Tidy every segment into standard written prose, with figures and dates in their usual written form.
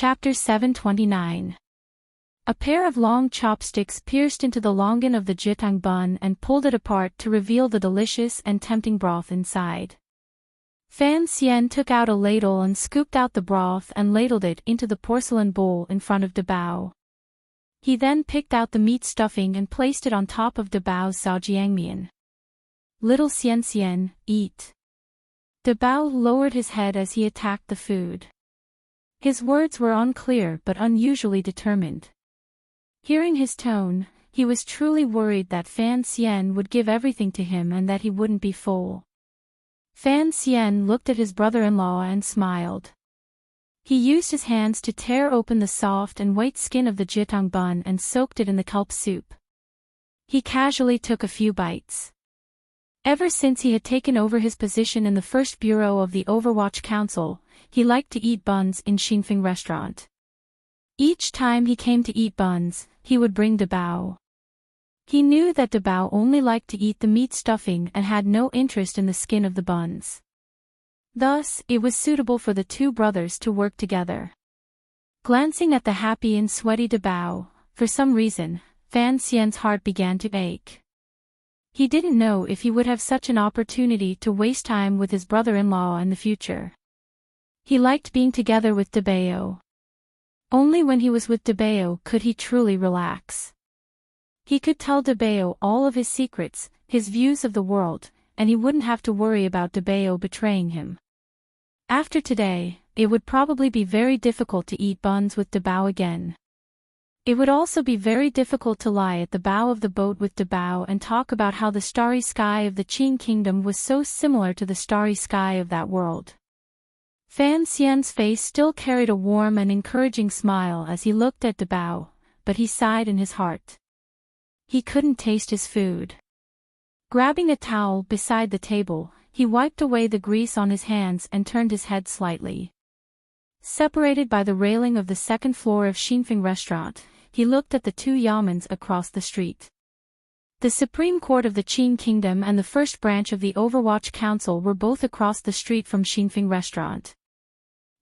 Chapter 729. A pair of long chopsticks pierced into the longan of the jitang bun and pulled it apart to reveal the delicious and tempting broth inside. Fan Xian took out a ladle and scooped out the broth and ladled it into the porcelain bowl in front of Dabao. He then picked out the meat stuffing and placed it on top of Dabao's zhaojiangmian. "Little Xian Xian, eat." Dabao lowered his head as he attacked the food. His words were unclear but unusually determined. Hearing his tone, he was truly worried that Fan Xian would give everything to him and that he wouldn't be full. Fan Xian looked at his brother-in-law and smiled. He used his hands to tear open the soft and white skin of the jitang bun and soaked it in the kelp soup. He casually took a few bites. Ever since he had taken over his position in the first bureau of the Overwatch Council, he liked to eat buns in Xinfeng restaurant. Each time he came to eat buns, he would bring Dabao. He knew that Dabao only liked to eat the meat stuffing and had no interest in the skin of the buns. Thus, it was suitable for the two brothers to work together. Glancing at the happy and sweaty Dabao, for some reason, Fan Xian's heart began to ache. He didn't know if he would have such an opportunity to waste time with his brother-in-law in the future. He liked being together with Dabao. Only when he was with Dabao could he truly relax. He could tell Dabao all of his secrets, his views of the world, and he wouldn't have to worry about Dabao betraying him. After today, it would probably be very difficult to eat buns with Dabao again. It would also be very difficult to lie at the bow of the boat with Dabao and talk about how the starry sky of the Qin kingdom was so similar to the starry sky of that world. Fan Xian's face still carried a warm and encouraging smile as he looked at Dabao, but he sighed in his heart. He couldn't taste his food. Grabbing a towel beside the table, he wiped away the grease on his hands and turned his head slightly. Separated by the railing of the second floor of Xinfeng restaurant, he looked at the two yamens across the street. The Supreme Court of the Qin Kingdom and the first branch of the Overwatch Council were both across the street from Xinfeng restaurant.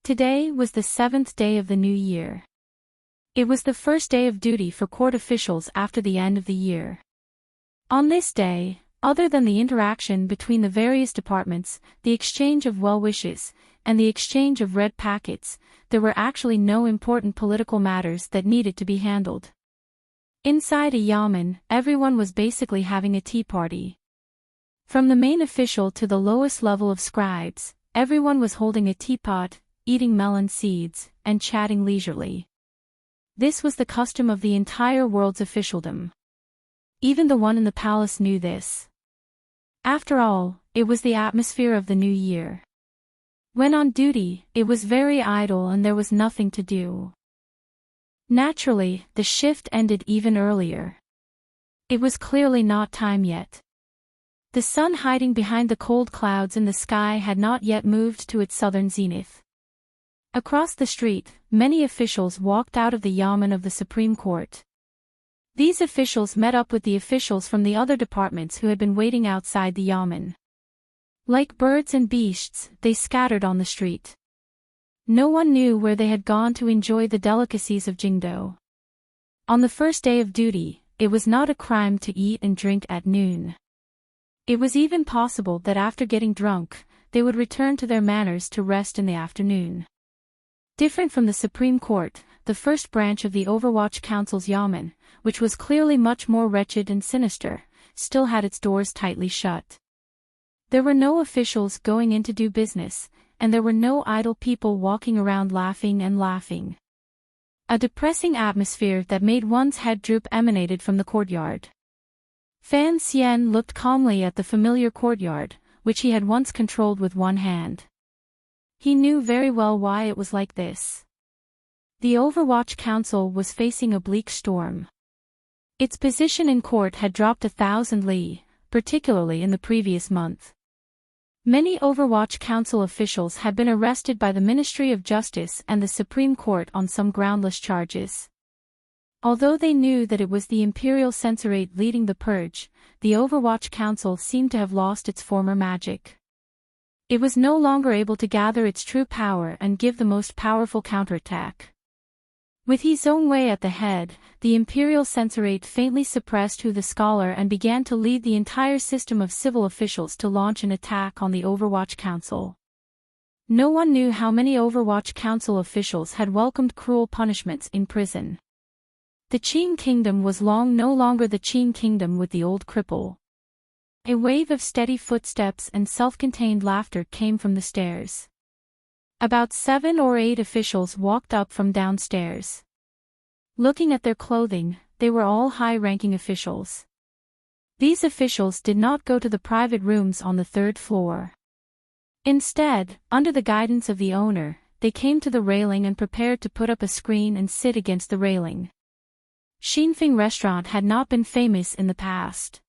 Today was the 7th day of the new year. It was the first day of duty for court officials after the end of the year. On this day, other than the interaction between the various departments, the exchange of well-wishes, and the exchange of red packets, there were actually no important political matters that needed to be handled. Inside a yamen, everyone was basically having a tea party. From the main official to the lowest level of scribes, everyone was holding a teapot, eating melon seeds, and chatting leisurely. This was the custom of the entire world's officialdom. Even the one in the palace knew this. After all, it was the atmosphere of the new year. When on duty, it was very idle and there was nothing to do. Naturally, the shift ended even earlier. It was clearly not time yet. The sun hiding behind the cold clouds in the sky had not yet moved to its southern zenith. Across the street, many officials walked out of the yamen of the Supreme Court. These officials met up with the officials from the other departments who had been waiting outside the yamen. Like birds and beasts, they scattered on the street. No one knew where they had gone to enjoy the delicacies of Jingdo. On the first day of duty, it was not a crime to eat and drink at noon. It was even possible that after getting drunk, they would return to their manners to rest in the afternoon. Different from the Supreme Court, the first branch of the Overwatch Council's yamen, which was clearly much more wretched and sinister, still had its doors tightly shut. There were no officials going in to do business, and there were no idle people walking around laughing and laughing. A depressing atmosphere that made one's head droop emanated from the courtyard. Fan Xian looked calmly at the familiar courtyard, which he had once controlled with one hand. He knew very well why it was like this. The Overwatch Council was facing a bleak storm. Its position in court had dropped 1,000 li, particularly in the previous month. Many Overwatch Council officials had been arrested by the Ministry of Justice and the Supreme Court on some groundless charges. Although they knew that it was the Imperial Censorate leading the purge, the Overwatch Council seemed to have lost its former magic. It was no longer able to gather its true power and give the most powerful counterattack. With He Zongwei at the head, the imperial censorate faintly suppressed Hu the scholar and began to lead the entire system of civil officials to launch an attack on the Overwatch Council. No one knew how many Overwatch Council officials had welcomed cruel punishments in prison. The Qing Kingdom was no longer the Qing Kingdom with the old cripple. A wave of steady footsteps and self-contained laughter came from the stairs. About 7 or 8 officials walked up from downstairs. Looking at their clothing, they were all high-ranking officials. These officials did not go to the private rooms on the 3rd floor. Instead, under the guidance of the owner, they came to the railing and prepared to put up a screen and sit against the railing. Xinfeng Restaurant had not been famous in the past.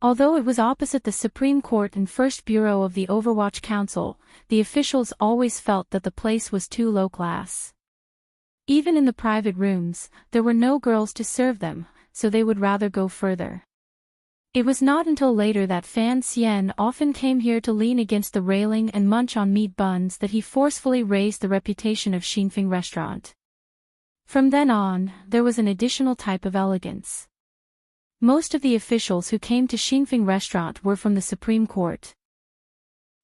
Although it was opposite the Supreme Court and First Bureau of the Overwatch Council, the officials always felt that the place was too low class. Even in the private rooms, there were no girls to serve them, so they would rather go further. It was not until later that Fan Xian often came here to lean against the railing and munch on meat buns that he forcefully raised the reputation of Xinfeng Restaurant. From then on, there was an additional type of elegance. Most of the officials who came to Xinfeng Restaurant were from the Supreme Court.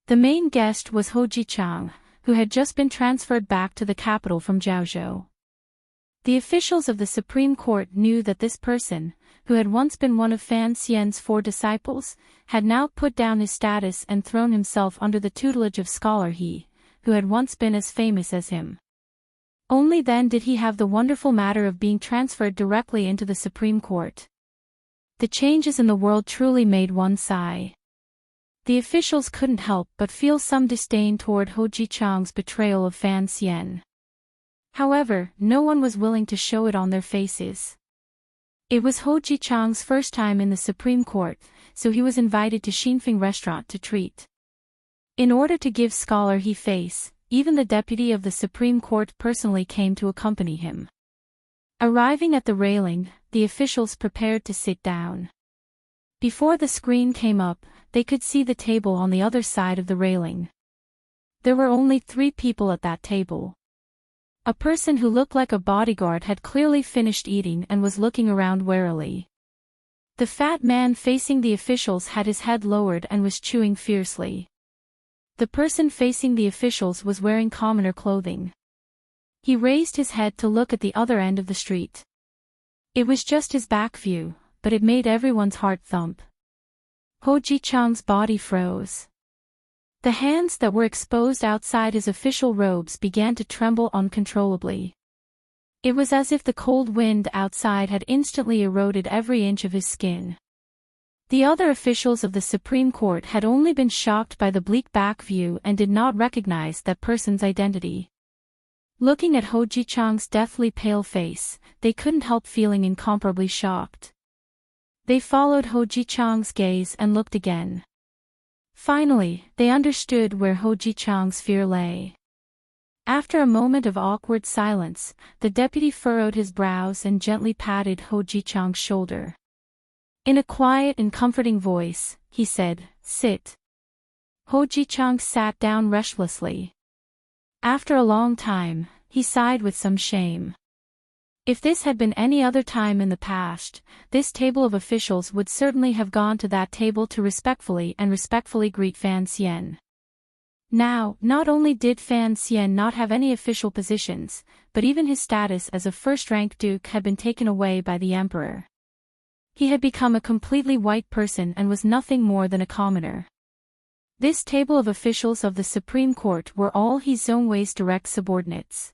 The main guest was Ho Jichang, who had just been transferred back to the capital from Jiaozhou. The officials of the Supreme Court knew that this person, who had once been one of Fan Xian's 4 disciples, had now put down his status and thrown himself under the tutelage of Scholar He, who had once been as famous as him. Only then did he have the wonderful matter of being transferred directly into the Supreme Court. The changes in the world truly made one sigh. The officials couldn't help but feel some disdain toward Ho Jichang's betrayal of Fan Xian. However, no one was willing to show it on their faces. It was Ho Jichang's first time in the Supreme Court, so he was invited to Xinfeng Restaurant to treat. In order to give Scholar He face, even the deputy of the Supreme Court personally came to accompany him. Arriving at the railing, the officials prepared to sit down. Before the screen came up, they could see the table on the other side of the railing. There were only 3 people at that table. A person who looked like a bodyguard had clearly finished eating and was looking around warily. The fat man facing the officials had his head lowered and was chewing fiercely. The person facing the officials was wearing commoner clothing. He raised his head to look at the other end of the street. It was just his back view, but it made everyone's heart thump. Ho Jichang's body froze. The hands that were exposed outside his official robes began to tremble uncontrollably. It was as if the cold wind outside had instantly eroded every inch of his skin. The other officials of the Supreme Court had only been shocked by the bleak back view and did not recognize that person's identity. Looking at Ho Jichang's deathly pale face, they couldn't help feeling incomparably shocked. They followed Ho Jichang's gaze and looked again. Finally, they understood where Ho Jichang's fear lay. After a moment of awkward silence, the deputy furrowed his brows and gently patted Ho Jichang's shoulder. In a quiet and comforting voice, he said, "Sit." Ho Jichang sat down restlessly. After a long time, he sighed with some shame. If this had been any other time in the past, this table of officials would certainly have gone to that table to respectfully greet Fan Xian. Now, not only did Fan Xian not have any official positions, but even his status as a first-rank duke had been taken away by the emperor. He had become a completely white person and was nothing more than a commoner. This table of officials of the Supreme Court were all He Zongwei's direct subordinates.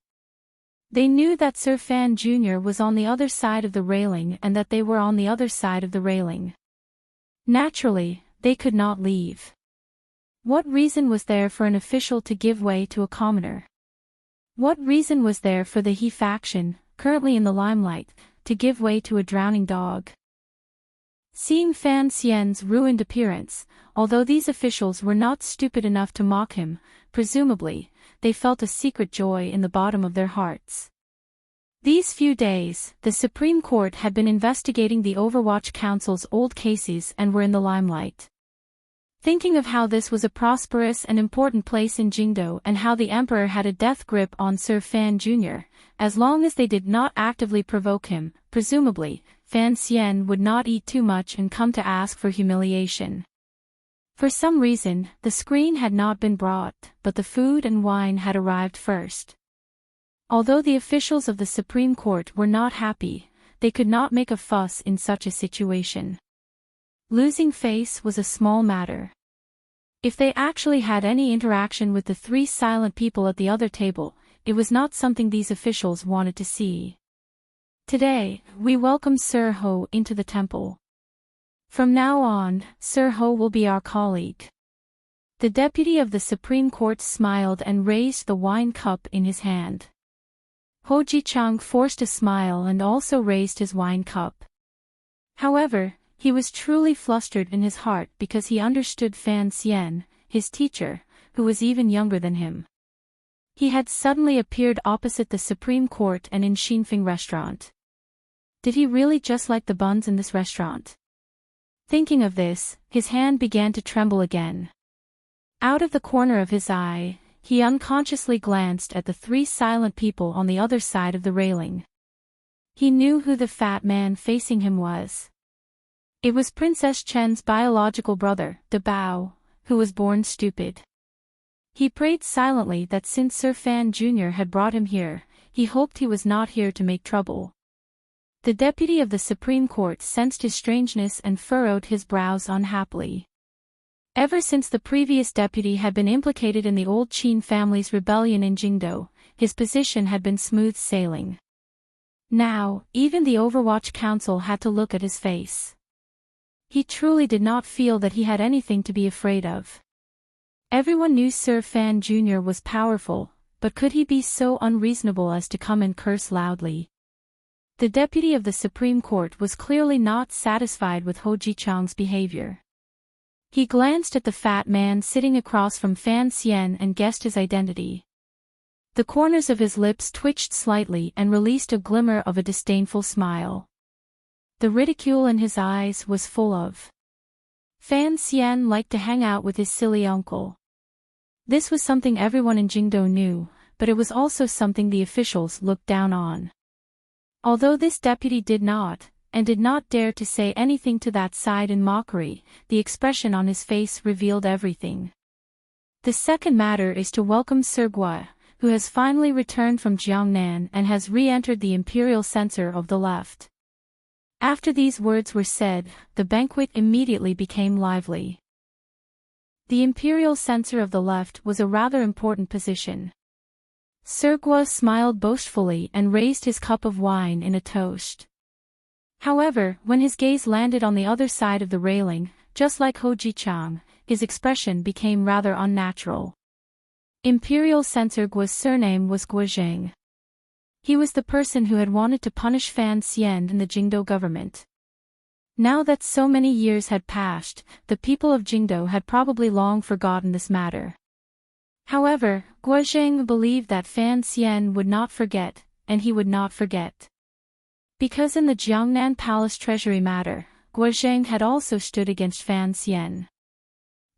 They knew that Sir Fan Jr. was on the other side of the railing and that they were on the other side of the railing. Naturally, they could not leave. What reason was there for an official to give way to a commoner? What reason was there for the He faction, currently in the limelight, to give way to a drowning dog? Seeing Fan Xian's ruined appearance, although these officials were not stupid enough to mock him, presumably, they felt a secret joy in the bottom of their hearts. These few days, the Supreme Court had been investigating the Overwatch Council's old cases and were in the limelight. Thinking of how this was a prosperous and important place in Jingdo and how the emperor had a death grip on Sir Fan Jr., as long as they did not actively provoke him, presumably, Fan Xian would not eat too much and come to ask for humiliation. For some reason, the screen had not been brought, but the food and wine had arrived first. Although the officials of the Supreme Court were not happy, they could not make a fuss in such a situation. Losing face was a small matter. If they actually had any interaction with the three silent people at the other table, it was not something these officials wanted to see. Today, we welcome Sir Ho into the temple. From now on, Sir Ho will be our colleague. The deputy of the Supreme Court smiled and raised the wine cup in his hand. Ho Ji-chang forced a smile and also raised his wine cup. However, he was truly flustered in his heart because he understood Fan Xian, his teacher, who was even younger than him. He had suddenly appeared opposite the Supreme Court and in Xinfeng restaurant. Did he really just like the buns in this restaurant? Thinking of this, his hand began to tremble again. Out of the corner of his eye, he unconsciously glanced at the three silent people on the other side of the railing. He knew who the fat man facing him was. It was Princess Chen's biological brother, De Bao, who was born stupid. He prayed silently that since Sir Fan Jr. had brought him here, he hoped he was not here to make trouble. The deputy of the Supreme Court sensed his strangeness and furrowed his brows unhappily. Ever since the previous deputy had been implicated in the old Qin family's rebellion in Jingdo, his position had been smooth sailing. Now, even the Overwatch Council had to look at his face. He truly did not feel that he had anything to be afraid of. Everyone knew Sir Fan Jr. was powerful, but could he be so unreasonable as to come and curse loudly? The deputy of the Supreme Court was clearly not satisfied with Ho Ji-chang's behavior. He glanced at the fat man sitting across from Fan Xian and guessed his identity. The corners of his lips twitched slightly and released a glimmer of a disdainful smile. The ridicule in his eyes was full of. Fan Xian liked to hang out with his silly uncle. This was something everyone in Jingdo knew, but it was also something the officials looked down on. Although this deputy did not dare to say anything to that side in mockery, the expression on his face revealed everything. The second matter is to welcome Sir Gua, who has finally returned from Jiangnan and has re-entered the imperial censor of the left. After these words were said, the banquet immediately became lively. The imperial censor of the left was a rather important position. Sir Gua smiled boastfully and raised his cup of wine in a toast. However, when his gaze landed on the other side of the railing, just like Ho Ji-chang, his expression became rather unnatural. Imperial Censor Gua's surname was Guozheng. He was the person who had wanted to punish Fan Xian in the Jingdo government. Now that so many years had passed, the people of Jingdo had probably long forgotten this matter. However, Guozheng believed that Fan Xian would not forget, and he would not forget. Because in the Jiangnan Palace treasury matter, Guozheng had also stood against Fan Xian.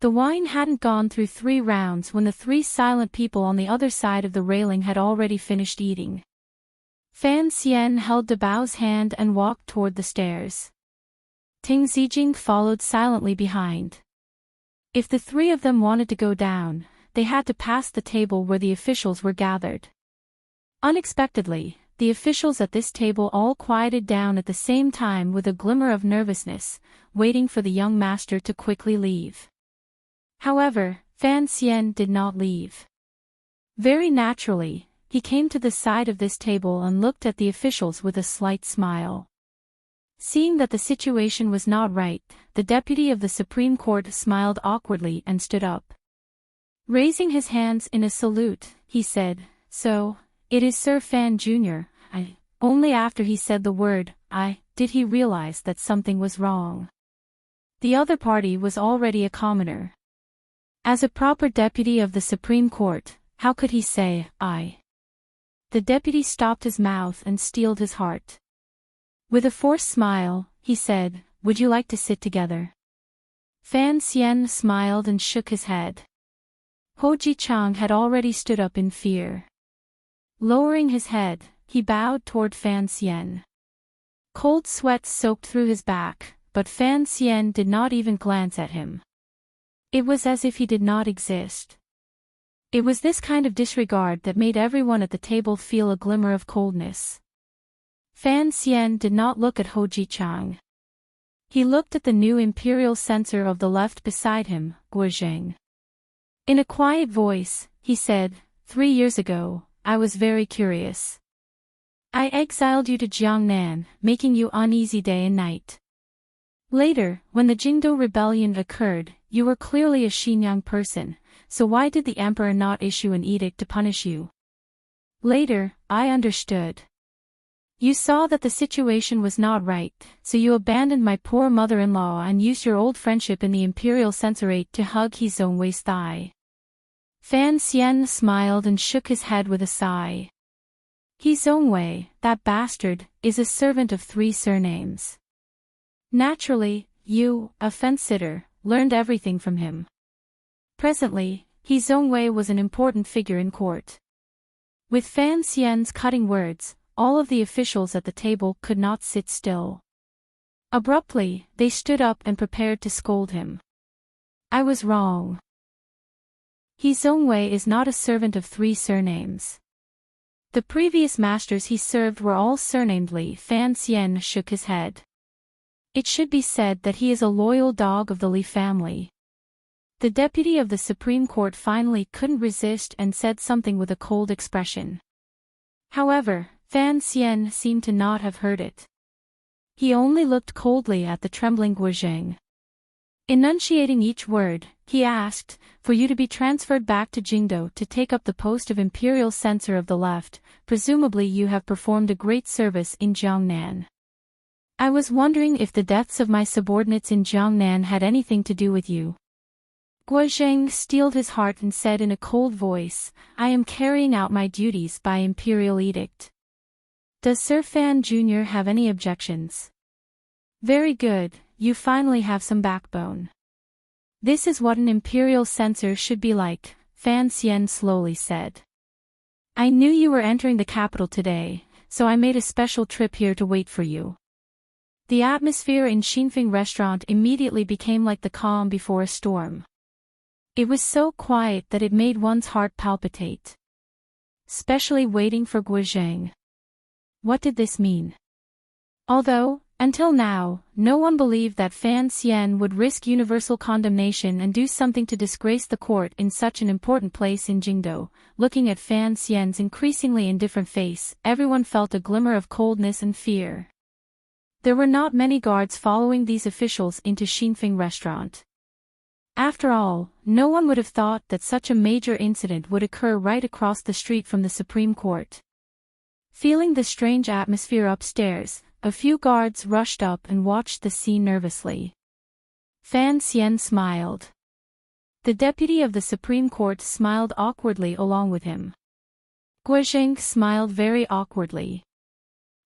The wine hadn't gone through 3 rounds when the 3 silent people on the other side of the railing had already finished eating. Fan Xian held De Bao's hand and walked toward the stairs. Ting Zijing followed silently behind. If the 3 of them wanted to go down, they had to pass the table where the officials were gathered. Unexpectedly, the officials at this table all quieted down at the same time with a glimmer of nervousness, waiting for the young master to quickly leave. However, Fan Xian did not leave. Very naturally, he came to the side of this table and looked at the officials with a slight smile. Seeing that the situation was not right, the deputy of the Supreme Court smiled awkwardly and stood up. Raising his hands in a salute, he said, "So, it is Sir Fan Jr. Only after he said the word, did he realize that something was wrong. The other party was already a commoner. As a proper deputy of the Supreme Court, how could he say, I? The deputy stopped his mouth and steeled his heart. With a forced smile, he said, "Would you like to sit together?" Fan Xian smiled and shook his head. Ho Ji-chang had already stood up in fear. Lowering his head, he bowed toward Fan Xian. Cold sweat soaked through his back, but Fan Xian did not even glance at him. It was as if he did not exist. It was this kind of disregard that made everyone at the table feel a glimmer of coldness. Fan Xian did not look at Ho Ji-chang. He looked at the new imperial censor of the left beside him, Guozheng. In a quiet voice, he said, 3 years ago, I was very curious. I exiled you to Jiangnan, making you uneasy day and night. Later, when the Jingdo rebellion occurred, you were clearly a Xinyang person, so why did the emperor not issue an edict to punish you? Later, I understood. You saw that the situation was not right, so you abandoned my poor mother-in-law and used your old friendship in the imperial censorate to hug He Zongwei's thigh. Fan Xian smiled and shook his head with a sigh. He Zongwei, that bastard, is a servant of 3 surnames. Naturally, you, a fence-sitter, learned everything from him. Presently, He Zongwei was an important figure in court. With Fan Xian's cutting words, all of the officials at the table could not sit still. Abruptly, they stood up and prepared to scold him. I was wrong. He Zongwei is not a servant of 3 surnames. The previous masters he served were all surnamed Li. Fan Xian shook his head. It should be said that he is a loyal dog of the Li family. The deputy of the Supreme Court finally couldn't resist and said something with a cold expression. However, Fan Xian seemed to not have heard it. He only looked coldly at the trembling Guozheng. Enunciating each word, he asked, for you to be transferred back to Jingdo to take up the post of imperial censor of the left, presumably you have performed a great service in Jiangnan. I was wondering if the deaths of my subordinates in Jiangnan had anything to do with you. Guozheng steeled his heart and said in a cold voice, I am carrying out my duties by imperial edict. Does Sir Fan Jr. have any objections? Very good, you finally have some backbone. This is what an imperial censor should be like, Fan Xian slowly said. I knew you were entering the capital today, so I made a special trip here to wait for you. The atmosphere in Xinfeng restaurant immediately became like the calm before a storm. It was so quiet that it made one's heart palpitate. Especially waiting for Guozheng. What did this mean? Although, until now, no one believed that Fan Xian would risk universal condemnation and do something to disgrace the court in such an important place in Jingdo, looking at Fan Xian's increasingly indifferent face, everyone felt a glimmer of coldness and fear. There were not many guards following these officials into Xinfeng restaurant. After all, no one would have thought that such a major incident would occur right across the street from the Supreme Court. Feeling the strange atmosphere upstairs, a few guards rushed up and watched the scene nervously. Fan Xian smiled. The deputy of the Supreme Court smiled awkwardly along with him. Guozheng smiled very awkwardly.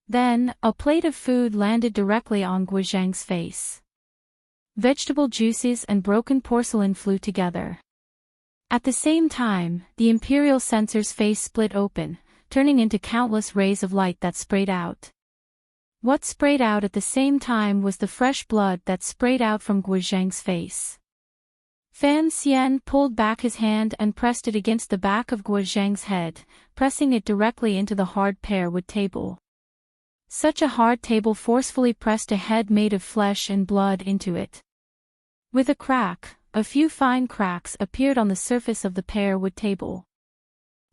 Then, a plate of food landed directly on Guozheng's face. Vegetable juices and broken porcelain flew together. At the same time, the imperial censor's face split open, turning into countless rays of light that sprayed out. What sprayed out at the same time was the fresh blood that sprayed out from Guozheng's face. Fan Xian pulled back his hand and pressed it against the back of Guozheng's head, pressing it directly into the hard pear-wood table. Such a hard table forcefully pressed a head made of flesh and blood into it. With a crack, a few fine cracks appeared on the surface of the pear-wood table.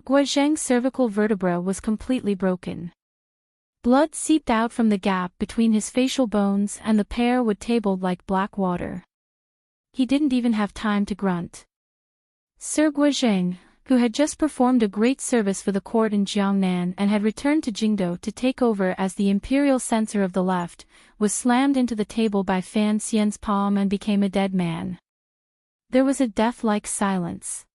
Guozheng's cervical vertebra was completely broken. Blood seeped out from the gap between his facial bones and the pear-wood table like black water. He didn't even have time to grunt. Sir Guozheng, who had just performed a great service for the court in Jiangnan and had returned to Jingdo to take over as the imperial censor of the left, was slammed into the table by Fan Xian's palm and became a dead man. There was a death-like silence.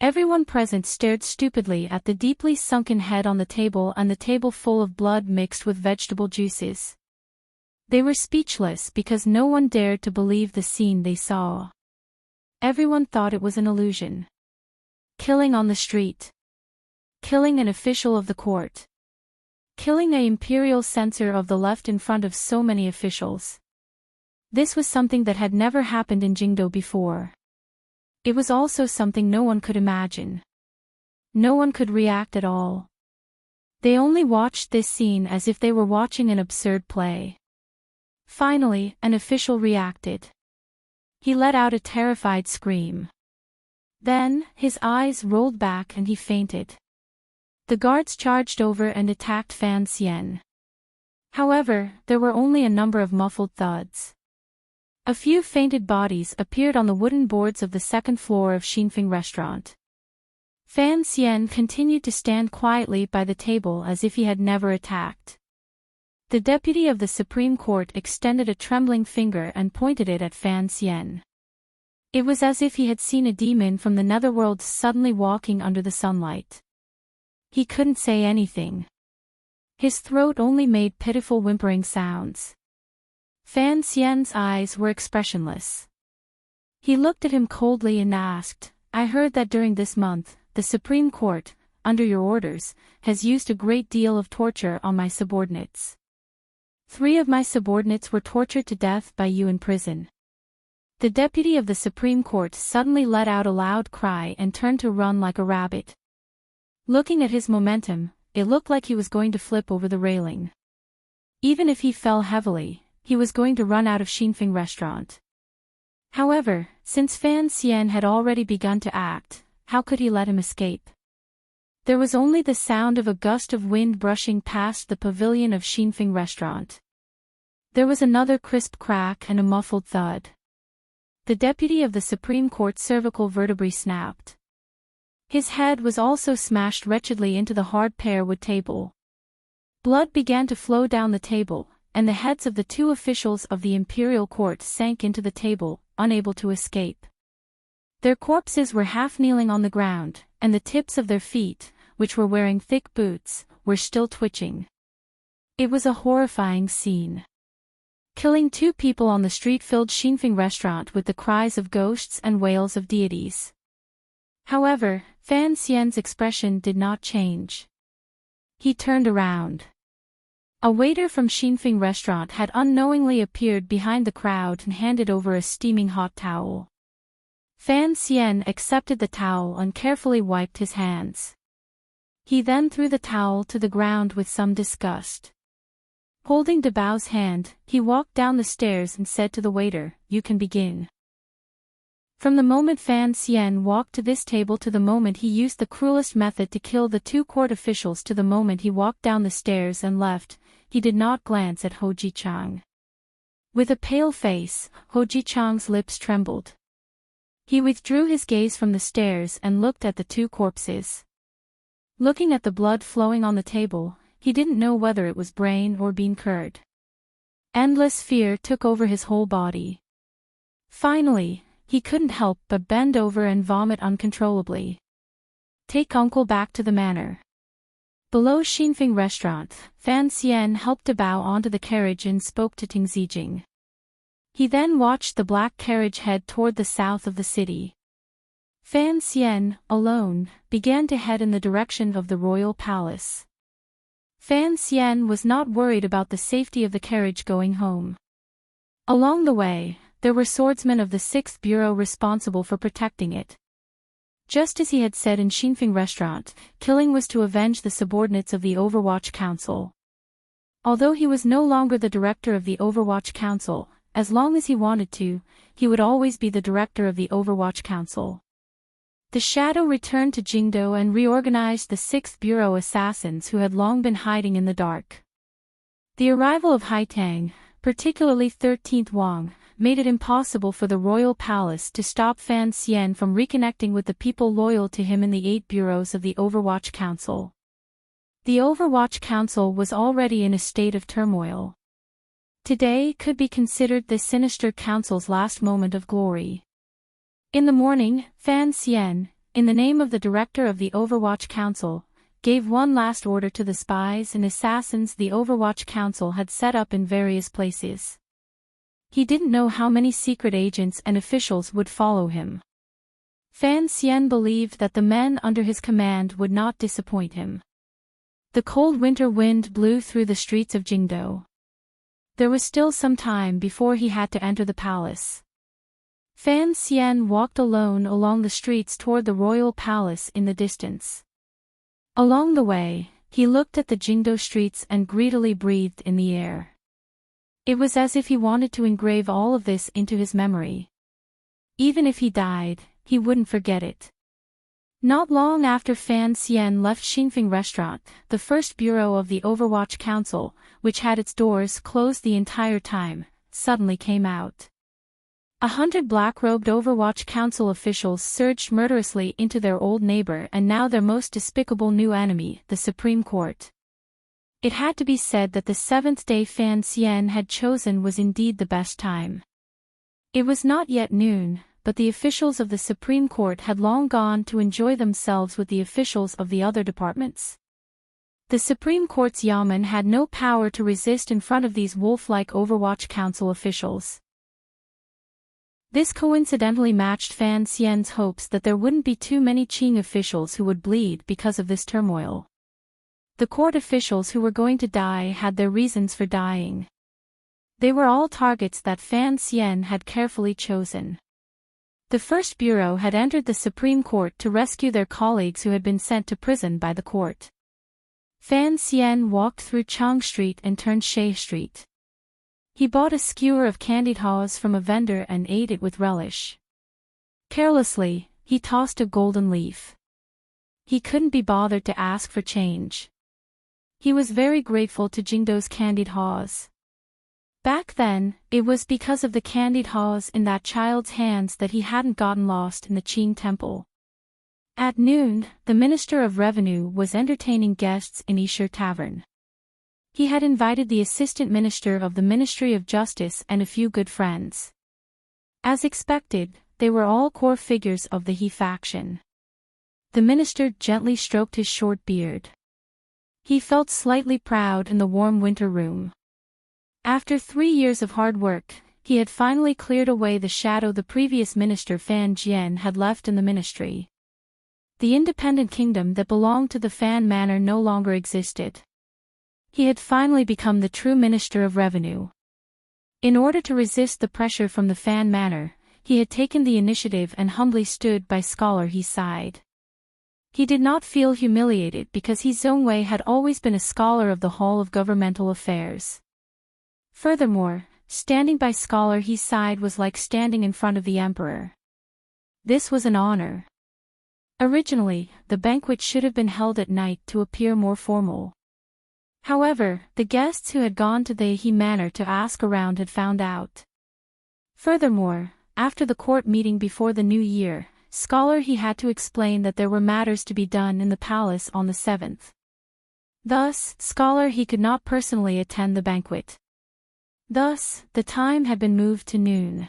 Everyone present stared stupidly at the deeply sunken head on the table and the table full of blood mixed with vegetable juices. They were speechless because no one dared to believe the scene they saw. Everyone thought it was an illusion. Killing on the street. Killing an official of the court. Killing an imperial censor of the left in front of so many officials. This was something that had never happened in Jingdo before. It was also something no one could imagine. No one could react at all. They only watched this scene as if they were watching an absurd play. Finally, an official reacted. He let out a terrified scream. Then, his eyes rolled back and he fainted. The guards charged over and attacked Fan Xian. However, there were only a number of muffled thuds. A few fainted bodies appeared on the wooden boards of the second floor of Xinfeng restaurant. Fan Xian continued to stand quietly by the table as if he had never attacked. The deputy of the Supreme Court extended a trembling finger and pointed it at Fan Xian. It was as if he had seen a demon from the netherworld suddenly walking under the sunlight. He couldn't say anything. His throat only made pitiful whimpering sounds. Fan Xian's eyes were expressionless. He looked at him coldly and asked, "I heard that during this month, the Supreme Court, under your orders, has used a great deal of torture on my subordinates. 3 of my subordinates were tortured to death by you in prison." The deputy of the Supreme Court suddenly let out a loud cry and turned to run like a rabbit. Looking at his momentum, it looked like he was going to flip over the railing. Even if he fell heavily, he was going to run out of Xinfeng restaurant. However, since Fan Xian had already begun to act, how could he let him escape? There was only the sound of a gust of wind brushing past the pavilion of Xinfeng restaurant. There was another crisp crack and a muffled thud. The deputy of the Supreme Court cervical vertebrae snapped. His head was also smashed wretchedly into the hard pear wood table. Blood began to flow down the table, and the heads of the 2 officials of the imperial court sank into the table, unable to escape. Their corpses were half kneeling on the ground, and the tips of their feet, which were wearing thick boots, were still twitching. It was a horrifying scene. Killing 2 people on the street filled Xinfeng restaurant with the cries of ghosts and wails of deities. However, Fan Xian's expression did not change. He turned around. A waiter from Xinfeng restaurant had unknowingly appeared behind the crowd and handed over a steaming hot towel. Fan Xian accepted the towel and carefully wiped his hands. He then threw the towel to the ground with some disgust. Holding De Bao's hand, he walked down the stairs and said to the waiter, "You can begin." From the moment Fan Xian walked to this table to the moment he used the cruelest method to kill the 2 court officials to the moment he walked down the stairs and left, he did not glance at Ho Jichang. With a pale face, Ho Jichang's lips trembled. He withdrew his gaze from the stairs and looked at the 2 corpses. Looking at the blood flowing on the table, he didn't know whether it was brain or bean curd. Endless fear took over his whole body. Finally, he couldn't help but bend over and vomit uncontrollably. "Take uncle back to the manor." Below Xinfeng restaurant, Fan Xian helped De Bao onto the carriage and spoke to Ting Zijing. He then watched the black carriage head toward the south of the city. Fan Xian, alone, began to head in the direction of the royal palace. Fan Xian was not worried about the safety of the carriage going home. Along the way, there were swordsmen of the 6th Bureau responsible for protecting it. Just as he had said in Xinfeng restaurant, killing was to avenge the subordinates of the Overwatch Council. Although he was no longer the director of the Overwatch Council, as long as he wanted to, he would always be the director of the Overwatch Council. The shadow returned to Jingdo and reorganized the 6th Bureau assassins who had long been hiding in the dark. The arrival of Haitang, particularly 13th Wang, made it impossible for the royal palace to stop Fan Xian from reconnecting with the people loyal to him in the 8 bureaus of the Overwatch Council. The Overwatch Council was already in a state of turmoil. Today could be considered the sinister council's last moment of glory. In the morning, Fan Xian, in the name of the director of the Overwatch Council, gave one last order to the spies and assassins the Overwatch Council had set up in various places. He didn't know how many secret agents and officials would follow him. Fan Xian believed that the men under his command would not disappoint him. The cold winter wind blew through the streets of Jingdou. There was still some time before he had to enter the palace. Fan Xian walked alone along the streets toward the royal palace in the distance. Along the way, he looked at the Jingdou streets and greedily breathed in the air. It was as if he wanted to engrave all of this into his memory. Even if he died, he wouldn't forget it. Not long after Fan Xian left Xingfeng Restaurant, the first bureau of the Overwatch Council, which had its doors closed the entire time, suddenly came out. 100 black-robed Overwatch Council officials surged murderously into their old neighbor and now their most despicable new enemy, the Supreme Court. It had to be said that the seventh day Fan Xian had chosen was indeed the best time. It was not yet noon, but the officials of the Supreme Court had long gone to enjoy themselves with the officials of the other departments. The Supreme Court's Yamen had no power to resist in front of these wolf-like Overwatch Council officials. This coincidentally matched Fan Xian's hopes that there wouldn't be too many Qing officials who would bleed because of this turmoil. The court officials who were going to die had their reasons for dying. They were all targets that Fan Xian had carefully chosen. The first bureau had entered the Supreme Court to rescue their colleagues who had been sent to prison by the court. Fan Xian walked through Chang Street and turned Sheh Street. He bought a skewer of candied haws from a vendor and ate it with relish. Carelessly, he tossed a golden leaf. He couldn't be bothered to ask for change. He was very grateful to Jingdou's candied haws. Back then, it was because of the candied haws in that child's hands that he hadn't gotten lost in the Qing temple. At noon, the Minister of Revenue was entertaining guests in Yishe Tavern. He had invited the Assistant Minister of the Ministry of Justice and a few good friends. As expected, they were all core figures of the He faction. The minister gently stroked his short beard. He felt slightly proud in the warm winter room. After 3 years of hard work, he had finally cleared away the shadow the previous minister Fan Jian had left in the ministry. The independent kingdom that belonged to the Fan Manor no longer existed. He had finally become the true Minister of Revenue. In order to resist the pressure from the Fan Manor, he had taken the initiative and humbly stood by Scholar He's side. He did not feel humiliated because He Zhongwei had always been a scholar of the Hall of Governmental Affairs. Furthermore, standing by Scholar He's side was like standing in front of the emperor. This was an honor. Originally, the banquet should have been held at night to appear more formal. However, the guests who had gone to the He Manor to ask around had found out. Furthermore, after the court meeting before the new year, Scholar He had to explain that there were matters to be done in the palace on the 7th. Thus, Scholar He could not personally attend the banquet. Thus, the time had been moved to noon.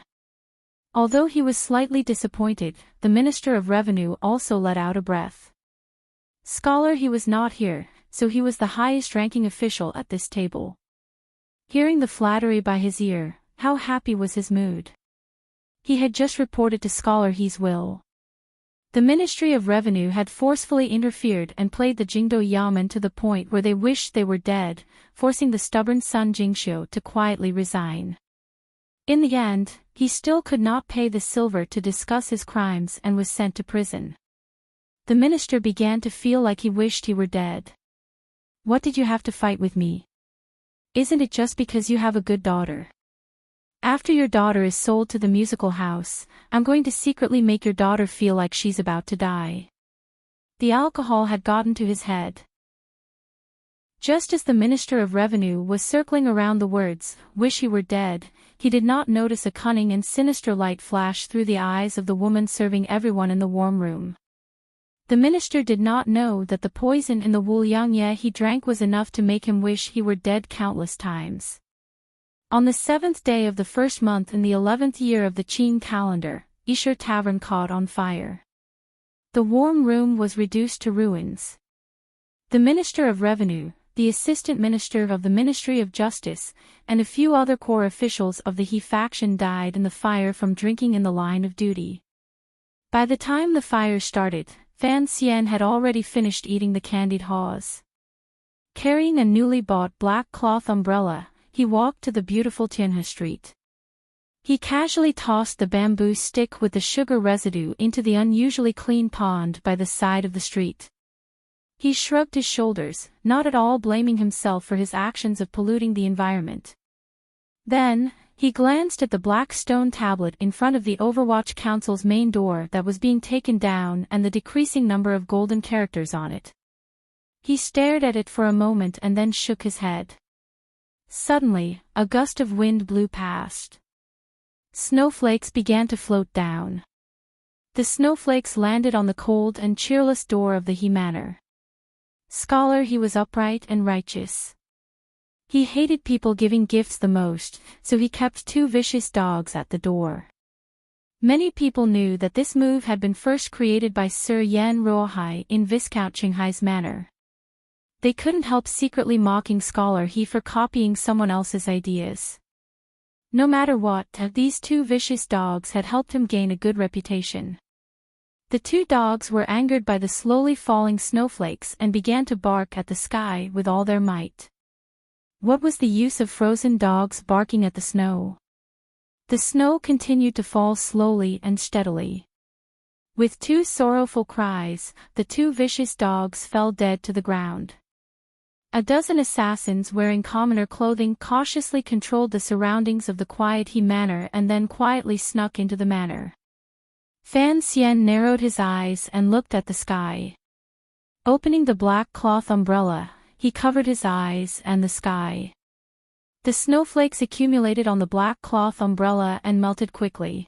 Although he was slightly disappointed, the Minister of Revenue also let out a breath. Scholar He was not here, so he was the highest-ranking official at this table. Hearing the flattery by his ear, how happy was his mood. He had just reported to Scholar He's will. The Ministry of Revenue had forcefully interfered and played the Jingdou Yamen to the point where they wished they were dead, forcing the stubborn Sun Jingxiu to quietly resign. In the end, he still could not pay the silver to discuss his crimes and was sent to prison. The minister began to feel like he wished he were dead. What did you have to fight with me? Isn't it just because you have a good daughter? After your daughter is sold to the musical house, I'm going to secretly make your daughter feel like she's about to die. The alcohol had gotten to his head. Just as the Minister of Revenue was circling around the words, "Wish he were dead," he did not notice a cunning and sinister light flash through the eyes of the woman serving everyone in the warm room. The minister did not know that the poison in the Wuliangye he drank was enough to make him wish he were dead countless times. On the 7th day of the first month in the 11th year of the Qing calendar, Yishe Tavern caught on fire. The warm room was reduced to ruins. The Minister of Revenue, the Assistant Minister of the Ministry of Justice, and a few other core officials of the He faction died in the fire from drinking in the line of duty. By the time the fire started, Fan Xian had already finished eating the candied haws. Carrying a newly bought black cloth umbrella, he walked to the beautiful Tianhe Street. He casually tossed the bamboo stick with the sugar residue into the unusually clean pond by the side of the street. He shrugged his shoulders, not at all blaming himself for his actions of polluting the environment. Then, he glanced at the black stone tablet in front of the Overwatch Council's main door that was being taken down and the decreasing number of golden characters on it. He stared at it for a moment and then shook his head. Suddenly, a gust of wind blew past. Snowflakes began to float down. The snowflakes landed on the cold and cheerless door of the He Manor. Scholar, he was upright and righteous. He hated people giving gifts the most, so he kept 2 vicious dogs at the door. Many people knew that this move had been first created by Sir Yan Ruohai in Viscount Qinghai's manor. They couldn't help secretly mocking Scholar He for copying someone else's ideas. No matter what, these 2 vicious dogs had helped him gain a good reputation. The 2 dogs were angered by the slowly falling snowflakes and began to bark at the sky with all their might. What was the use of frozen dogs barking at the snow? The snow continued to fall slowly and steadily. With 2 sorrowful cries, the 2 vicious dogs fell dead to the ground. A dozen assassins wearing commoner clothing cautiously controlled the surroundings of the quiet He Manor and then quietly snuck into the manor. Fan Xian narrowed his eyes and looked at the sky. Opening the black cloth umbrella, he covered his eyes and the sky. The snowflakes accumulated on the black cloth umbrella and melted quickly.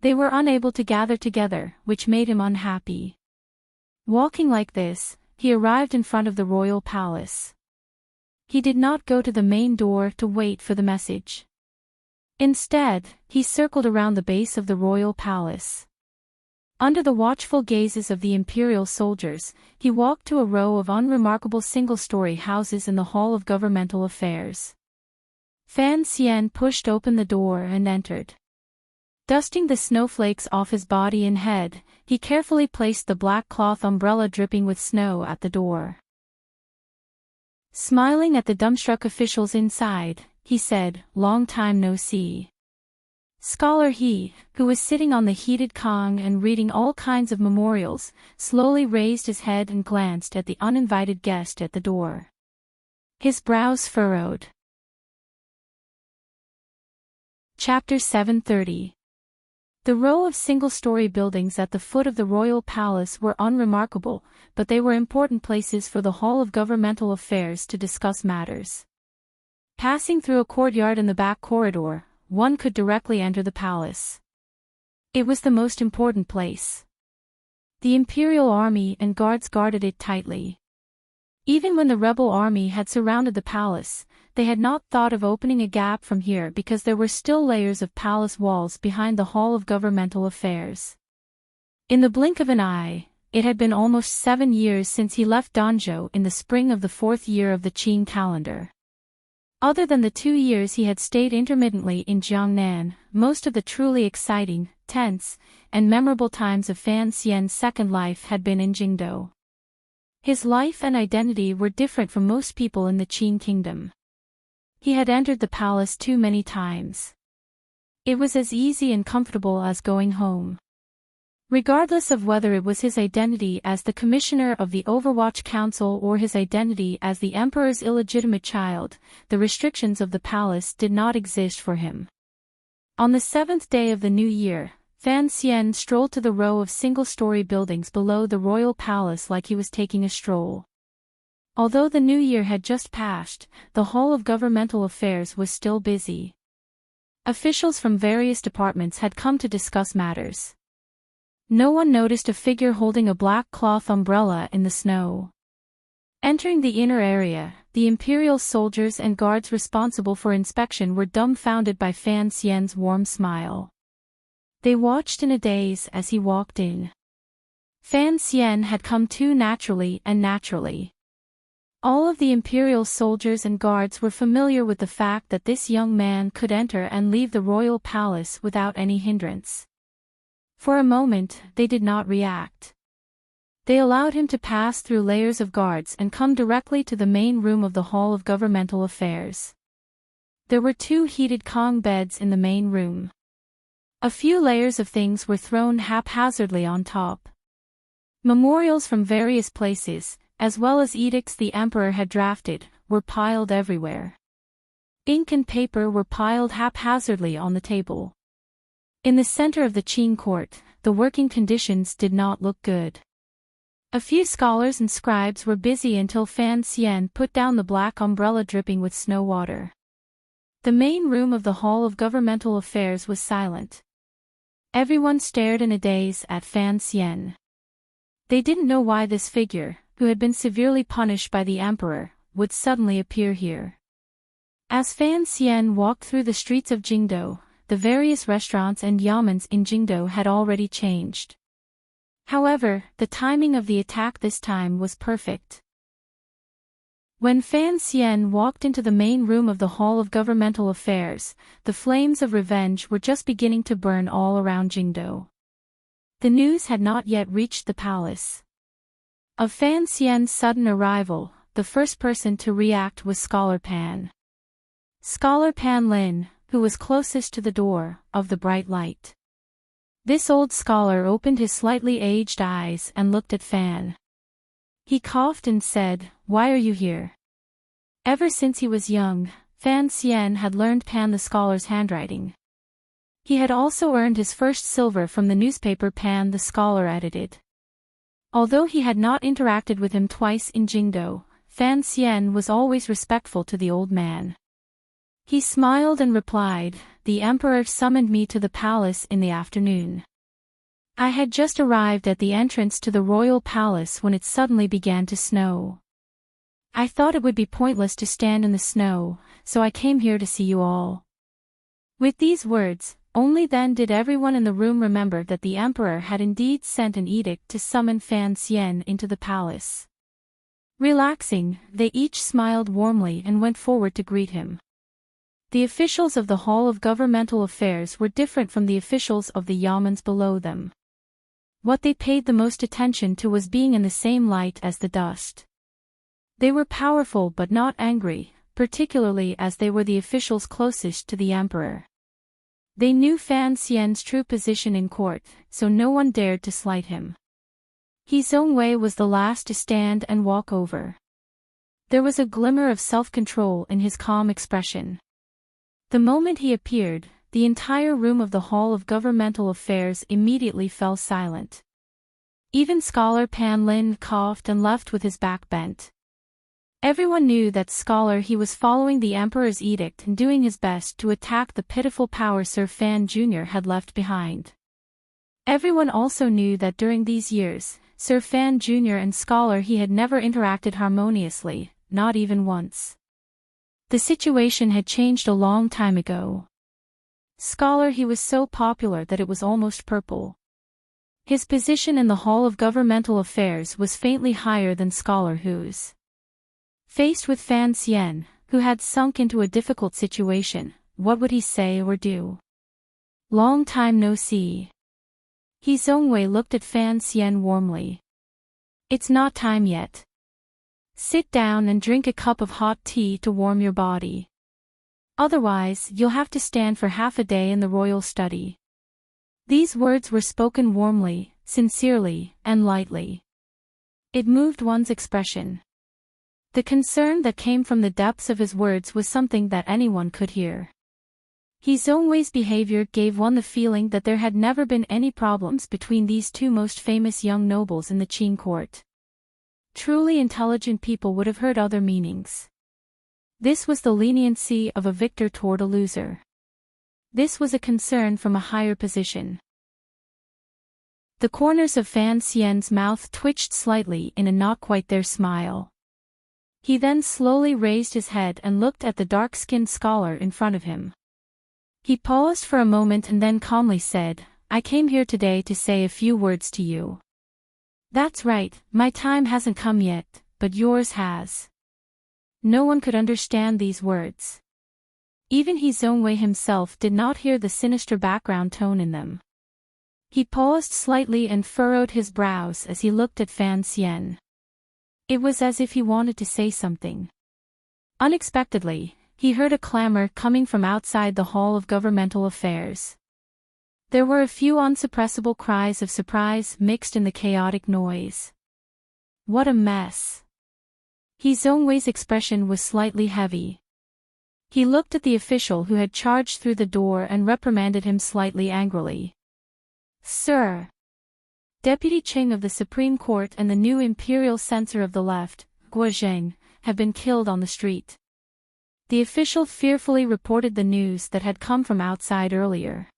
They were unable to gather together, which made him unhappy. Walking like this, he arrived in front of the royal palace. He did not go to the main door to wait for the message. Instead, he circled around the base of the royal palace. Under the watchful gazes of the imperial soldiers, he walked to a row of unremarkable single-story houses in the Hall of Governmental Affairs. Fan Xian pushed open the door and entered. Dusting the snowflakes off his body and head, he carefully placed the black cloth umbrella dripping with snow at the door. Smiling at the dumbstruck officials inside, he said, "Long time no see." Scholar He, who was sitting on the heated Kong and reading all kinds of memorials, slowly raised his head and glanced at the uninvited guest at the door. His brows furrowed. Chapter 730. The row of single-story buildings at the foot of the royal palace were unremarkable, but they were important places for the Hall of Governmental Affairs to discuss matters. Passing through a courtyard in the back corridor, one could directly enter the palace. It was the most important place. The imperial army and guards guarded it tightly. Even when the rebel army had surrounded the palace, they had not thought of opening a gap from here because there were still layers of palace walls behind the Hall of Governmental Affairs. In the blink of an eye, it had been almost 7 years since he left Danzhou in the spring of the 4th year of the Qin calendar. Other than the 2 years he had stayed intermittently in Jiangnan, most of the truly exciting, tense, and memorable times of Fan Xian's second life had been in Jingdou. His life and identity were different from most people in the Qin kingdom. He had entered the palace too many times. It was as easy and comfortable as going home. Regardless of whether it was his identity as the commissioner of the Overwatch Council or his identity as the emperor's illegitimate child, the restrictions of the palace did not exist for him. On the 7th day of the new year, Fan Xian strolled to the row of single-story buildings below the royal palace like he was taking a stroll. Although the new year had just passed, the Hall of Governmental Affairs was still busy. Officials from various departments had come to discuss matters. No one noticed a figure holding a black cloth umbrella in the snow. Entering the inner area, the imperial soldiers and guards responsible for inspection were dumbfounded by Fan Xian's warm smile. They watched in a daze as he walked in. Fan Xian had come too naturally. All of the imperial soldiers and guards were familiar with the fact that this young man could enter and leave the royal palace without any hindrance. For a moment, they did not react. They allowed him to pass through layers of guards and come directly to the main room of the Hall of Governmental Affairs. There were 2 heated Kong beds in the main room. A few layers of things were thrown haphazardly on top. Memorials from various places, as well as edicts the emperor had drafted, were piled everywhere. Ink and paper were piled haphazardly on the table. In the center of the Qing court, the working conditions did not look good. A few scholars and scribes were busy until Fan Xian put down the black umbrella dripping with snow water. The main room of the Hall of Governmental Affairs was silent. Everyone stared in a daze at Fan Xian. They didn't know why this figure, who had been severely punished by the emperor, would suddenly appear here. As Fan Xian walked through the streets of Jingdou, the various restaurants and yamens in Jingdou had already changed. However, the timing of the attack this time was perfect. When Fan Xian walked into the main room of the Hall of Governmental Affairs, the flames of revenge were just beginning to burn all around Jingdou. The news had not yet reached the palace. Of Fan Xian's sudden arrival, the first person to react was Scholar Pan. Scholar Pan Lin, who was closest to the door, of the bright light. This old scholar opened his slightly aged eyes and looked at Fan. He coughed and said, "Why are you here?" Ever since he was young, Fan Xian had learned Pan the scholar's handwriting. He had also earned his first silver from the newspaper Pan the scholar edited. Although he had not interacted with him twice in Jingdou, Fan Xian was always respectful to the old man. He smiled and replied, "The emperor summoned me to the palace in the afternoon. I had just arrived at the entrance to the royal palace when it suddenly began to snow. I thought it would be pointless to stand in the snow, so I came here to see you all." With these words, only then did everyone in the room remember that the emperor had indeed sent an edict to summon Fan Xian into the palace. Relaxing, they each smiled warmly and went forward to greet him. The officials of the Hall of Governmental Affairs were different from the officials of the yamens below them. What they paid the most attention to was being in the same light as the dust. They were powerful but not angry, particularly as they were the officials closest to the emperor. They knew Fan Xian's true position in court, so no one dared to slight him. He Zhongwei was the last to stand and walk over. There was a glimmer of self-control in his calm expression. The moment he appeared, the entire room of the Hall of Governmental Affairs immediately fell silent. Even Scholar Pan Lin coughed and left with his back bent. Everyone knew that Scholar he was following the emperor's edict and doing his best to attack the pitiful power Sir Fan Jr. had left behind. Everyone also knew that during these years, Sir Fan Jr. and Scholar he had never interacted harmoniously, not even once. The situation had changed a long time ago. Scholar he was so popular that it was almost purple. His position in the Hall of Governmental Affairs was faintly higher than Scholar whose. Faced with Fan Xian, who had sunk into a difficult situation, what would he say or do? Long time no see. He Zhongwei looked at Fan Xian warmly. "It's not time yet. Sit down and drink a cup of hot tea to warm your body. Otherwise, you'll have to stand for half a day in the royal study." These words were spoken warmly, sincerely, and lightly. It moved one's expression. The concern that came from the depths of his words was something that anyone could hear. He Zhongwei's behavior gave one the feeling that there had never been any problems between these two most famous young nobles in the Qing court. Truly intelligent people would have heard other meanings. This was the leniency of a victor toward a loser. This was a concern from a higher position. The corners of Fan Xian's mouth twitched slightly in a not-quite-there smile. He then slowly raised his head and looked at the dark-skinned scholar in front of him. He paused for a moment and then calmly said, "I came here today to say a few words to you." "That's right, my time hasn't come yet, but yours has." No one could understand these words. Even He Zongwei himself did not hear the sinister background tone in them. He paused slightly and furrowed his brows as he looked at Fan Xian. It was as if he wanted to say something. Unexpectedly, he heard a clamor coming from outside the Hall of Governmental Affairs. There were a few unsuppressible cries of surprise mixed in the chaotic noise. What a mess! He Zongwei's expression was slightly heavy. He looked at the official who had charged through the door and reprimanded him slightly angrily. Sir! Deputy Qing of the Supreme Court and the new imperial censor of the left, Guo Zheng, have been killed on the street. The official fearfully reported the news that had come from outside earlier.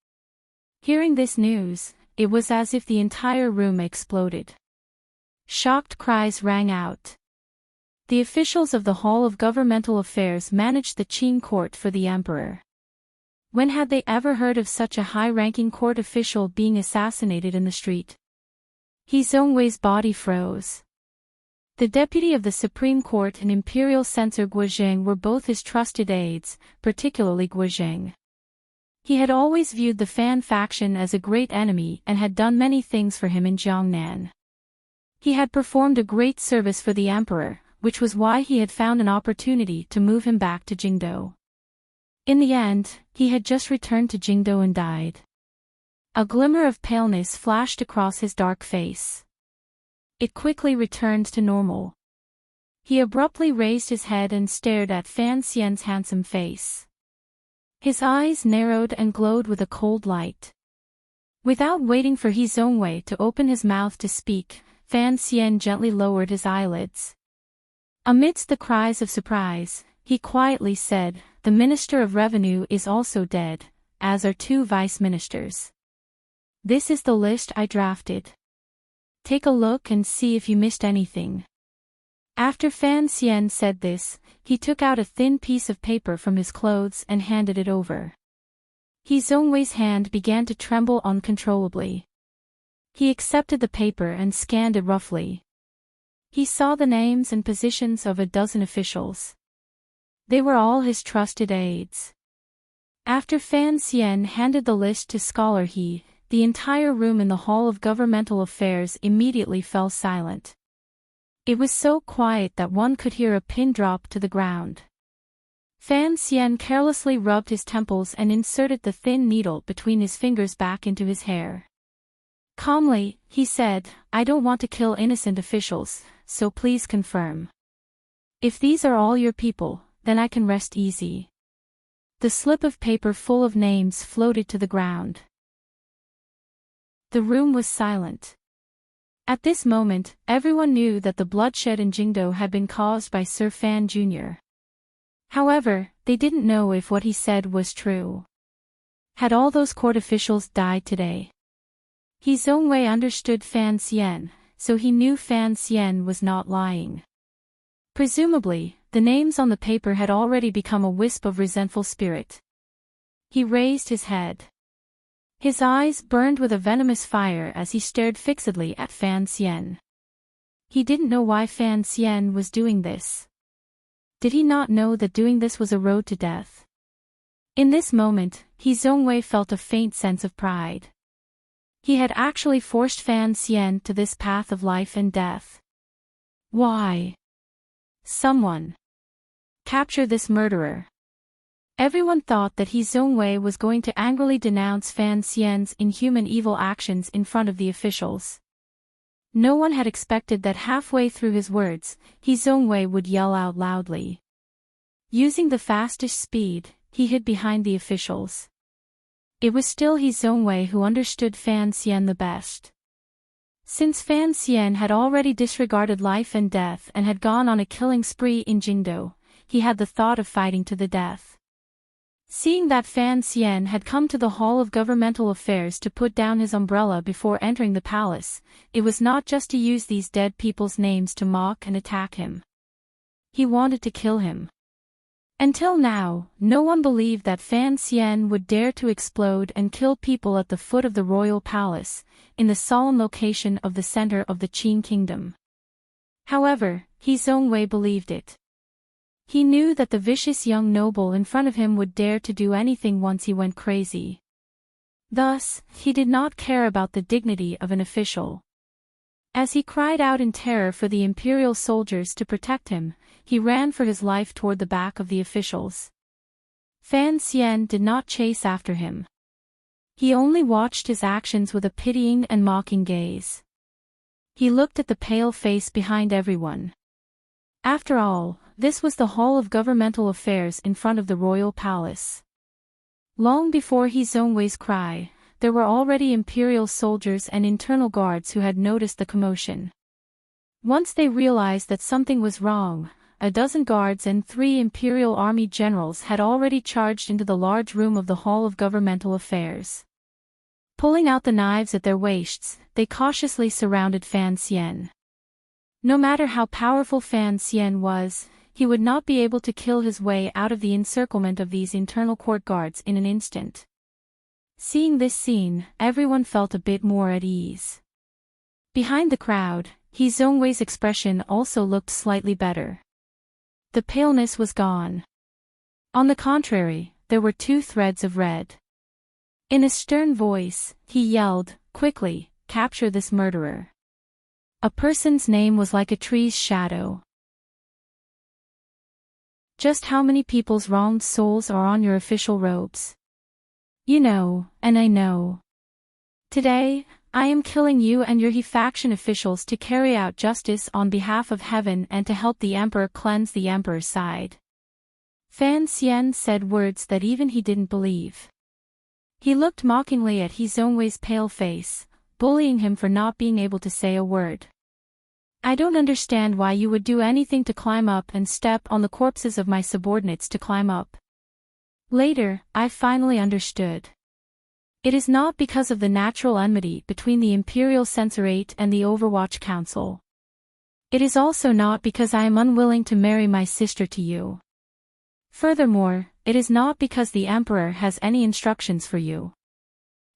Hearing this news, it was as if the entire room exploded. Shocked cries rang out. The officials of the Hall of Governmental Affairs managed the Qing court for the emperor. When had they ever heard of such a high-ranking court official being assassinated in the street? He Zongwei's body froze. The deputy of the Supreme Court and imperial censor Guo Zheng were both his trusted aides, particularly Guo Zheng. He had always viewed the Fan faction as a great enemy and had done many things for him in Jiangnan. He had performed a great service for the emperor, which was why he had found an opportunity to move him back to Jingdou. In the end, he had just returned to Jingdou and died. A glimmer of paleness flashed across his dark face. It quickly returned to normal. He abruptly raised his head and stared at Fan Xian's handsome face. His eyes narrowed and glowed with a cold light. Without waiting for He Zongwei to open his mouth to speak, Fan Xian gently lowered his eyelids. Amidst the cries of surprise, he quietly said, "The Minister of Revenue is also dead, as are 2 vice ministers. This is the list I drafted. Take a look and see if you missed anything." After Fan Xian said this, he took out a thin piece of paper from his clothes and handed it over. He Zongwei's hand began to tremble uncontrollably. He accepted the paper and scanned it roughly. He saw the names and positions of a dozen officials. They were all his trusted aides. After Fan Xian handed the list to Scholar He, the entire room in the Hall of Governmental Affairs immediately fell silent. It was so quiet that one could hear a pin drop to the ground. Fan Xian carelessly rubbed his temples and inserted the thin needle between his fingers back into his hair. Calmly, he said, "I don't want to kill innocent officials, so please confirm. If these are all your people, then I can rest easy." The slip of paper full of names floated to the ground. The room was silent. At this moment, everyone knew that the bloodshed in Jingdou had been caused by Sir Fan Jr. However, they didn't know if what he said was true. Had all those court officials died today? He Zongwei understood Fan Xian, so he knew Fan Xian was not lying. Presumably, the names on the paper had already become a wisp of resentful spirit. He raised his head. His eyes burned with a venomous fire as he stared fixedly at Fan Xian. He didn't know why Fan Xian was doing this. Did he not know that doing this was a road to death? In this moment, He Zongwei felt a faint sense of pride. He had actually forced Fan Xian to this path of life and death. Why? Someone capture this murderer. Everyone thought that He Zongwei was going to angrily denounce Fan Xian's inhuman evil actions in front of the officials. No one had expected that halfway through his words, He Zongwei would yell out loudly. Using the fastest speed, he hid behind the officials. It was still He Zongwei who understood Fan Xian the best. Since Fan Xian had already disregarded life and death and had gone on a killing spree in Jingdou, he had the thought of fighting to the death. Seeing that Fan Xian had come to the Hall of Governmental Affairs to put down his umbrella before entering the palace, it was not just to use these dead people's names to mock and attack him. He wanted to kill him. Until now, no one believed that Fan Xian would dare to explode and kill people at the foot of the royal palace, in the solemn location of the center of the Qing kingdom. However, He Zongwei believed it. He knew that the vicious young noble in front of him would dare to do anything once he went crazy. Thus, he did not care about the dignity of an official. As he cried out in terror for the imperial soldiers to protect him, he ran for his life toward the back of the officials. Fan Xian did not chase after him. He only watched his actions with a pitying and mocking gaze. He looked at the pale face behind everyone. After all, this was the hall of governmental affairs in front of the royal palace. Long before He Zhongwei's cry, there were already imperial soldiers and internal guards who had noticed the commotion. Once they realized that something was wrong, a dozen guards and 3 imperial army generals had already charged into the large room of the Hall of Governmental Affairs. Pulling out the knives at their waists, they cautiously surrounded Fan Xian. No matter how powerful Fan Xian was, he would not be able to kill his way out of the encirclement of these internal court guards in an instant. Seeing this scene, everyone felt a bit more at ease. Behind the crowd, He Zhongwei's expression also looked slightly better. The paleness was gone. On the contrary, there were 2 threads of red. In a stern voice, he yelled, "Quickly, capture this murderer." A person's name was like a tree's shadow. Just how many people's wronged souls are on your official robes? You know, and I know. Today, I am killing you and your He faction officials to carry out justice on behalf of heaven and to help the emperor cleanse the emperor's side. Fan Xian said words that even he didn't believe. He looked mockingly at He Zhongwei's pale face, bullying him for not being able to say a word. I don't understand why you would do anything to climb up and step on the corpses of my subordinates to climb up. Later, I finally understood. It is not because of the natural enmity between the Imperial Censorate and the Overwatch Council. It is also not because I am unwilling to marry my sister to you. Furthermore, it is not because the Emperor has any instructions for you.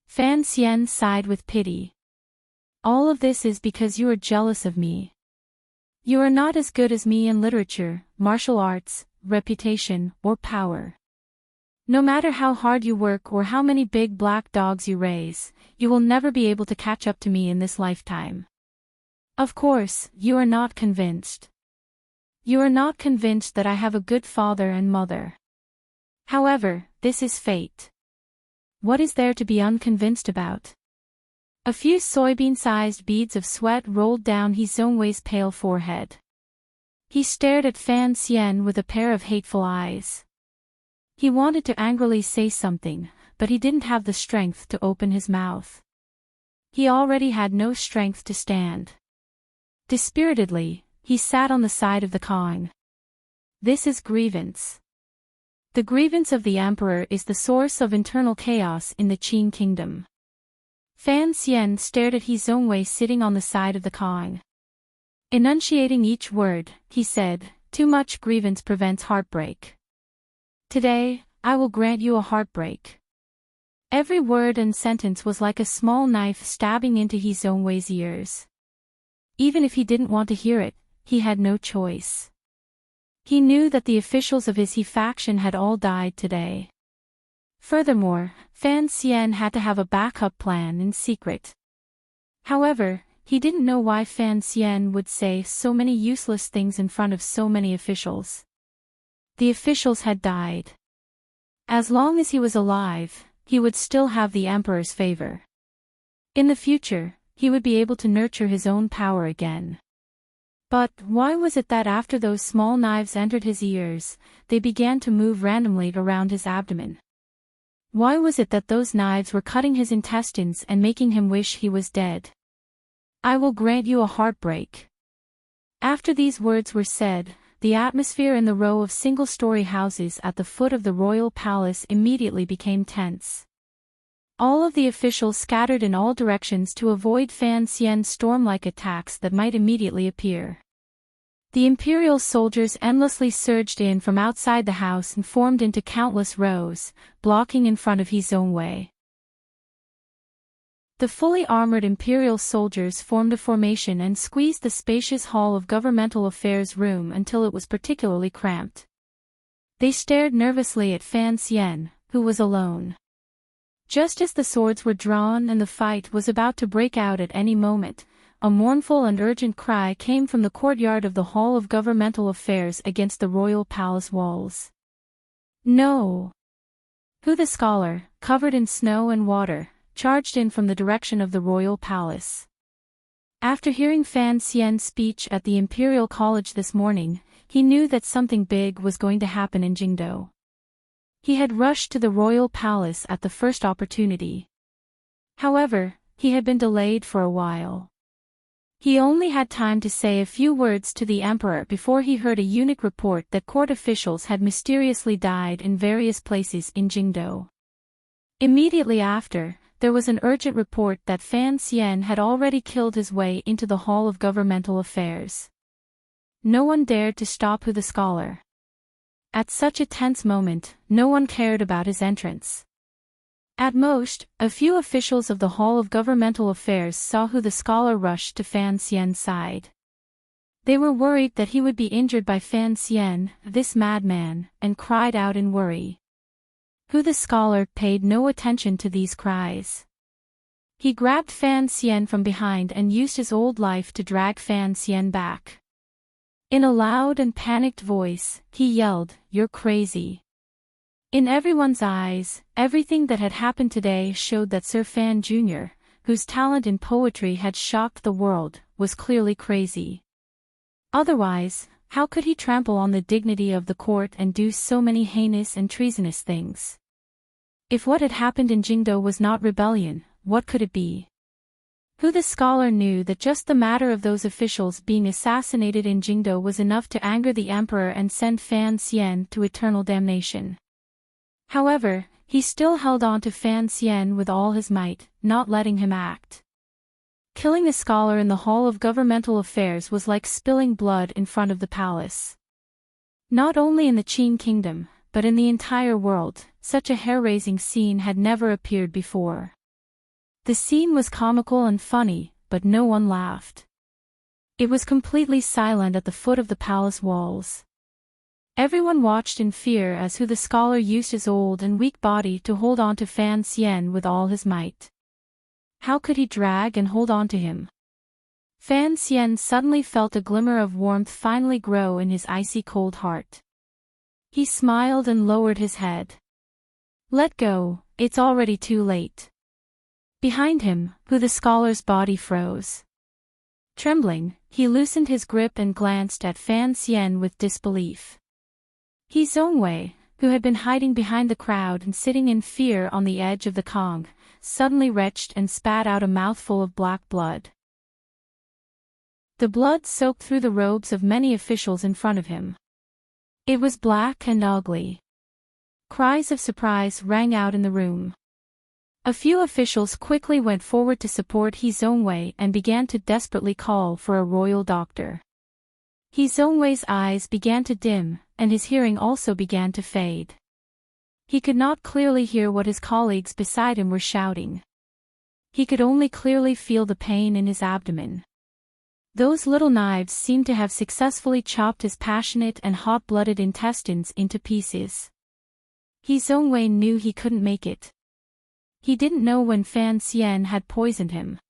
Fan Xian sighed with pity. All of this is because you are jealous of me. You are not as good as me in literature, martial arts, reputation, or power. No matter how hard you work or how many big black dogs you raise, you will never be able to catch up to me in this lifetime. Of course, you are not convinced. You are not convinced that I have a good father and mother. However, this is fate. What is there to be unconvinced about? A few soybean-sized beads of sweat rolled down He Zhongwei's pale forehead. He stared at Fan Xian with a pair of hateful eyes. He wanted to angrily say something, but he didn't have the strength to open his mouth. He already had no strength to stand. Dispiritedly, he sat on the side of the Kong. This is grievance. The grievance of the Emperor is the source of internal chaos in the Qin kingdom. Fan Xian stared at He Zhongwei sitting on the side of the Kong. Enunciating each word, he said, "Too much grievance prevents heartbreak. Today, I will grant you a heartbreak." Every word and sentence was like a small knife stabbing into He Zhongwei's ears. Even if he didn't want to hear it, he had no choice. He knew that the officials of his He faction had all died today. Furthermore, Fan Xian had to have a backup plan in secret. However, he didn't know why Fan Xian would say so many useless things in front of so many officials. The officials had died. As long as he was alive, he would still have the Emperor's favor. In the future, he would be able to nurture his own power again. But why was it that after those small knives entered his ears, they began to move randomly around his abdomen? Why was it that those knives were cutting his intestines and making him wish he was dead? I will grant you a heartbreak. After these words were said, the atmosphere in the row of single-story houses at the foot of the royal palace immediately became tense. All of the officials scattered in all directions to avoid Fan Xian's storm-like attacks that might immediately appear. The imperial soldiers endlessly surged in from outside the house and formed into countless rows, blocking in front of He Zhongwei. The fully armored imperial soldiers formed a formation and squeezed the spacious hall of governmental affairs room until it was particularly cramped. They stared nervously at Fan Xian, who was alone. Just as the swords were drawn and the fight was about to break out at any moment, a mournful and urgent cry came from the courtyard of the Hall of Governmental Affairs against the royal palace walls. No! Hu the scholar, covered in snow and water, charged in from the direction of the royal palace. After hearing Fan Xian's speech at the Imperial College this morning, he knew that something big was going to happen in Jingdou. He had rushed to the royal palace at the first opportunity. However, he had been delayed for a while. He only had time to say a few words to the emperor before he heard a eunuch report that court officials had mysteriously died in various places in Jingdou. Immediately after, there was an urgent report that Fan Xian had already killed his way into the Hall of Governmental Affairs. No one dared to stop Hu the scholar. At such a tense moment, no one cared about his entrance. At most, a few officials of the Hall of Governmental Affairs saw Hu the scholar rush to Fan Xian's side. They were worried that he would be injured by Fan Xian, this madman, and cried out in worry. Hu the scholar paid no attention to these cries. He grabbed Fan Xian from behind and used his old life to drag Fan Xian back. In a loud and panicked voice, he yelled, "You're crazy." In everyone's eyes, everything that had happened today showed that Sir Fan Jr., whose talent in poetry had shocked the world, was clearly crazy. Otherwise, how could he trample on the dignity of the court and do so many heinous and treasonous things? If what had happened in Jingdou was not rebellion, what could it be? Hu the scholar knew that just the matter of those officials being assassinated in Jingdou was enough to anger the emperor and send Fan Xian to eternal damnation. However, he still held on to Fan Xian with all his might, not letting him act. Killing the scholar in the Hall of Governmental Affairs was like spilling blood in front of the palace. Not only in the Qin kingdom, but in the entire world, such a hair-raising scene had never appeared before. The scene was comical and funny, but no one laughed. It was completely silent at the foot of the palace walls. Everyone watched in fear as Hu the scholar used his old and weak body to hold on to Fan Xian with all his might. How could he drag and hold on to him? Fan Xian suddenly felt a glimmer of warmth finally grow in his icy cold heart. He smiled and lowered his head. Let go, it's already too late. Behind him, Hu the scholar's body froze. Trembling, he loosened his grip and glanced at Fan Xian with disbelief. He Zhongwei, who had been hiding behind the crowd and sitting in fear on the edge of the Kong, suddenly retched and spat out a mouthful of black blood. The blood soaked through the robes of many officials in front of him. It was black and ugly. Cries of surprise rang out in the room. A few officials quickly went forward to support He Zhongwei and began to desperately call for a royal doctor. He Zhongwei's eyes began to dim, and his hearing also began to fade. He could not clearly hear what his colleagues beside him were shouting. He could only clearly feel the pain in his abdomen. Those little knives seemed to have successfully chopped his passionate and hot-blooded intestines into pieces. He Zhongwei knew he couldn't make it. He didn't know when Fan Xian had poisoned him.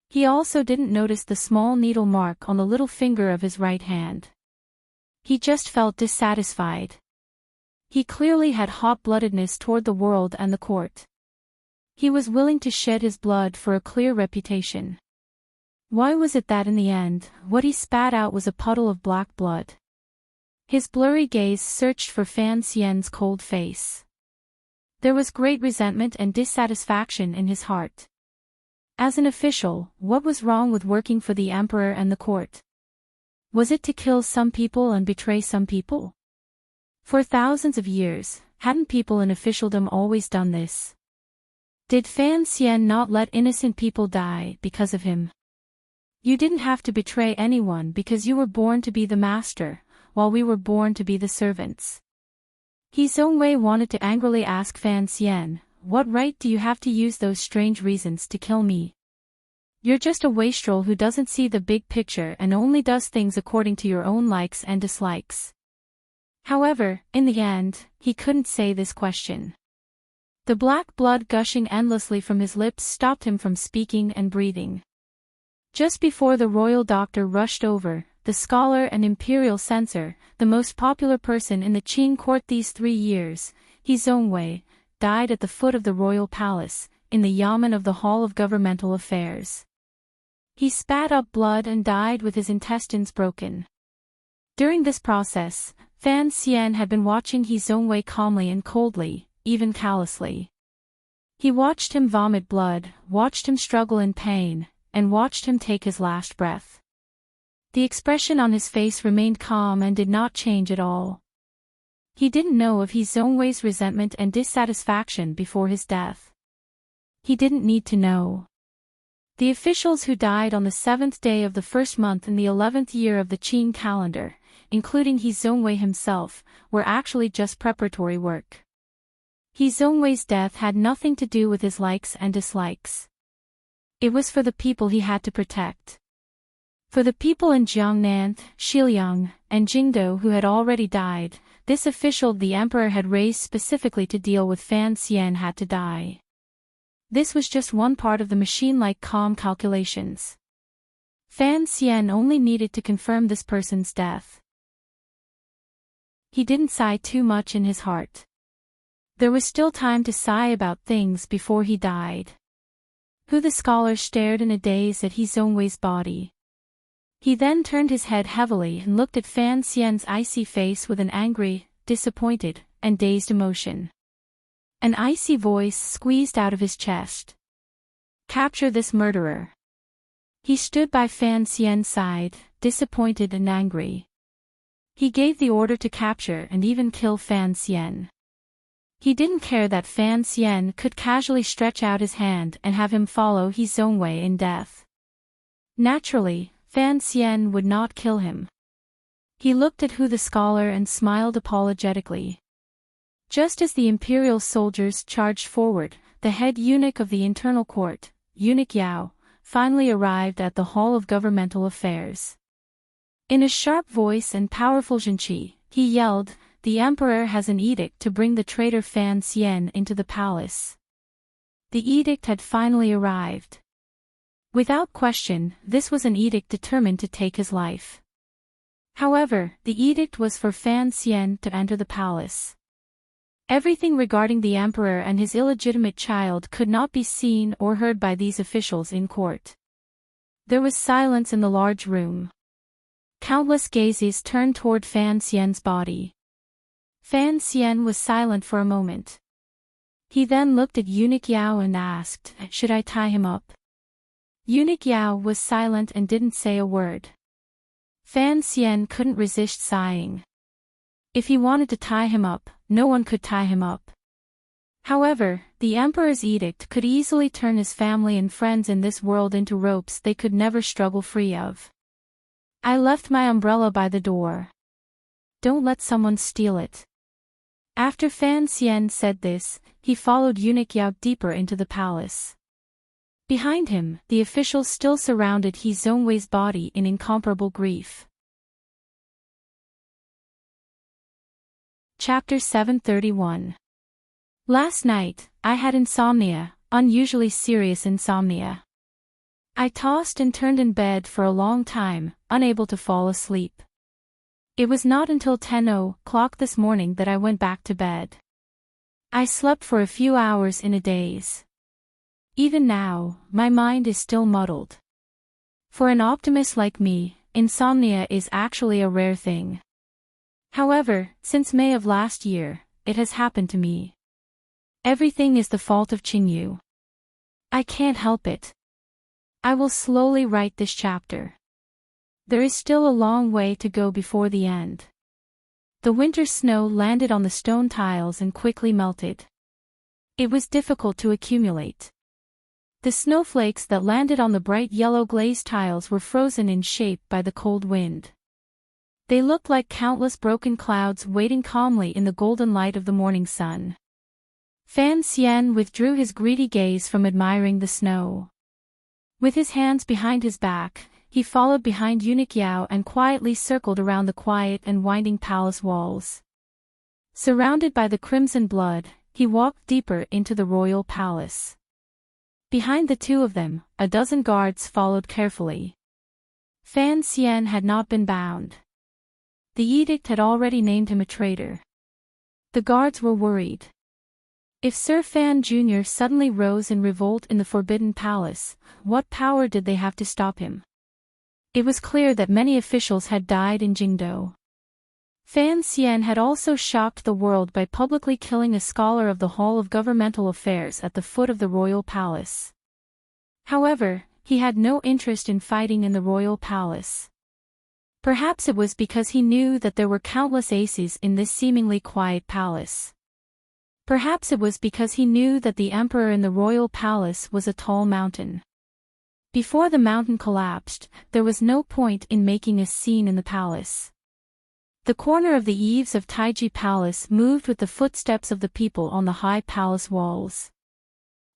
He also didn't notice the small needle mark on the little finger of his right hand. He just felt dissatisfied. He clearly had hot-bloodedness toward the world and the court. He was willing to shed his blood for a clear reputation. Why was it that in the end, what he spat out was a puddle of black blood? His blurry gaze searched for Fan Xian's cold face. There was great resentment and dissatisfaction in his heart. As an official, what was wrong with working for the emperor and the court? Was it to kill some people and betray some people? For thousands of years, hadn't people in officialdom always done this? Did Fan Xian not let innocent people die because of him? You didn't have to betray anyone because you were born to be the master, while we were born to be the servants. He Zhongwei wanted to angrily ask Fan Xian, what right do you have to use those strange reasons to kill me? You're just a wastrel who doesn't see the big picture and only does things according to your own likes and dislikes. However, in the end, he couldn't say this question. The black blood gushing endlessly from his lips stopped him from speaking and breathing. Just before the royal doctor rushed over, the scholar and imperial censor, the most popular person in the Qing court these 3 years, He Zongwei, died at the foot of the royal palace, in the yamen of the Hall of Governmental Affairs. He spat up blood and died with his intestines broken. During this process, Fan Xian had been watching He Zongwei calmly and coldly, even callously. He watched him vomit blood, watched him struggle in pain, and watched him take his last breath. The expression on his face remained calm and did not change at all. He didn't know of He Zongwei's resentment and dissatisfaction before his death. He didn't need to know. The officials who died on the 7th day of the 1st month in the 11th year of the Qing calendar, including He Zongwei himself, were actually just preparatory work. He Zongwei's death had nothing to do with his likes and dislikes. It was for the people he had to protect. For the people in Jiangnan, Xiliang, and Jingdo who had already died, this official the emperor had raised specifically to deal with Fan Xian had to die. This was just one part of the machine-like calm calculations. Fan Xian only needed to confirm this person's death. He didn't sigh too much in his heart. There was still time to sigh about things before he died. The scholar stared in a daze at He Zongwei's body. He then turned his head heavily and looked at Fan Xian's icy face with an angry, disappointed, and dazed emotion. An icy voice squeezed out of his chest. "Capture this murderer." He stood by Fan Xian's side, disappointed and angry. He gave the order to capture and even kill Fan Xian. He didn't care that Fan Xian could casually stretch out his hand and have him follow He Zongwei in death. Naturally, Fan Xian would not kill him. He looked at the scholar and smiled apologetically. Just as the imperial soldiers charged forward, the head eunuch of the internal court, Eunuch Yao, finally arrived at the Hall of Governmental Affairs. In a sharp voice and powerful zhenqi, he yelled, "The emperor has an edict to bring the traitor Fan Xian into the palace." The edict had finally arrived. Without question, this was an edict determined to take his life. However, the edict was for Fan Xian to enter the palace. Everything regarding the emperor and his illegitimate child could not be seen or heard by these officials in court. There was silence in the large room. Countless gazes turned toward Fan Xian's body. Fan Xian was silent for a moment. He then looked at Eunuch Yao and asked, "Should I tie him up?" Eunuch Yao was silent and didn't say a word. Fan Xian couldn't resist sighing. If he wanted to tie him up, no one could tie him up. However, the emperor's edict could easily turn his family and friends in this world into ropes they could never struggle free of. "I left my umbrella by the door. Don't let someone steal it." After Fan Xian said this, he followed Eunuch Yao deeper into the palace. Behind him, the officials still surrounded He Zongwei's body in incomparable grief. Chapter 731. Last night, I had insomnia, unusually serious insomnia. I tossed and turned in bed for a long time, unable to fall asleep. It was not until 10:00 this morning that I went back to bed. I slept for a few hours in a daze. Even now, my mind is still muddled. For an optimist like me, insomnia is actually a rare thing. However, since May of last year, it has happened to me. Everything is the fault of Qingyu. I can't help it. I will slowly write this chapter. There is still a long way to go before the end. The winter snow landed on the stone tiles and quickly melted. It was difficult to accumulate. The snowflakes that landed on the bright yellow glazed tiles were frozen in shape by the cold wind. They looked like countless broken clouds waiting calmly in the golden light of the morning sun. Fan Xian withdrew his greedy gaze from admiring the snow. With his hands behind his back, he followed behind Eunuch Yao and quietly circled around the quiet and winding palace walls. Surrounded by the crimson blood, he walked deeper into the royal palace. Behind the two of them, a dozen guards followed carefully. Fan Xian had not been bound. The edict had already named him a traitor. The guards were worried. If Sir Fan Jr. suddenly rose in revolt in the Forbidden Palace, what power did they have to stop him? It was clear that many officials had died in Jingdou. Fan Xian had also shocked the world by publicly killing a scholar of the Hall of Governmental Affairs at the foot of the royal palace. However, he had no interest in fighting in the royal palace. Perhaps it was because he knew that there were countless aces in this seemingly quiet palace. Perhaps it was because he knew that the emperor in the royal palace was a tall mountain. Before the mountain collapsed, there was no point in making a scene in the palace. The corner of the eaves of Taiji Palace moved with the footsteps of the people on the high palace walls.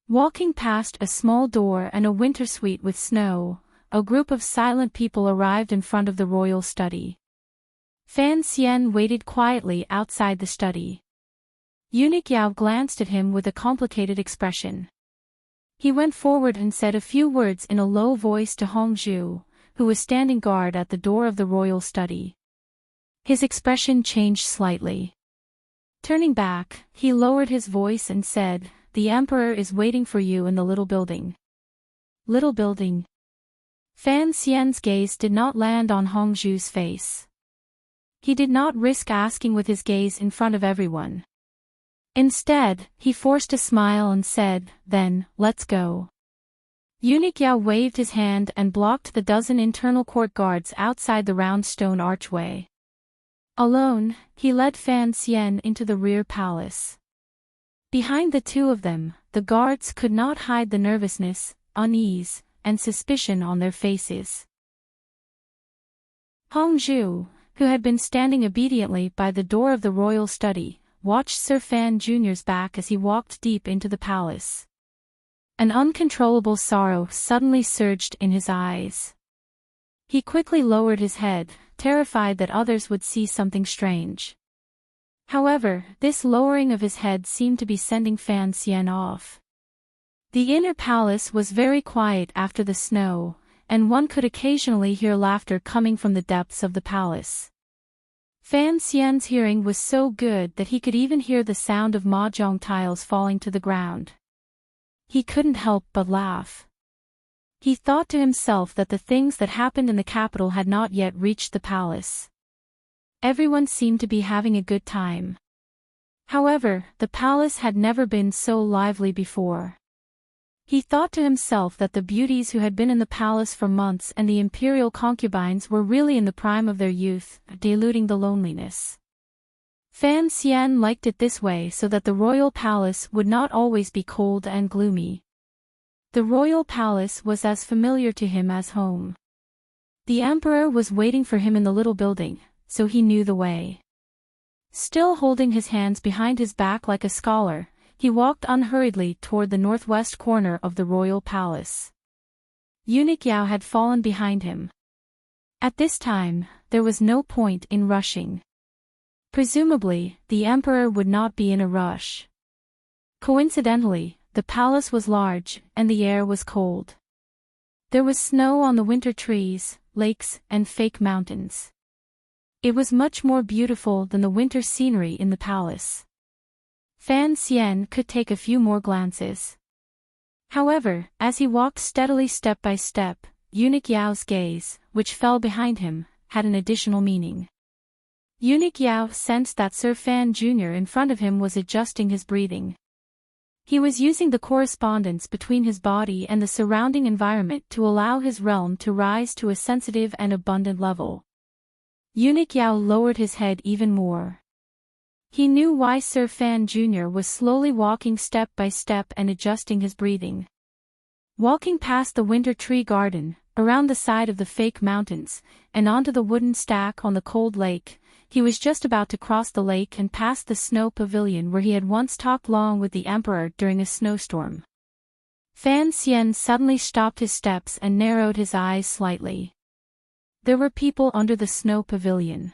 Walking past a small door and a winter suite with snow, a group of silent people arrived in front of the royal study. Fan Xian waited quietly outside the study. Eunuch Yao glanced at him with a complicated expression. He went forward and said a few words in a low voice to Hongzhu, who was standing guard at the door of the royal study. His expression changed slightly. Turning back, he lowered his voice and said, "The emperor is waiting for you in the little building." Little building. Fan Xian's gaze did not land on Hongzhu's face. He did not risk asking with his gaze in front of everyone. Instead, he forced a smile and said, "Then, let's go." Eunuch Yao waved his hand and blocked the dozen internal court guards outside the round stone archway. Alone, he led Fan Xian into the rear palace. Behind the two of them, the guards could not hide the nervousness, unease, and suspicion on their faces. Hongzhu, who had been standing obediently by the door of the royal study, watched Sir Fan Jr.'s back as he walked deep into the palace. An uncontrollable sorrow suddenly surged in his eyes. He quickly lowered his head, terrified that others would see something strange. However, this lowering of his head seemed to be sending Fan Xian off. The inner palace was very quiet after the snow, and one could occasionally hear laughter coming from the depths of the palace. Fan Xian's hearing was so good that he could even hear the sound of mahjong tiles falling to the ground. He couldn't help but laugh. He thought to himself that the things that happened in the capital had not yet reached the palace. Everyone seemed to be having a good time. However, the palace had never been so lively before. He thought to himself that the beauties who had been in the palace for months and the imperial concubines were really in the prime of their youth, diluting the loneliness. Fan Xian liked it this way so that the royal palace would not always be cold and gloomy. The royal palace was as familiar to him as home. The emperor was waiting for him in the little building, so he knew the way. Still holding his hands behind his back like a scholar, he walked unhurriedly toward the northwest corner of the royal palace. Eunuch Yao had fallen behind him. At this time, there was no point in rushing. Presumably, the emperor would not be in a rush. Coincidentally, the palace was large, and the air was cold. There was snow on the winter trees, lakes, and fake mountains. It was much more beautiful than the winter scenery in the palace. Fan Xian could take a few more glances. However, as he walked steadily step by step, Eunuch Yao's gaze, which fell behind him, had an additional meaning. Eunuch Yao sensed that Sir Fan Jr. in front of him was adjusting his breathing. He was using the correspondence between his body and the surrounding environment to allow his realm to rise to a sensitive and abundant level. Eunuch Yao lowered his head even more. He knew why Sir Fan Jr. was slowly walking step by step and adjusting his breathing. Walking past the winter tree garden, around the side of the fake mountains, and onto the wooden stack on the cold lake, he was just about to cross the lake and past the snow pavilion where he had once talked long with the emperor during a snowstorm. Fan Xian suddenly stopped his steps and narrowed his eyes slightly. There were people under the snow pavilion.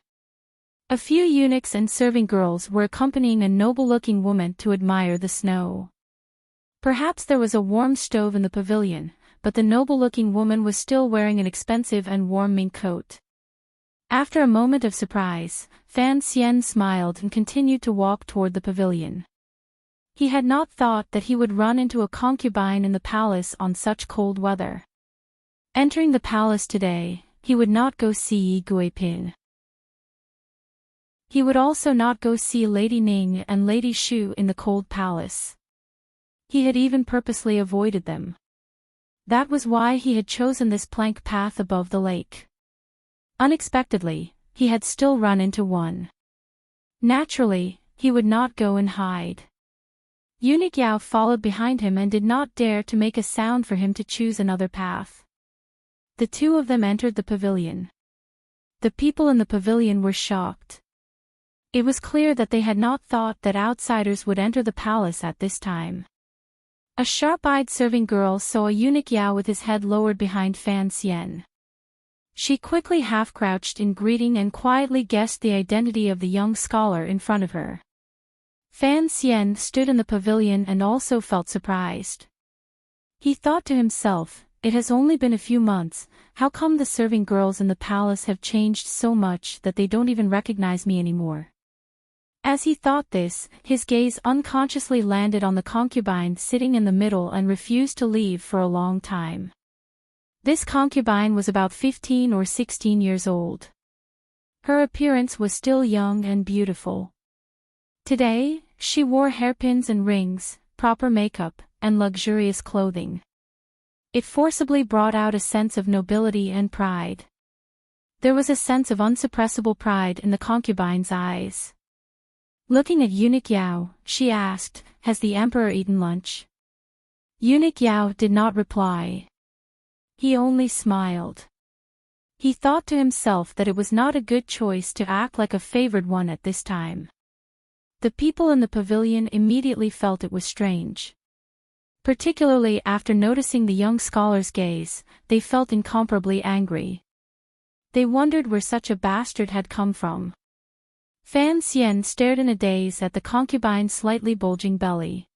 A few eunuchs and serving girls were accompanying a noble-looking woman to admire the snow. Perhaps there was a warm stove in the pavilion, but the noble-looking woman was still wearing an expensive and warm mink coat. After a moment of surprise, Fan Xian smiled and continued to walk toward the pavilion. He had not thought that he would run into a concubine in the palace on such cold weather. Entering the palace today, he would not go see Yi Guiping. He would also not go see Lady Ning and Lady Shu in the cold palace. He had even purposely avoided them. That was why he had chosen this plank path above the lake. Unexpectedly, he had still run into one. Naturally, he would not go and hide. Eunuch Yao followed behind him and did not dare to make a sound for him to choose another path. The two of them entered the pavilion. The people in the pavilion were shocked. It was clear that they had not thought that outsiders would enter the palace at this time. A sharp-eyed serving girl saw a eunuch Yao with his head lowered behind Fan Xian. She quickly half-crouched in greeting and quietly guessed the identity of the young scholar in front of her. Fan Xian stood in the pavilion and also felt surprised. He thought to himself, it has only been a few months, how come the serving girls in the palace have changed so much that they don't even recognize me anymore? As he thought this, his gaze unconsciously landed on the concubine sitting in the middle and refused to leave for a long time. This concubine was about 15 or 16 years old. Her appearance was still young and beautiful. Today, she wore hairpins and rings, proper makeup, and luxurious clothing. It forcibly brought out a sense of nobility and pride. There was a sense of unsuppressible pride in the concubine's eyes. Looking at Eunuch Yao, she asked, "Has the emperor eaten lunch?" Eunuch Yao did not reply. He only smiled. He thought to himself that it was not a good choice to act like a favored one at this time. The people in the pavilion immediately felt it was strange. Particularly after noticing the young scholar's gaze, they felt incomparably angry. They wondered where such a bastard had come from. Fan Xian stared in a daze at the concubine's slightly bulging belly.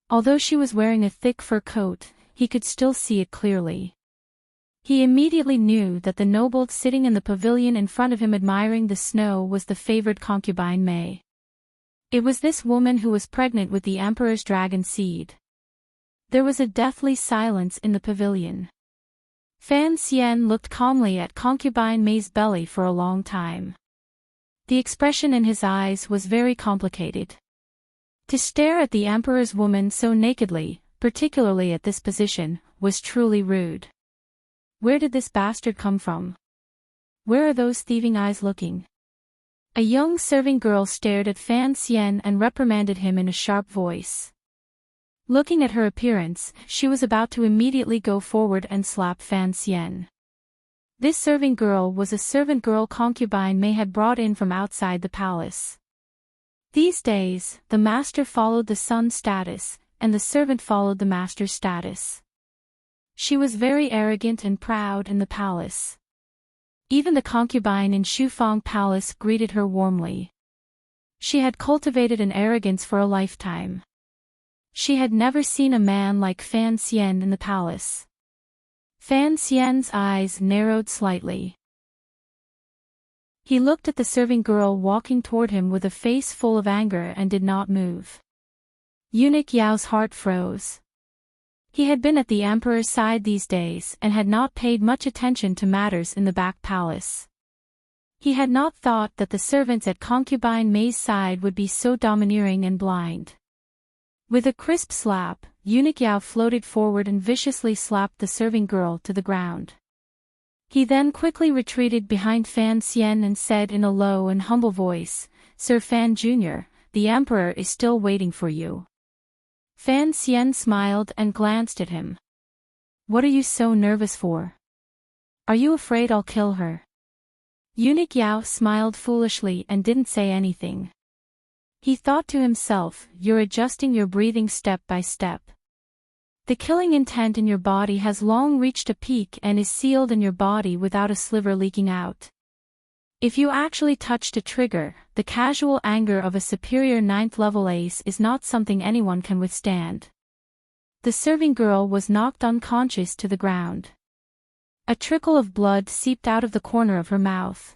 Although she was wearing a thick fur coat, he could still see it clearly. He immediately knew that the noble sitting in the pavilion in front of him admiring the snow was the favored concubine Mei. It was this woman who was pregnant with the emperor's dragon seed. There was a deathly silence in the pavilion. Fan Xian looked calmly at concubine Mei's belly for a long time. The expression in his eyes was very complicated. To stare at the emperor's woman so nakedly, particularly at this position, was truly rude. Where did this bastard come from? Where are those thieving eyes looking? A young serving girl stared at Fan Xian and reprimanded him in a sharp voice. Looking at her appearance, she was about to immediately go forward and slap Fan Xian. This serving girl was a servant girl concubine Mei had brought in from outside the palace. These days, the master followed the son's status, and the servant followed the master's status. She was very arrogant and proud in the palace. Even the concubine in Shufang Palace greeted her warmly. She had cultivated an arrogance for a lifetime. She had never seen a man like Fan Xian in the palace. Fan Xian's eyes narrowed slightly. He looked at the serving girl walking toward him with a face full of anger and did not move. Eunuch Yao's heart froze. He had been at the emperor's side these days and had not paid much attention to matters in the back palace. He had not thought that the servants at concubine Mei's side would be so domineering and blind. With a crisp slap, Eunuch Yao floated forward and viciously slapped the serving girl to the ground. He then quickly retreated behind Fan Xian and said in a low and humble voice, "Sir Fan Jr., the emperor is still waiting for you." Fan Xian smiled and glanced at him. "What are you so nervous for? Are you afraid I'll kill her?" Eunuch Yao smiled foolishly and didn't say anything. He thought to himself, "You're adjusting your breathing step by step. The killing intent in your body has long reached a peak and is sealed in your body without a sliver leaking out. If you actually touched a trigger, the casual anger of a superior 9th level ace is not something anyone can withstand. The serving girl was knocked unconscious to the ground. A trickle of blood seeped out of the corner of her mouth.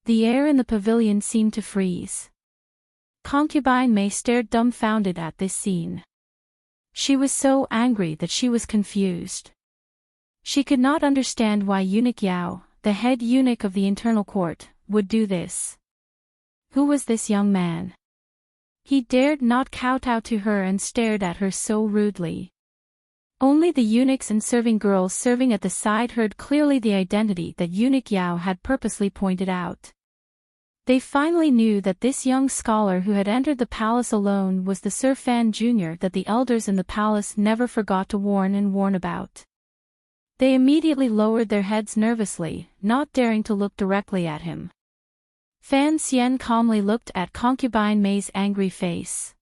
The air in the pavilion seemed to freeze. Concubine May stared dumbfounded at this scene. She was so angry that she was confused. She could not understand why Eunuch Yao, the head eunuch of the internal court, would do this. Who was this young man? He dared not kowtow to her and stared at her so rudely. Only the eunuchs and serving girls serving at the side heard clearly the identity that Eunuch Yao had purposely pointed out. They finally knew that this young scholar who had entered the palace alone was the Sir Fan Jr. that the elders in the palace never forgot to warn about. They immediately lowered their heads nervously, not daring to look directly at him. Fan Xian calmly looked at Concubine May's angry face.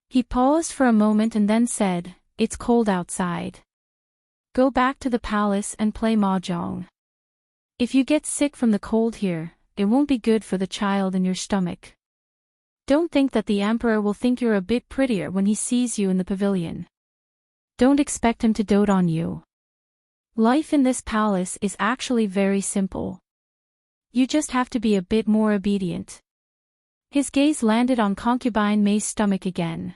He paused for a moment and then said, "It's cold outside. Go back to the palace and play mahjong. If you get sick from the cold here, it won't be good for the child in your stomach. Don't think that the emperor will think you're a bit prettier when he sees you in the pavilion. Don't expect him to dote on you. Life in this palace is actually very simple. You just have to be a bit more obedient." His gaze landed on Concubine May's stomach again.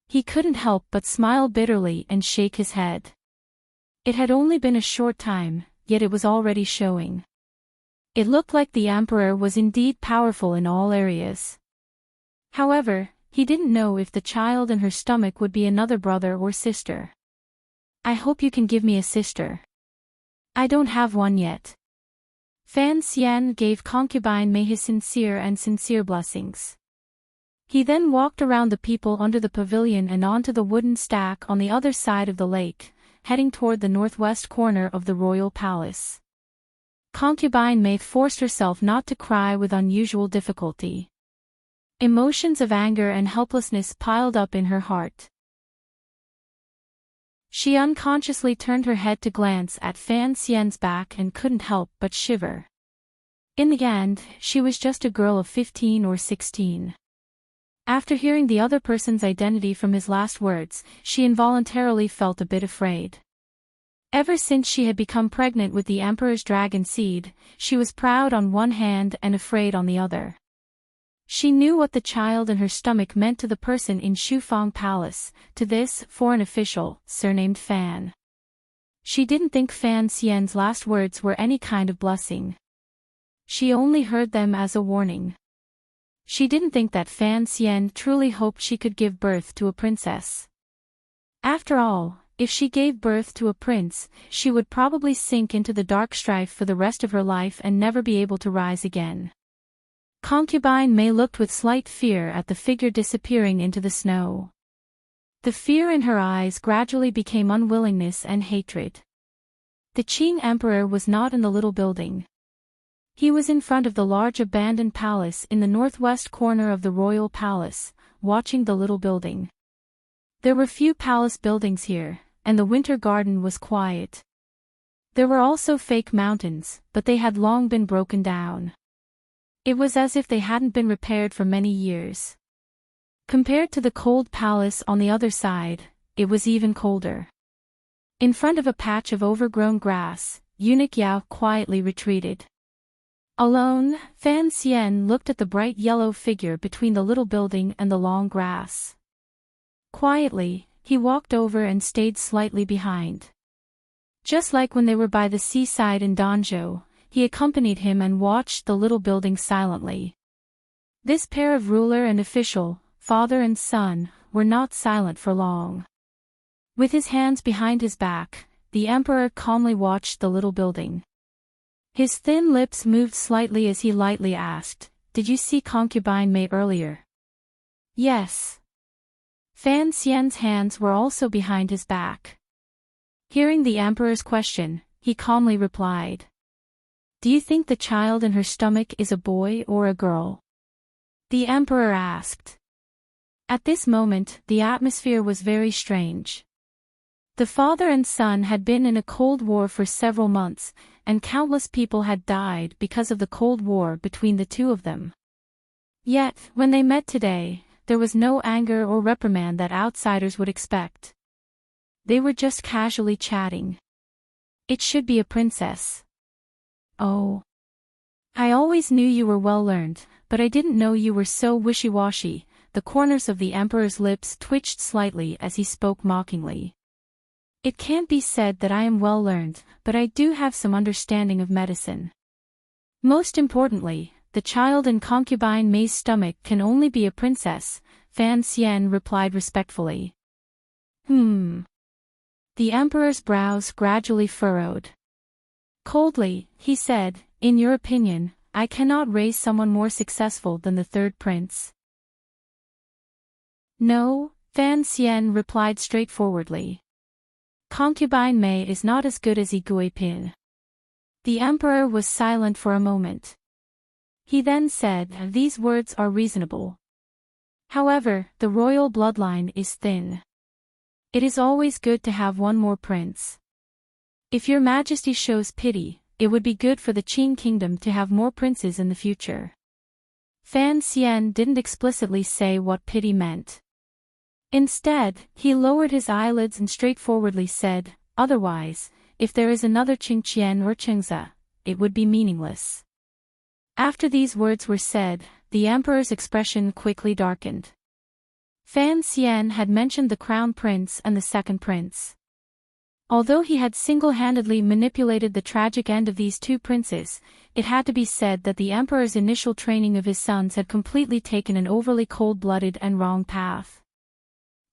He couldn't help but smile bitterly and shake his head. It had only been a short time, yet it was already showing. It looked like the emperor was indeed powerful in all areas. However, he didn't know if the child in her stomach would be another brother or sister. "I hope you can give me a sister. I don't have one yet." Fan Xian gave Concubine May his sincere blessings. He then walked around the people under the pavilion and onto the wooden stack on the other side of the lake, heading toward the northwest corner of the royal palace. Concubine May forced herself not to cry with unusual difficulty. Emotions of anger and helplessness piled up in her heart. She unconsciously turned her head to glance at Fan Xian's back and couldn't help but shiver. In the end, she was just a girl of 15 or 16. After hearing the other person's identity from his last words, she involuntarily felt a bit afraid. Ever since she had become pregnant with the Emperor's dragon seed, she was proud on one hand and afraid on the other. She knew what the child in her stomach meant to the person in Shufang Palace, to this foreign official, surnamed Fan. She didn't think Fan Xian's last words were any kind of blessing. She only heard them as a warning. She didn't think that Fan Xian truly hoped she could give birth to a princess. After all, if she gave birth to a prince, she would probably sink into the dark strife for the rest of her life and never be able to rise again. Concubine May looked with slight fear at the figure disappearing into the snow. The fear in her eyes gradually became unwillingness and hatred. The Qing Emperor was not in the little building. He was in front of the large abandoned palace in the northwest corner of the royal palace, watching the little building. There were few palace buildings here, and the winter garden was quiet. There were also fake mountains, but they had long been broken down. It was as if they hadn't been repaired for many years. Compared to the cold palace on the other side, it was even colder. In front of a patch of overgrown grass, Eunuch Yao quietly retreated. Alone, Fan Xian looked at the bright yellow figure between the little building and the long grass. Quietly, he walked over and stayed slightly behind. Just like when they were by the seaside in Danzhou, he accompanied him and watched the little building silently. This pair of ruler and official, father and son, were not silent for long. With his hands behind his back, the emperor calmly watched the little building. His thin lips moved slightly as he lightly asked, "Did you see Concubine May earlier?" "Yes." Fan Xian's hands were also behind his back. Hearing the emperor's question, he calmly replied, "Do you think the child in her stomach is a boy or a girl?" The emperor asked. At this moment, the atmosphere was very strange. The father and son had been in a cold war for several months, and countless people had died because of the Cold War between the two of them. Yet, when they met today, there was no anger or reprimand that outsiders would expect. They were just casually chatting. It should be a princess. Oh. I always knew you were well-learned, but I didn't know you were so wishy-washy. The corners of the Emperor's lips twitched slightly as he spoke mockingly. It can't be said that I am well-learned, but I do have some understanding of medicine. Most importantly, the child in concubine May's stomach can only be a princess, Fan Xian replied respectfully. The Emperor's brows gradually furrowed. Coldly, he said, in your opinion, I cannot raise someone more successful than the third prince. No, Fan Xian replied straightforwardly. Concubine May is not as good as Yi Guipin. The Emperor was silent for a moment. He then said, these words are reasonable. However, the royal bloodline is thin. It is always good to have one more prince. If your majesty shows pity, it would be good for the Qing kingdom to have more princes in the future. Fan Xian didn't explicitly say what pity meant. Instead, he lowered his eyelids and straightforwardly said, otherwise, if there is another Qingqian or Qingzi, it would be meaningless. After these words were said, the Emperor's expression quickly darkened. Fan Xian had mentioned the crown prince and the second prince. Although he had single-handedly manipulated the tragic end of these two princes, it had to be said that the Emperor's initial training of his sons had completely taken an overly cold-blooded and wrong path.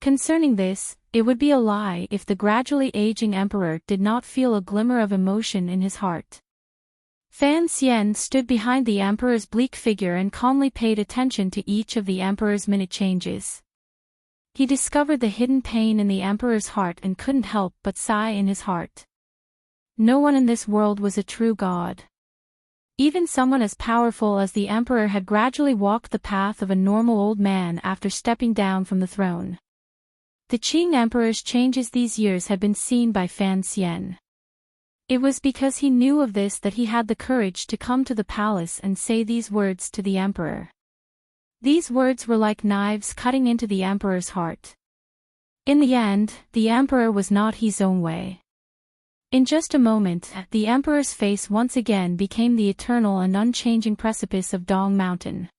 Concerning this, it would be a lie if the gradually aging Emperor did not feel a glimmer of emotion in his heart. Fan Xian stood behind the Emperor's bleak figure and calmly paid attention to each of the Emperor's minute changes. He discovered the hidden pain in the Emperor's heart and couldn't help but sigh in his heart. No one in this world was a true god. Even someone as powerful as the Emperor had gradually walked the path of a normal old man after stepping down from the throne. The Qing Emperor's changes these years had been seen by Fan Xian. It was because he knew of this that he had the courage to come to the palace and say these words to the Emperor. These words were like knives cutting into the Emperor's heart. In the end, the Emperor was not his own way. In just a moment, the Emperor's face once again became the eternal and unchanging precipice of Dong Mountain.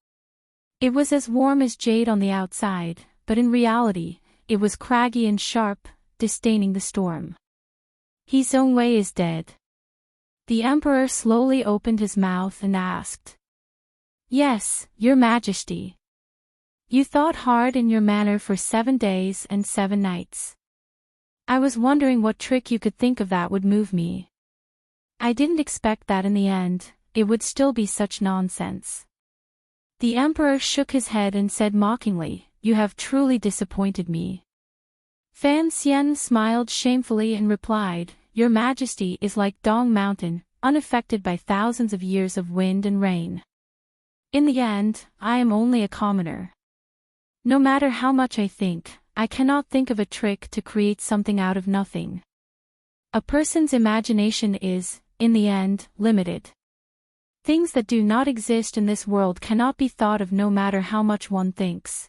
It was as warm as jade on the outside, but in reality, it was craggy and sharp, disdaining the storm. His own way is dead. The Emperor slowly opened his mouth and asked. Yes, your majesty. You thought hard in your manner for 7 days and 7 nights. I was wondering what trick you could think of that would move me. I didn't expect that in the end, it would still be such nonsense. The Emperor shook his head and said mockingly, you have truly disappointed me. Fan Xian smiled shamefully and replied, your majesty is like Dong Mountain, unaffected by thousands of years of wind and rain. In the end, I am only a commoner. No matter how much I think, I cannot think of a trick to create something out of nothing. A person's imagination is, in the end, limited. Things that do not exist in this world cannot be thought of no matter how much one thinks.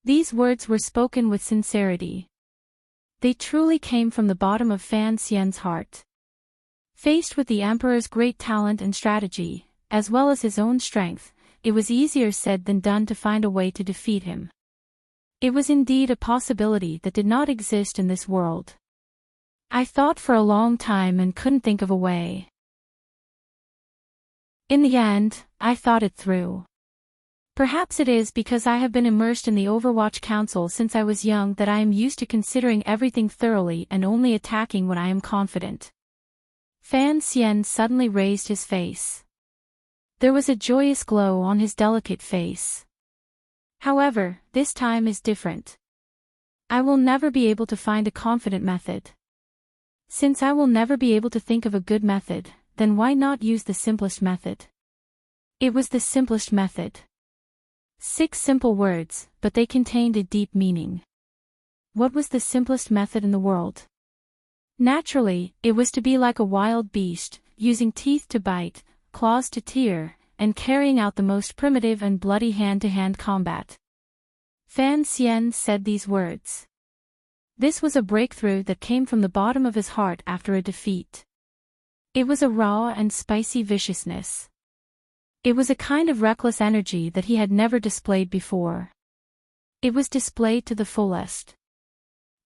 These words were spoken with sincerity. They truly came from the bottom of Fan Xian's heart. Faced with the Emperor's great talent and strategy, as well as his own strength, it was easier said than done to find a way to defeat him. It was indeed a possibility that did not exist in this world. I thought for a long time and couldn't think of a way. In the end, I thought it through. Perhaps it is because I have been immersed in the Overwatch Council since I was young that I am used to considering everything thoroughly and only attacking when I am confident. Fan Xian suddenly raised his face. There was a joyous glow on his delicate face. However, this time is different. I will never be able to find a confident method. Since I will never be able to think of a good method, then why not use the simplest method? It was the simplest method. 6 simple words, but they contained a deep meaning. What was the simplest method in the world? Naturally, it was to be like a wild beast, using teeth to bite, claws to tear, and carrying out the most primitive and bloody hand-to-hand combat. Fan Xian said these words. This was a breakthrough that came from the bottom of his heart after a defeat. It was a raw and spicy viciousness. It was a kind of reckless energy that he had never displayed before. It was displayed to the fullest.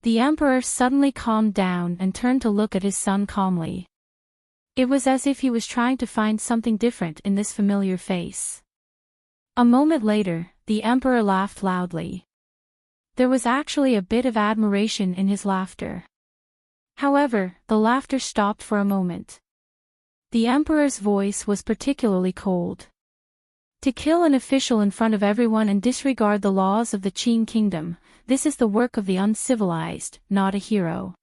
The emperor suddenly calmed down and turned to look at his son calmly. It was as if he was trying to find something different in this familiar face. A moment later, the emperor laughed loudly. There was actually a bit of admiration in his laughter. However, the laughter stopped for a moment. The emperor's voice was particularly cold. To kill an official in front of everyone and disregard the laws of the Qin kingdom, this is the work of the uncivilized, not a hero.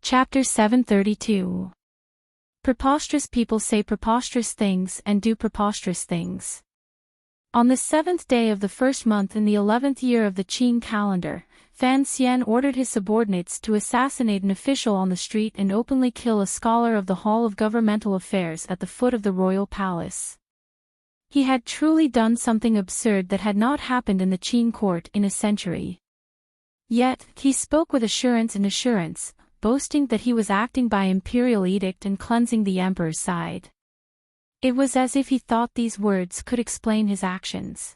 Chapter 732. Preposterous people say preposterous things and do preposterous things. On the 7th day of the first month in the 11th year of the Qin calendar, Fan Xian ordered his subordinates to assassinate an official on the street and openly kill a scholar of the Hall of Governmental Affairs at the foot of the royal palace. He had truly done something absurd that had not happened in the Qin court in a century. Yet, he spoke with assurance, boasting that he was acting by imperial edict and cleansing the emperor's side. It was as if he thought these words could explain his actions.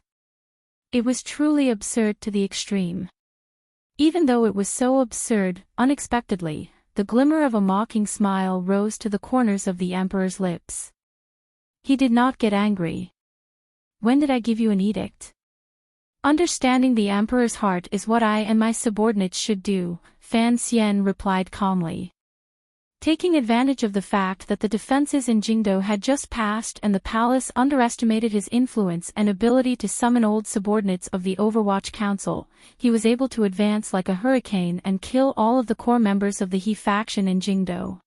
It was truly absurd to the extreme. Even though it was so absurd, unexpectedly, the glimmer of a mocking smile rose to the corners of the emperor's lips. He did not get angry. When did I give you an edict? Understanding the emperor's heart is what I and my subordinates should do, Fan Xian replied calmly. Taking advantage of the fact that the defenses in Jingdo had just passed and the palace underestimated his influence and ability to summon old subordinates of the Overwatch Council, he was able to advance like a hurricane and kill all of the core members of the He faction in Jingdo.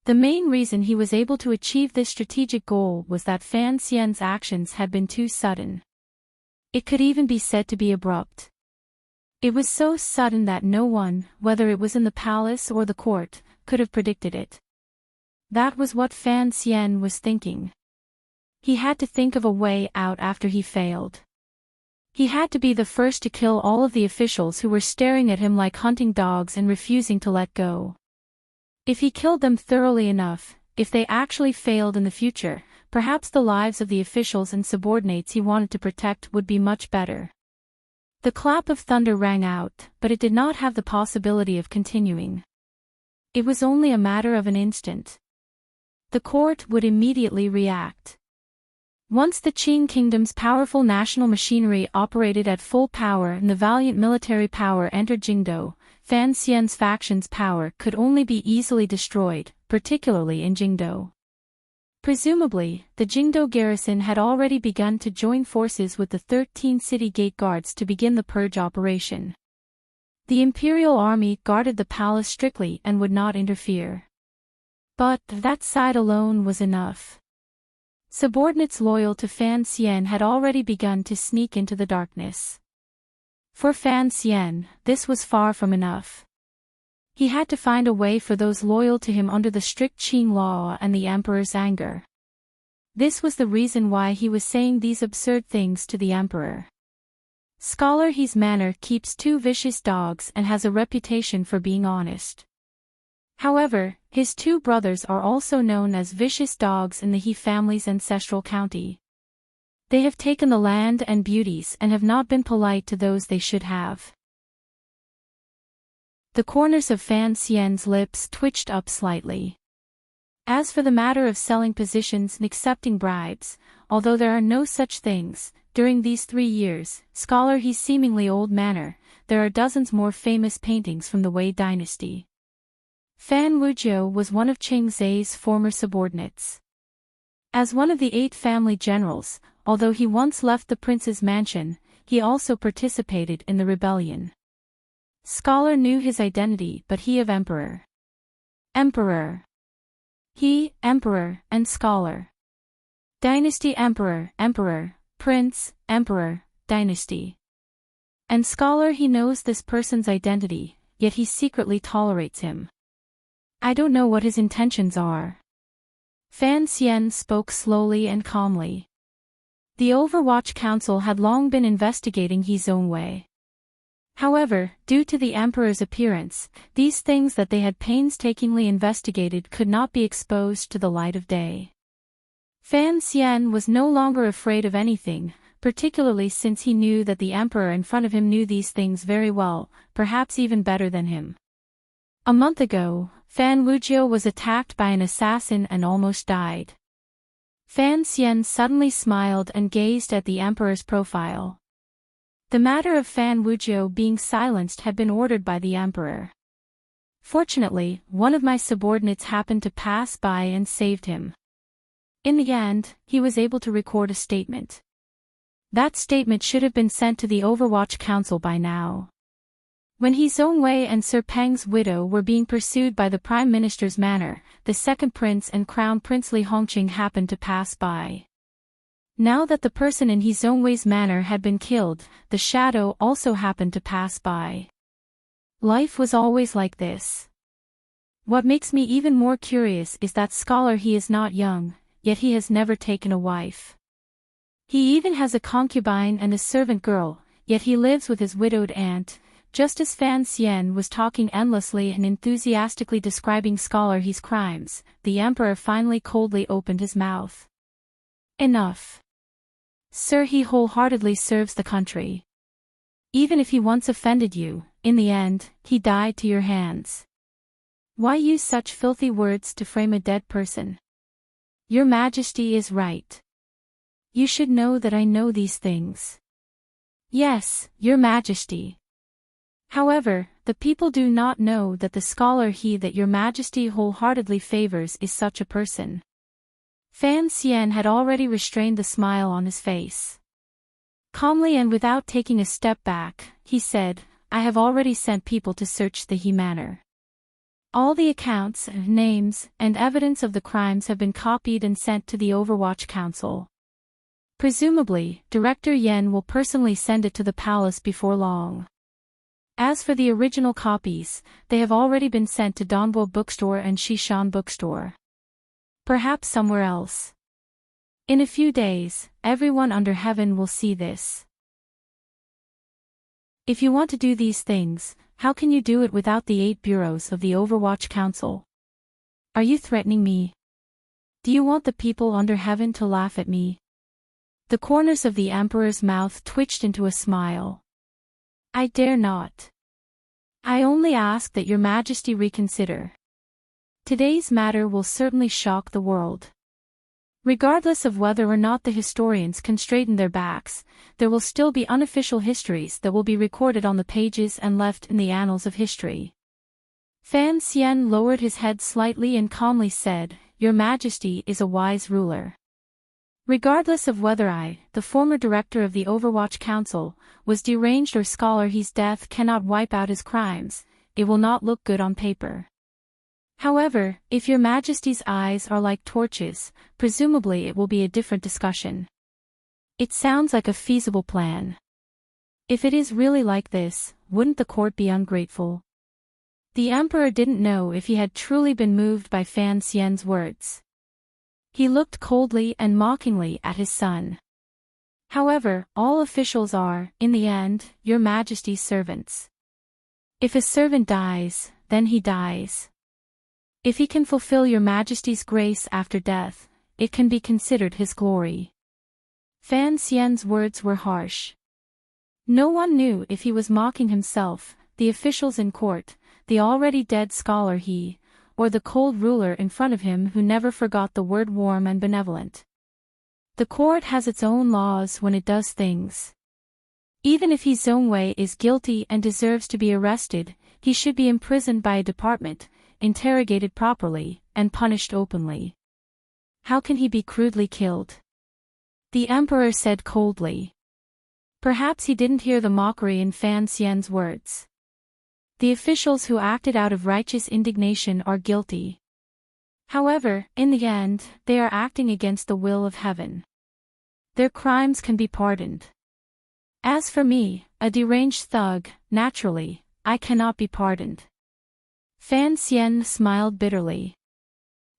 The main reason he was able to achieve this strategic goal was that Fan Xian's actions had been too sudden. It could even be said to be abrupt. It was so sudden that no one, whether it was in the palace or the court, could have predicted it. That was what Fan Xian was thinking. He had to think of a way out after he failed. He had to be the first to kill all of the officials who were staring at him like hunting dogs and refusing to let go. If he killed them thoroughly enough, if they actually failed in the future, perhaps the lives of the officials and subordinates he wanted to protect would be much better. The clap of thunder rang out, but it did not have the possibility of continuing. It was only a matter of an instant. The court would immediately react. Once the Qin kingdom's powerful national machinery operated at full power and the valiant military power entered Jingdo, Fan Xian's faction's power could only be easily destroyed, particularly in Jingdo. Presumably, the Jingdo garrison had already begun to join forces with the 13 city gate guards to begin the purge operation. The imperial army guarded the palace strictly and would not interfere. But that side alone was enough. Subordinates loyal to Fan Xian had already begun to sneak into the darkness. For Fan Xian, this was far from enough. He had to find a way for those loyal to him under the strict Qin law and the emperor's anger. This was the reason why he was saying these absurd things to the emperor. Scholar He's manor keeps 2 vicious dogs and has a reputation for being honest. However, his 2 brothers are also known as vicious dogs in the He family's ancestral county. They have taken the land and beauties and have not been polite to those they should have. The corners of Fan Xian's lips twitched up slightly. As for the matter of selling positions and accepting bribes, although there are no such things, during these 3 years, Scholar He's seemingly old manor, there are dozens more famous paintings from the Wei dynasty. Fan Wujiu was one of Cheng Zai's former subordinates. As one of the 8 family generals, although he once left the prince's mansion, he also participated in the rebellion. Scholar knew his identity but he of Emperor. Emperor. He, Emperor, and Scholar. Dynasty Emperor, Emperor, Prince, Emperor, Dynasty. And Scholar he knows this person's identity, yet he secretly tolerates him. I don't know what his intentions are. Fan Xian spoke slowly and calmly. The Overwatch Council had long been investigating He Zhongwei. However, due to the Emperor's appearance, these things that they had painstakingly investigated could not be exposed to the light of day. Fan Xian was no longer afraid of anything, particularly since he knew that the Emperor in front of him knew these things very well, perhaps even better than him. A month ago, Fan Wujiu was attacked by an assassin and almost died. Fan Xian suddenly smiled and gazed at the Emperor's profile. The matter of Fan Wujiu being silenced had been ordered by the Emperor. Fortunately, one of my subordinates happened to pass by and saved him. In the end, he was able to record a statement. That statement should have been sent to the Overwatch Council by now. When He Zhongwei and Sir Peng's widow were being pursued by the Prime Minister's manor, the second prince and Crown Prince Li Hongqing happened to pass by. Now that the person in He Zhongwei's manor had been killed, the shadow also happened to pass by. Life was always like this. What makes me even more curious is that scholar he is not young, yet he has never taken a wife. He even has a concubine and a servant girl, yet he lives with his widowed aunt. Just as Fan Xian was talking endlessly and enthusiastically describing Scholar He's crimes, the Emperor finally coldly opened his mouth. Enough. Sir, he wholeheartedly serves the country. Even if he once offended you, in the end, he died to your hands. Why use such filthy words to frame a dead person? Your Majesty is right. You should know that I know these things. Yes, Your Majesty. However, the people do not know that the scholar he that Your Majesty wholeheartedly favors is such a person. Fan Xian had already restrained the smile on his face. Calmly and without taking a step back, he said, I have already sent people to search the He Manor. All the accounts, names, and evidence of the crimes have been copied and sent to the Overwatch Council. Presumably, Director Yen will personally send it to the palace before long. As for the original copies, they have already been sent to Donbo Bookstore and Shishan Bookstore. Perhaps somewhere else. In a few days, everyone under heaven will see this. If you want to do these things, how can you do it without the 8 bureaus of the Overwatch Council? Are you threatening me? Do you want the people under heaven to laugh at me? The corners of the Emperor's mouth twitched into a smile. I dare not. I only ask that Your Majesty reconsider. Today's matter will certainly shock the world. Regardless of whether or not the historians can straighten their backs, there will still be unofficial histories that will be recorded on the pages and left in the annals of history. Fan Xian lowered his head slightly and calmly said, Your Majesty is a wise ruler. Regardless of whether I, the former director of the Overwatch Council, was deranged or scholar he's death cannot wipe out his crimes, it will not look good on paper. However, if Your Majesty's eyes are like torches, presumably it will be a different discussion. It sounds like a feasible plan. If it is really like this, wouldn't the court be ungrateful? The Emperor didn't know if he had truly been moved by Fan Xian's words. He looked coldly and mockingly at his son. However, all officials are, in the end, Your Majesty's servants. If a servant dies, then he dies. If he can fulfill Your Majesty's grace after death, it can be considered his glory. Fan Xian's words were harsh. No one knew if he was mocking himself, the officials in court, the already dead scholar he, or the cold ruler in front of him who never forgot the word warm and benevolent. The court has its own laws when it does things. Even if He Zhongwei is guilty and deserves to be arrested, he should be imprisoned by a department, interrogated properly, and punished openly. How can he be crudely killed? The Emperor said coldly. Perhaps he didn't hear the mockery in Fan Xian's words. The officials who acted out of righteous indignation are guilty. However, in the end, they are acting against the will of heaven. Their crimes can be pardoned. As for me, a deranged thug, naturally, I cannot be pardoned. Fan Xian smiled bitterly.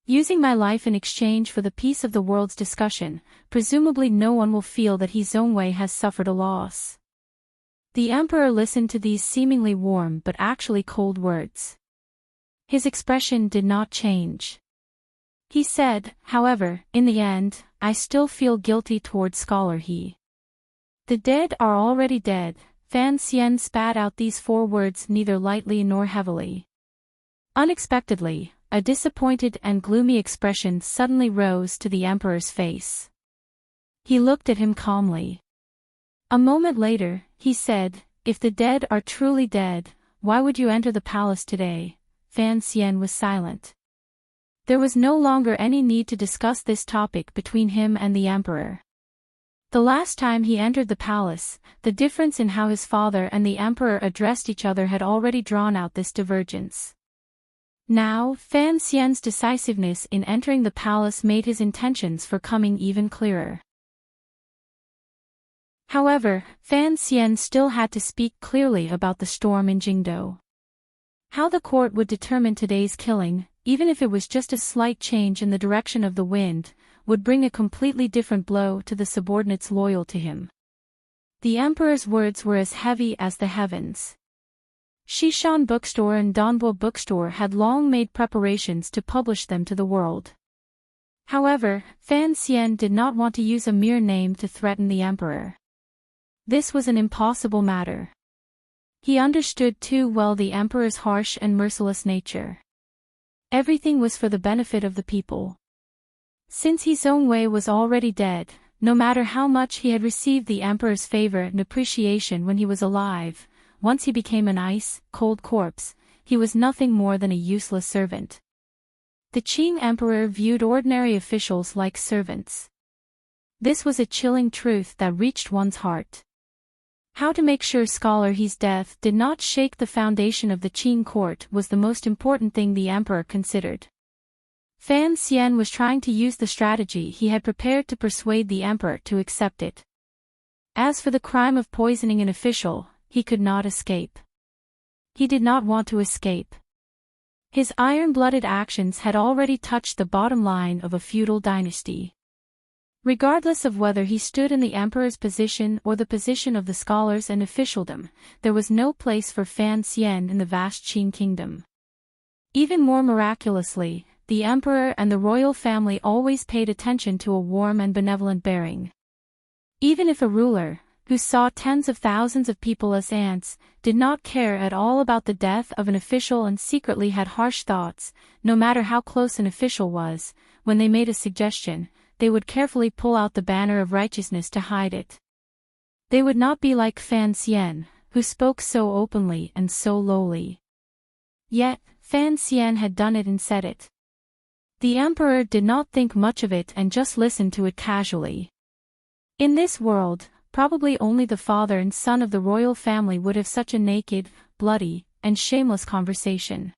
Using my life in exchange for the peace of the world's discussion, presumably no one will feel that He Zhongwei has suffered a loss. The emperor listened to these seemingly warm but actually cold words. His expression did not change. He said, however, in the end, I still feel guilty towards Scholar He. The dead are already dead. Fan Xian spat out these 4 words neither lightly nor heavily. Unexpectedly, a disappointed and gloomy expression suddenly rose to the emperor's face. He looked at him calmly. A moment later, he said, if the dead are truly dead, why would you enter the palace today? Fan Xian was silent. There was no longer any need to discuss this topic between him and the emperor. The last time he entered the palace, the difference in how his father and the emperor addressed each other had already drawn out this divergence. Now, Fan Xian's decisiveness in entering the palace made his intentions for coming even clearer. However, Fan Xian still had to speak clearly about the storm in Jingdou. How the court would determine today's killing, even if it was just a slight change in the direction of the wind, would bring a completely different blow to the subordinates loyal to him. The emperor's words were as heavy as the heavens. Xishan Bookstore and Danbo Bookstore had long made preparations to publish them to the world. However, Fan Xian did not want to use a mere name to threaten the emperor. This was an impossible matter. He understood too well the emperor's harsh and merciless nature. Everything was for the benefit of the people. Since He Zhongwei was already dead, no matter how much he had received the emperor's favor and appreciation when he was alive, once he became an ice-cold corpse, he was nothing more than a useless servant. The Qing emperor viewed ordinary officials like servants. This was a chilling truth that reached one's heart. How to make sure Scholar He's death did not shake the foundation of the Qing court was the most important thing the emperor considered. Fan Xian was trying to use the strategy he had prepared to persuade the emperor to accept it. As for the crime of poisoning an official, he could not escape. He did not want to escape. His iron-blooded actions had already touched the bottom line of a feudal dynasty. Regardless of whether he stood in the emperor's position or the position of the scholars and officialdom, there was no place for Fan Xian in the vast Qing kingdom. Even more miraculously, the emperor and the royal family always paid attention to a warm and benevolent bearing. Even if a ruler, who saw tens of thousands of people as ants, did not care at all about the death of an official and secretly had harsh thoughts, no matter how close an official was, when they made a suggestion, they would carefully pull out the banner of righteousness to hide it. They would not be like Fan Xian, who spoke so openly and so lowly. Yet, Fan Xian had done it and said it. The emperor did not think much of it and just listened to it casually. In this world, probably only the father and son of the royal family would have such a naked, bloody, and shameless conversation.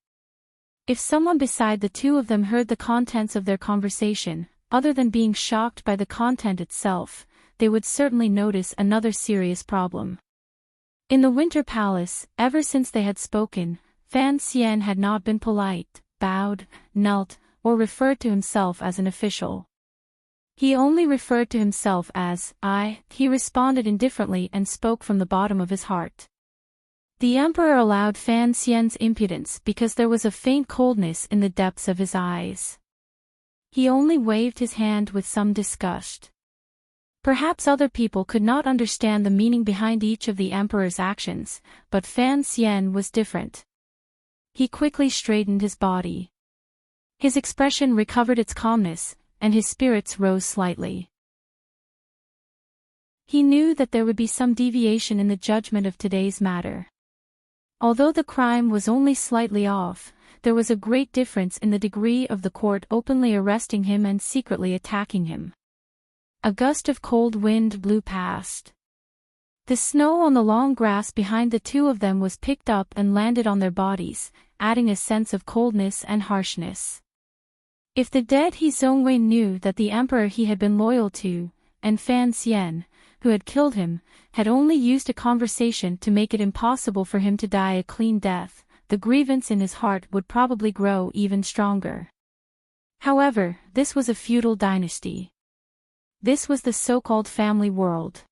If someone beside the two of them heard the contents of their conversation, other than being shocked by the content itself, they would certainly notice another serious problem. In the Winter Palace, ever since they had spoken, Fan Xian had not been polite, bowed, knelt, or referred to himself as an official. He only referred to himself as I. He responded indifferently and spoke from the bottom of his heart. The emperor allowed Fan Xian's impudence because there was a faint coldness in the depths of his eyes. He only waved his hand with some disgust. Perhaps other people could not understand the meaning behind each of the emperor's actions, but Fan Xian was different. He quickly straightened his body. His expression recovered its calmness, and his spirits rose slightly. He knew that there would be some deviation in the judgment of today's matter. Although the crime was only slightly off, there was a great difference in the degree of the court openly arresting him and secretly attacking him. A gust of cold wind blew past. The snow on the long grass behind the two of them was picked up and landed on their bodies, adding a sense of coldness and harshness. If the dead He Zhongwei knew that the emperor he had been loyal to, and Fan Xian, who had killed him, had only used a conversation to make it impossible for him to die a clean death, the grievance in his heart would probably grow even stronger. However, this was a feudal dynasty. This was the so-called family world.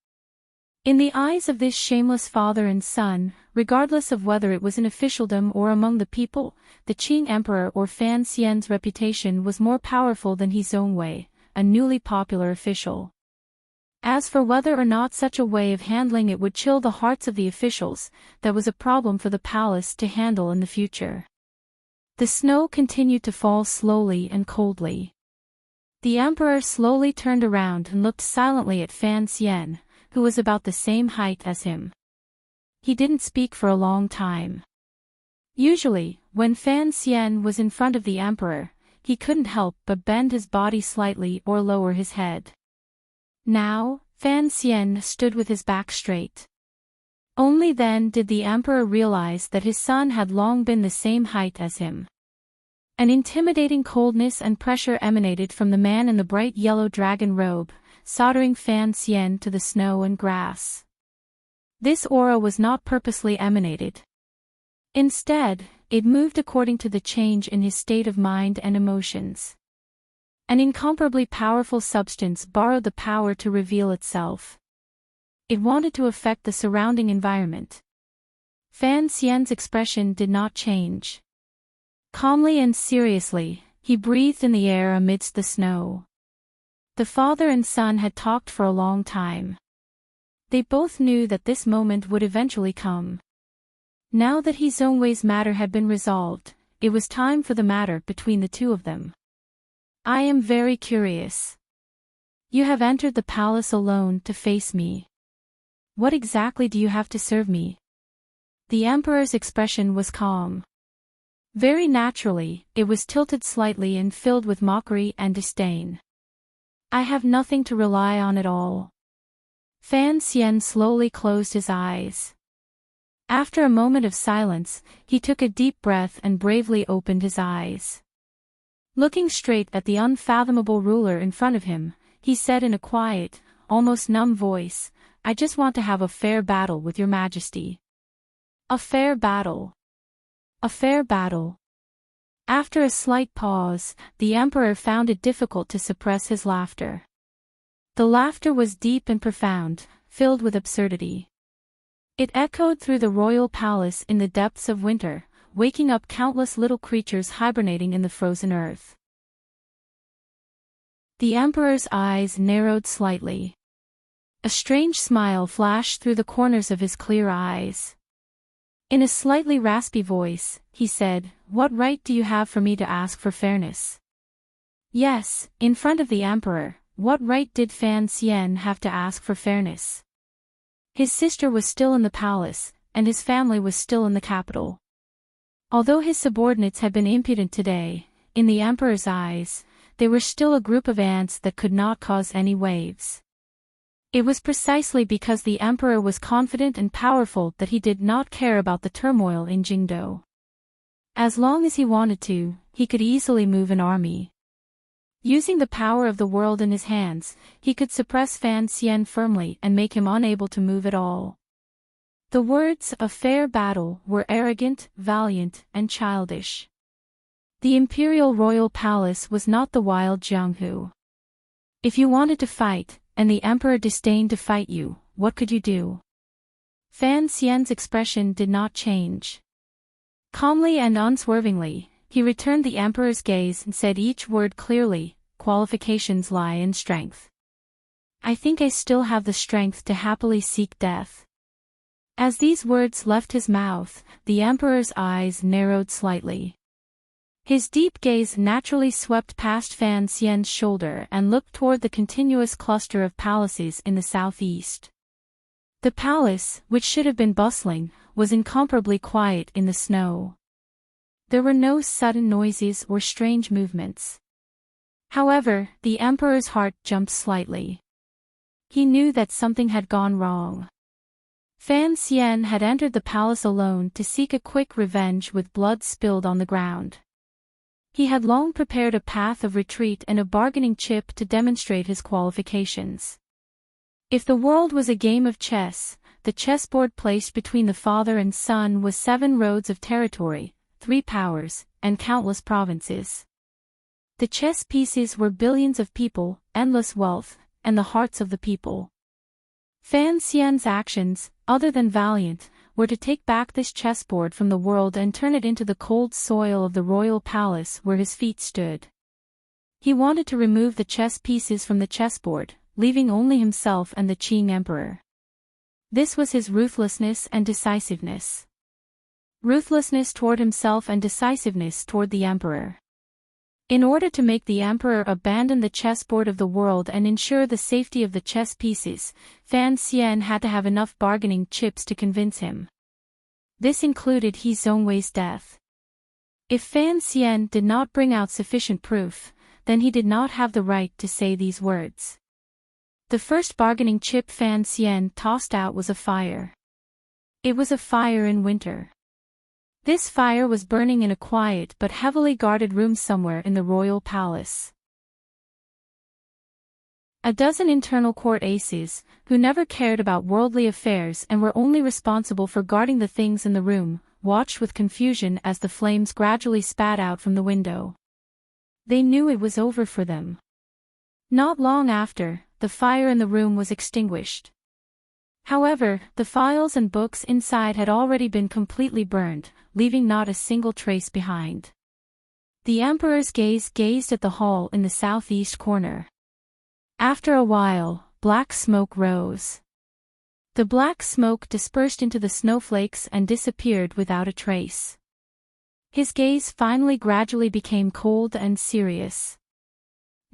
In the eyes of this shameless father and son, regardless of whether it was in officialdom or among the people, the Qing emperor or Fan Xian's reputation was more powerful than He Zongwei, a newly popular official. As for whether or not such a way of handling it would chill the hearts of the officials, that was a problem for the palace to handle in the future. The snow continued to fall slowly and coldly. The emperor slowly turned around and looked silently at Fan Xian, who was about the same height as him. He didn't speak for a long time. Usually, when Fan Xian was in front of the emperor, he couldn't help but bend his body slightly or lower his head. Now, Fan Xian stood with his back straight. Only then did the emperor realize that his son had long been the same height as him. An intimidating coldness and pressure emanated from the man in the bright yellow dragon robe, soldering Fan Xian to the snow and grass. This aura was not purposely emanated. Instead, it moved according to the change in his state of mind and emotions. An incomparably powerful substance borrowed the power to reveal itself. It wanted to affect the surrounding environment. Fan Xian's expression did not change. Calmly and seriously, he breathed in the air amidst the snow. The father and son had talked for a long time. They both knew that this moment would eventually come. Now that He Zongwei's matter had been resolved, it was time for the matter between the two of them. I am very curious. You have entered the palace alone to face me. What exactly do you have to serve me? The emperor's expression was calm. Very naturally, it was tilted slightly and filled with mockery and disdain. I have nothing to rely on at all. Fan Xian slowly closed his eyes. After a moment of silence, he took a deep breath and bravely opened his eyes. Looking straight at the unfathomable ruler in front of him, he said in a quiet, almost numb voice, I just want to have a fair battle with your majesty. A fair battle. A fair battle. After a slight pause, the emperor found it difficult to suppress his laughter. The laughter was deep and profound, filled with absurdity. It echoed through the royal palace in the depths of winter, waking up countless little creatures hibernating in the frozen earth. The emperor's eyes narrowed slightly. A strange smile flashed through the corners of his clear eyes. In a slightly raspy voice, he said, What right do you have for me to ask for fairness? Yes, in front of the emperor, what right did Fan Xian have to ask for fairness? His sister was still in the palace, and his family was still in the capital. Although his subordinates had been impudent today, in the emperor's eyes, they were still a group of ants that could not cause any waves. It was precisely because the emperor was confident and powerful that he did not care about the turmoil in Jingdou. As long as he wanted to, he could easily move an army. Using the power of the world in his hands, he could suppress Fan Xian firmly and make him unable to move at all. The words, a fair battle, were arrogant, valiant, and childish. The imperial royal palace was not the wild Jianghu. If you wanted to fight, and the emperor disdained to fight you, what could you do? Fan Xian's expression did not change. Calmly and unswervingly, he returned the emperor's gaze and said each word clearly, qualifications lie in strength. I think I still have the strength to happily seek death. As these words left his mouth, the emperor's eyes narrowed slightly. His deep gaze naturally swept past Fan Xian's shoulder and looked toward the continuous cluster of palaces in the southeast. The palace, which should have been bustling, was incomparably quiet in the snow. There were no sudden noises or strange movements. However, the emperor's heart jumped slightly. He knew that something had gone wrong. Fan Xian had entered the palace alone to seek a quick revenge with blood spilled on the ground. He had long prepared a path of retreat and a bargaining chip to demonstrate his qualifications. If the world was a game of chess, the chessboard placed between the father and son was 7 roads of territory, 3 powers, and countless provinces. The chess pieces were billions of people, endless wealth, and the hearts of the people. Fan Xian's actions, other than valiant, were to take back this chessboard from the world and turn it into the cold soil of the royal palace where his feet stood. He wanted to remove the chess pieces from the chessboard, leaving only himself and the Qing emperor. This was his ruthlessness and decisiveness. Ruthlessness toward himself and decisiveness toward the emperor. In order to make the emperor abandon the chessboard of the world and ensure the safety of the chess pieces, Fan Xian had to have enough bargaining chips to convince him. This included He Zhongwei's death. If Fan Xian did not bring out sufficient proof, then he did not have the right to say these words. The first bargaining chip Fan Xian tossed out was a fire. It was a fire in winter. This fire was burning in a quiet but heavily guarded room somewhere in the royal palace. A dozen internal court aces, who never cared about worldly affairs and were only responsible for guarding the things in the room, watched with confusion as the flames gradually spat out from the window. They knew it was over for them. Not long after, the fire in the room was extinguished. However, the files and books inside had already been completely burned, leaving not a single trace behind. The emperor's gaze gazed at the hall in the southeast corner. After a while, black smoke rose. The black smoke dispersed into the snowflakes and disappeared without a trace. His gaze finally gradually became cold and serious.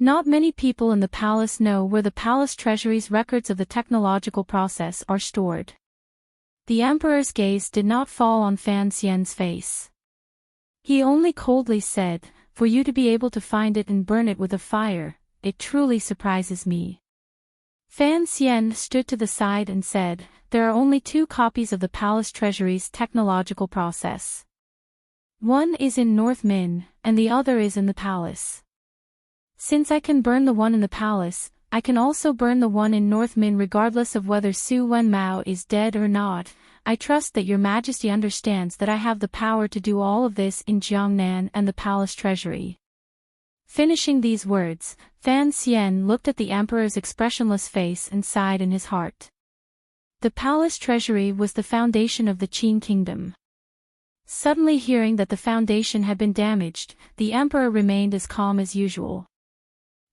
Not many people in the palace know where the palace treasury's records of the technological process are stored. The emperor's gaze did not fall on Fan Xian's face. He only coldly said, "For you to be able to find it and burn it with a fire, it truly surprises me." Fan Xian stood to the side and said, "There are only 2 copies of the palace treasury's technological process. One is in North Min, and the other is in the palace. Since I can burn the one in the palace, I can also burn the one in North Min regardless of whether Su Wenmao is dead or not. I trust that your majesty understands that I have the power to do all of this in Jiangnan and the palace treasury." Finishing these words, Fan Xian looked at the emperor's expressionless face and sighed in his heart. The palace treasury was the foundation of the Qin kingdom. Suddenly hearing that the foundation had been damaged, the emperor remained as calm as usual.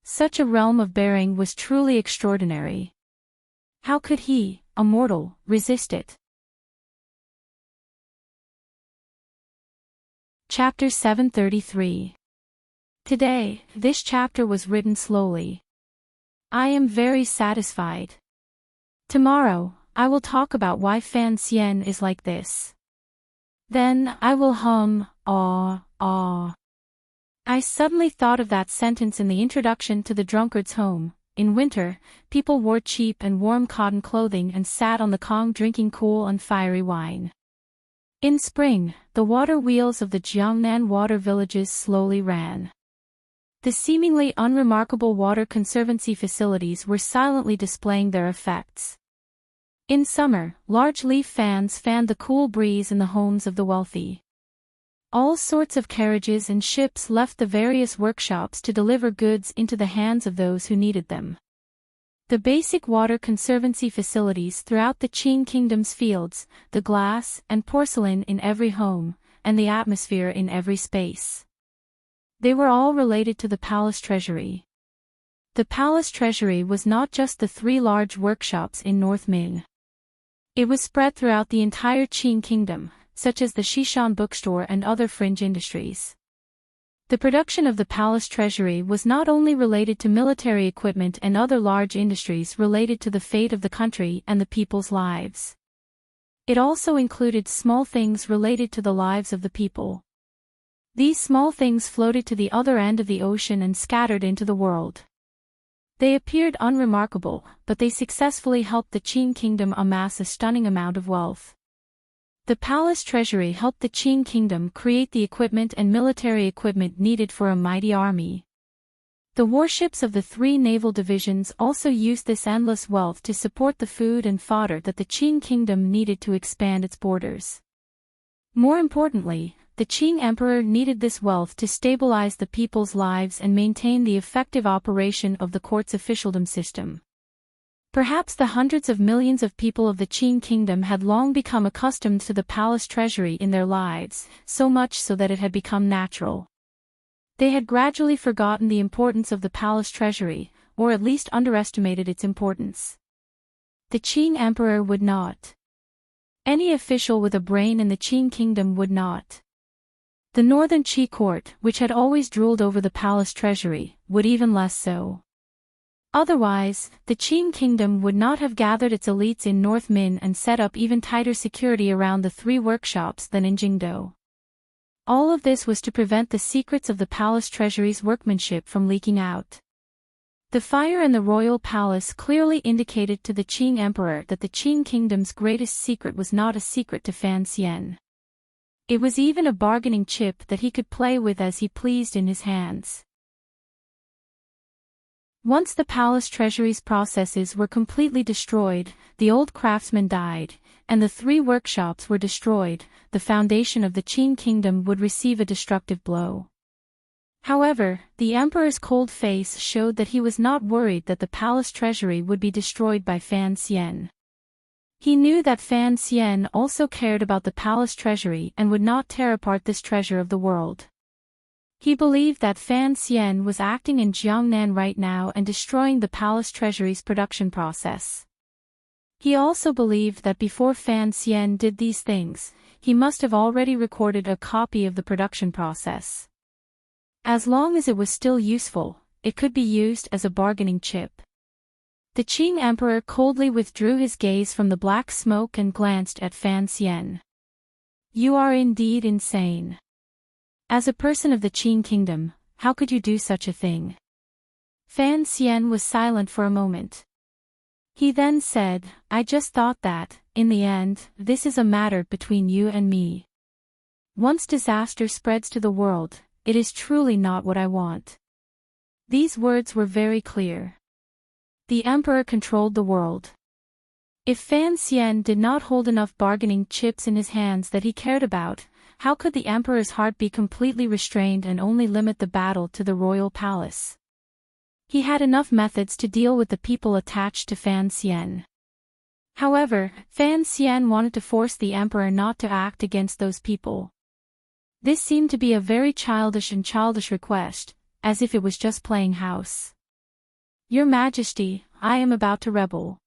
Such a realm of bearing was truly extraordinary. How could he, a mortal, resist it? Chapter 733. Today, this chapter was written slowly. I am very satisfied. Tomorrow, I will talk about why Fan Xian is like this. Then I will hum, "Ah, ah." I suddenly thought of that sentence in the introduction to The Drunkard's Home. In winter, people wore cheap and warm cotton clothing and sat on the Kong drinking cool and fiery wine. In spring, the water wheels of the Jiangnan water villages slowly ran. The seemingly unremarkable water conservancy facilities were silently displaying their effects. In summer, large leaf fans fanned the cool breeze in the homes of the wealthy. All sorts of carriages and ships left the various workshops to deliver goods into the hands of those who needed them. The basic water conservancy facilities throughout the Qing kingdom's fields, the glass and porcelain in every home, and the atmosphere in every space. They were all related to the palace treasury. The palace treasury was not just the 3 large workshops in North Ming. It was spread throughout the entire Qing kingdom, such as the Shishan bookstore and other fringe industries. The production of the palace treasury was not only related to military equipment and other large industries related to the fate of the country and the people's lives. It also included small things related to the lives of the people. These small things floated to the other end of the ocean and scattered into the world. They appeared unremarkable, but they successfully helped the Qing kingdom amass a stunning amount of wealth. The palace treasury helped the Qing kingdom create the equipment and military equipment needed for a mighty army. The warships of the three naval divisions also used this endless wealth to support the food and fodder that the Qing kingdom needed to expand its borders. More importantly, the Qing emperor needed this wealth to stabilize the people's lives and maintain the effective operation of the court's officialdom system. Perhaps the hundreds of millions of people of the Qing kingdom had long become accustomed to the palace treasury in their lives, so much so that it had become natural. They had gradually forgotten the importance of the palace treasury, or at least underestimated its importance. The Qing emperor would not. Any official with a brain in the Qing kingdom would not. The northern Qi court, which had always drooled over the palace treasury, would even less so. Otherwise, the Qing kingdom would not have gathered its elites in North Min and set up even tighter security around the three workshops than in Jingdo. All of this was to prevent the secrets of the palace treasury's workmanship from leaking out. The fire in the royal palace clearly indicated to the Qing emperor that the Qing kingdom's greatest secret was not a secret to Fan Xian. It was even a bargaining chip that he could play with as he pleased in his hands. Once the palace treasury's processes were completely destroyed, the old craftsman died, and the three workshops were destroyed, the foundation of the Qing kingdom would receive a destructive blow. However, the emperor's cold face showed that he was not worried that the palace treasury would be destroyed by Fan Xian. He knew that Fan Xian also cared about the palace treasury and would not tear apart this treasure of the world. He believed that Fan Xian was acting in Jiangnan right now and destroying the palace treasury's production process. He also believed that before Fan Xian did these things, he must have already recorded a copy of the production process. As long as it was still useful, it could be used as a bargaining chip. The Qing emperor coldly withdrew his gaze from the black smoke and glanced at Fan Xian. "You are indeed insane. As a person of the Qing kingdom, how could you do such a thing?" Fan Xian was silent for a moment. He then said, "I just thought that, in the end, this is a matter between you and me. Once disaster spreads to the world, it is truly not what I want." These words were very clear. The emperor controlled the world. If Fan Xian did not hold enough bargaining chips in his hands that he cared about, how could the emperor's heart be completely restrained and only limit the battle to the royal palace? He had enough methods to deal with the people attached to Fan Xian. However, Fan Xian wanted to force the emperor not to act against those people. This seemed to be a very childish request, as if it was just playing house. "Your Majesty, I am about to rebel.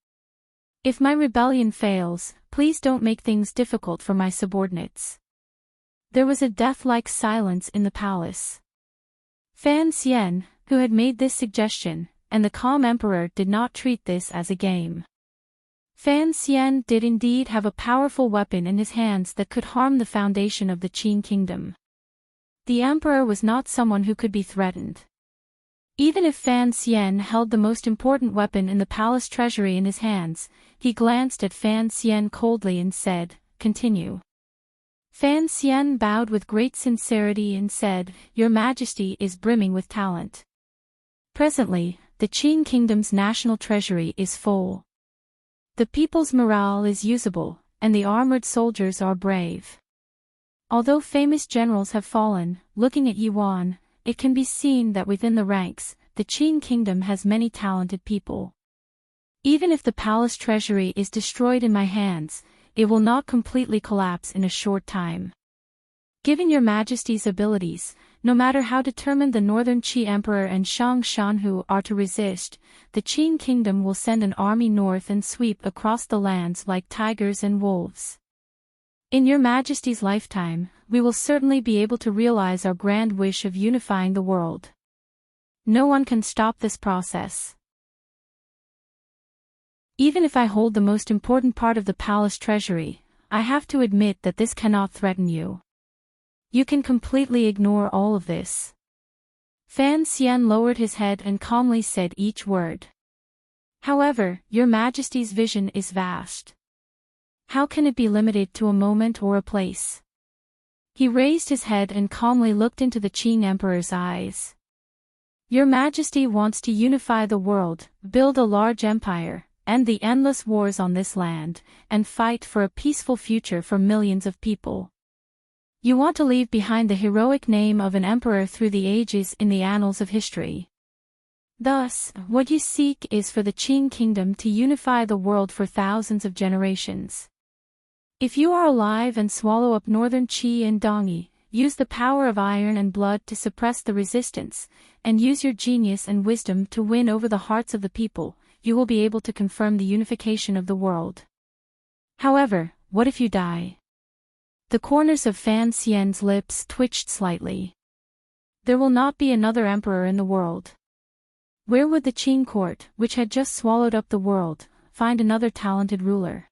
If my rebellion fails, please don't make things difficult for my subordinates." There was a death-like silence in the palace. Fan Xian, who had made this suggestion, and the calm emperor did not treat this as a game. Fan Xian did indeed have a powerful weapon in his hands that could harm the foundation of the Qing kingdom. The emperor was not someone who could be threatened. Even if Fan Xian held the most important weapon in the palace treasury in his hands, he glanced at Fan Xian coldly and said, "Continue." Fan Xian bowed with great sincerity and said, "Your Majesty is brimming with talent. Presently, the Qing kingdom's national treasury is full. The people's morale is usable, and the armored soldiers are brave. Although famous generals have fallen, looking at Yuan, it can be seen that within the ranks, the Qing kingdom has many talented people. Even if the palace treasury is destroyed in my hands, it will not completely collapse in a short time. Given your Majesty's abilities, no matter how determined the northern Qi emperor and Shang Shanhu are to resist, the Qing kingdom will send an army north and sweep across the lands like tigers and wolves. In your Majesty's lifetime, we will certainly be able to realize our grand wish of unifying the world. No one can stop this process. Even if I hold the most important part of the palace treasury, I have to admit that this cannot threaten you. You can completely ignore all of this." Fan Xian lowered his head and calmly said each word. "However, your Majesty's vision is vast. How can it be limited to a moment or a place?" He raised his head and calmly looked into the Qing emperor's eyes. Your Majesty wants to unify the world, build a large empire, end the endless wars on this land, and fight for a peaceful future for millions of people. You want to leave behind the heroic name of an emperor through the ages in the annals of history. Thus, what you seek is for the Qing kingdom to unify the world for thousands of generations. If you are alive and swallow up northern Qi and Dongyi, use the power of iron and blood to suppress the resistance, and use your genius and wisdom to win over the hearts of the people, you will be able to confirm the unification of the world. However, what if you die? The corners of Fan Xian's lips twitched slightly. There will not be another emperor in the world. Where would the Qing court, which had just swallowed up the world, find another talented ruler?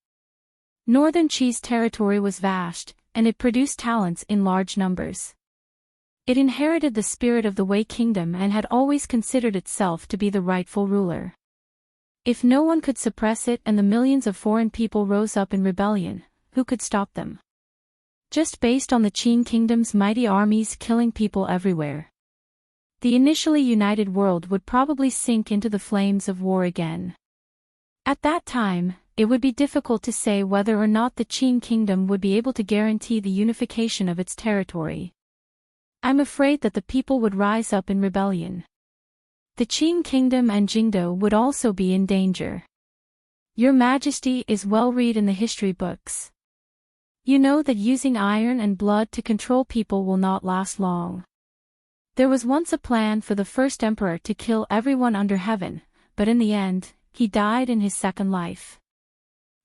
Northern Qi's territory was vast, and it produced talents in large numbers. It inherited the spirit of the Wei kingdom and had always considered itself to be the rightful ruler. If no one could suppress it and the millions of foreign people rose up in rebellion, who could stop them? Just based on the Qing kingdom's mighty armies killing people everywhere, the initially united world would probably sink into the flames of war again. At that time, it would be difficult to say whether or not the Qing kingdom would be able to guarantee the unification of its territory. I'm afraid that the people would rise up in rebellion. The Qing kingdom and Jingdo would also be in danger. Your Majesty is well read in the history books. You know that using iron and blood to control people will not last long. There was once a plan for the first emperor to kill everyone under heaven, but in the end, he died in his second life.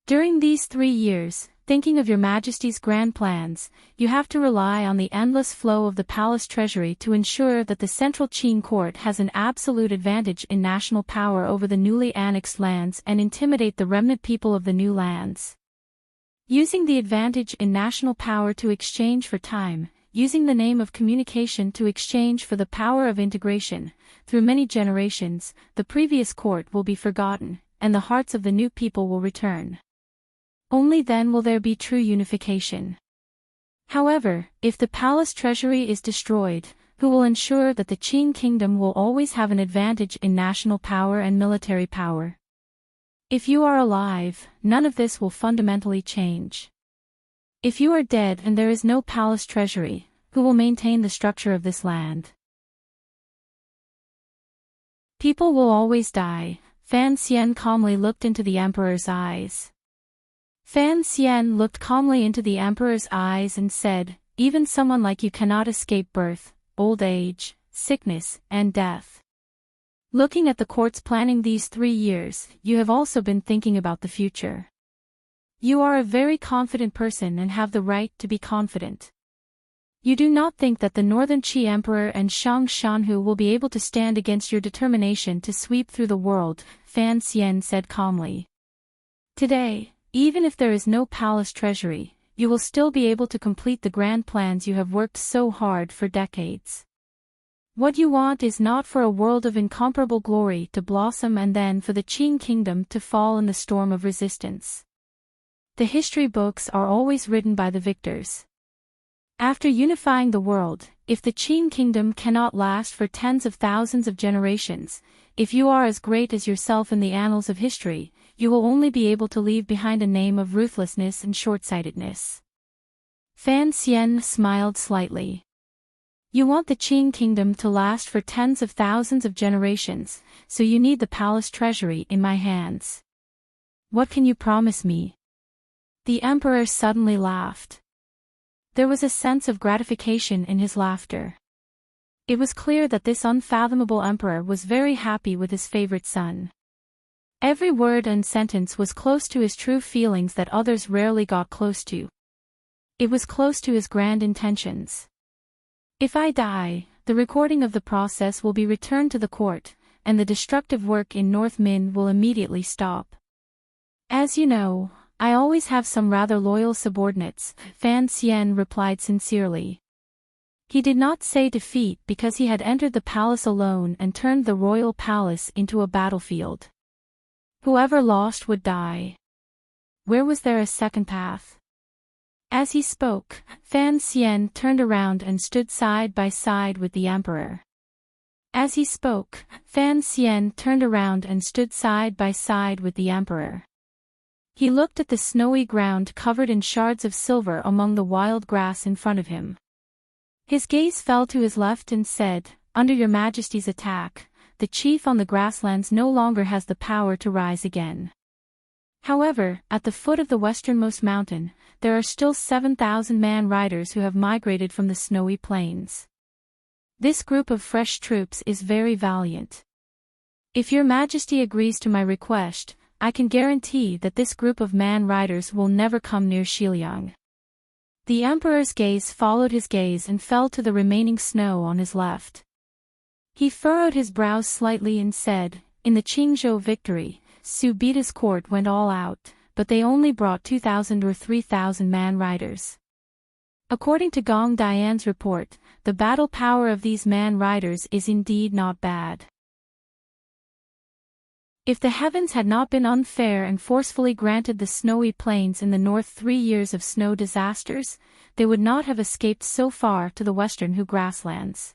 During these 3 years, thinking of your Majesty's grand plans, you have to rely on the endless flow of the palace treasury to ensure that the central Qing court has an absolute advantage in national power over the newly annexed lands and intimidate the remnant people of the new lands. Using the advantage in national power to exchange for time, using the name of communication to exchange for the power of integration, through many generations, the previous court will be forgotten, and the hearts of the new people will return. Only then will there be true unification. However, if the palace treasury is destroyed, who will ensure that the Qing kingdom will always have an advantage in national power and military power? If you are alive, none of this will fundamentally change. If you are dead and there is no palace treasury, who will maintain the structure of this land? People will always die. Fan Xian calmly looked into the emperor's eyes. Fan Xian looked calmly into the emperor's eyes and said, "Even someone like you cannot escape birth, old age, sickness, and death. Looking at the courts planning these 3 years, you have also been thinking about the future. You are a very confident person and have the right to be confident. You do not think that the Northern Qi Emperor and Shang Shanhu will be able to stand against your determination to sweep through the world," Fan Xian said calmly. "Today, even if there is no palace treasury, you will still be able to complete the grand plans you have worked so hard for decades. What you want is not for a world of incomparable glory to blossom and then for the Qing kingdom to fall in the storm of resistance. The history books are always written by the victors. After unifying the world, if the Qing kingdom cannot last for tens of thousands of generations, if you are as great as yourself in the annals of history, you will only be able to leave behind a name of ruthlessness and short-sightedness." Fan Xian smiled slightly. "You want the Qing kingdom to last for tens of thousands of generations, so you need the palace treasury in my hands. What can you promise me?" The emperor suddenly laughed. There was a sense of gratification in his laughter. It was clear that this unfathomable emperor was very happy with his favorite son. Every word and sentence was close to his true feelings that others rarely got close to. It was close to his grand intentions. "If I die, the recording of the process will be returned to the court, and the destructive work in North Min will immediately stop. As you know, I always have some rather loyal subordinates," Fan Xian replied sincerely. He did not say defeat because he had entered the palace alone and turned the royal palace into a battlefield. Whoever lost would die. Where was there a second path? As he spoke, Fan Xian turned around and stood side by side with the emperor. As he spoke, Fan Xian turned around and stood side by side with the emperor. He looked at the snowy ground covered in shards of silver among the wild grass in front of him. His gaze fell to his left and said, "Under your majesty's attack, the chief on the grasslands no longer has the power to rise again. However, at the foot of the westernmost mountain, there are still 7,000 man riders who have migrated from the snowy plains. This group of fresh troops is very valiant. If your majesty agrees to my request, I can guarantee that this group of man riders will never come near Xiliang." The emperor's gaze followed his gaze and fell to the remaining snow on his left. He furrowed his brows slightly and said, "In the Qingzhou victory, Su Bida's court went all out, but they only brought 2,000 or 3,000 man riders. According to Gong Dian's report, the battle power of these man riders is indeed not bad. If the heavens had not been unfair and forcefully granted the snowy plains in the north 3 years of snow disasters, they would not have escaped so far to the western Hu grasslands.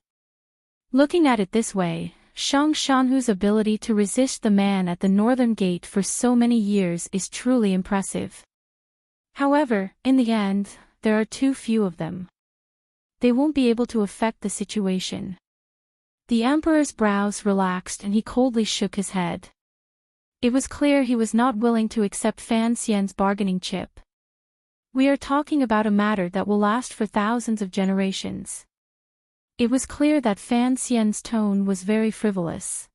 Looking at it this way, Shang Shanhu's ability to resist the man at the northern gate for so many years is truly impressive. However, in the end, there are too few of them. They won't be able to affect the situation." The emperor's brows relaxed and he coldly shook his head. It was clear he was not willing to accept Fan Xian's bargaining chip. We are talking about a matter that will last for thousands of generations. It was clear that Fan Xian's tone was very frivolous.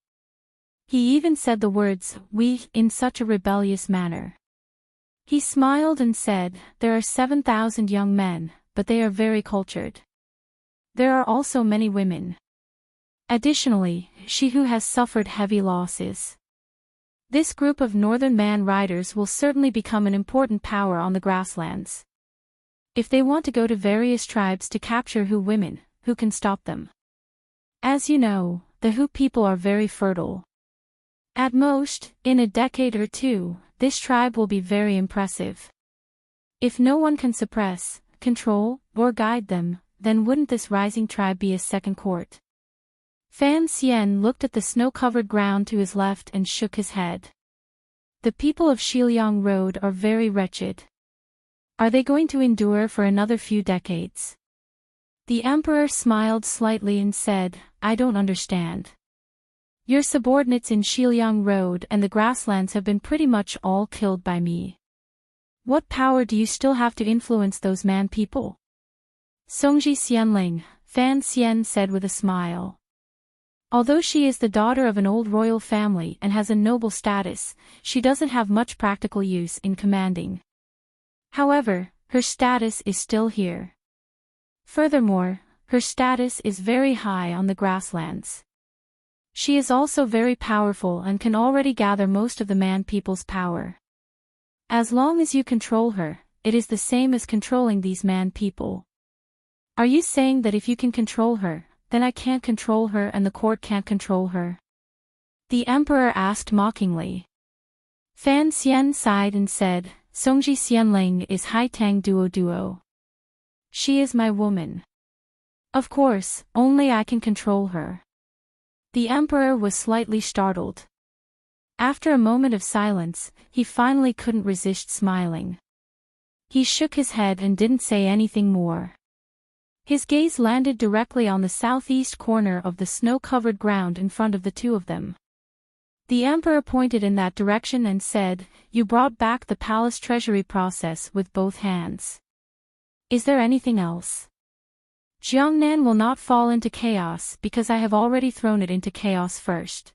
He even said the words, "we," in such a rebellious manner. He smiled and said, "There are 7,000 young men, but they are very cultured. There are also many women. Additionally, Shihu has suffered heavy losses. This group of northern man riders will certainly become an important power on the grasslands. If they want to go to various tribes to capture Hu women, who can stop them? As you know, the Hu people are very fertile. At most, in a decade or two, this tribe will be very impressive. If no one can suppress, control, or guide them, then wouldn't this rising tribe be a second court?" Fan Xian looked at the snow-covered ground to his left and shook his head. "The people of Xiliang Road are very wretched. Are they going to endure for another few decades?" The emperor smiled slightly and said, "I don't understand. Your subordinates in Xiliang Road and the grasslands have been pretty much all killed by me. What power do you still have to influence those man people?" "Songji Xianling," Fan Xian said with a smile. "Although she is the daughter of an old royal family and has a noble status, she doesn't have much practical use in commanding. However, her status is still here. Furthermore, her status is very high on the grasslands. She is also very powerful and can already gather most of the man people's power. As long as you control her, it is the same as controlling these man people. Are you saying that if you can control her, then I can't control her and the court can't control her?" the emperor asked mockingly. Fan Xian sighed and said, "Songji Xianling is Haitang Duo. She is my woman. Of course, only I can control her." The emperor was slightly startled. After a moment of silence, he finally couldn't resist smiling. He shook his head and didn't say anything more. His gaze landed directly on the southeast corner of the snow-covered ground in front of the two of them. The emperor pointed in that direction and said, "You brought back the palace treasury process with both hands. Is there anything else? Jiangnan will not fall into chaos because I have already thrown it into chaos first.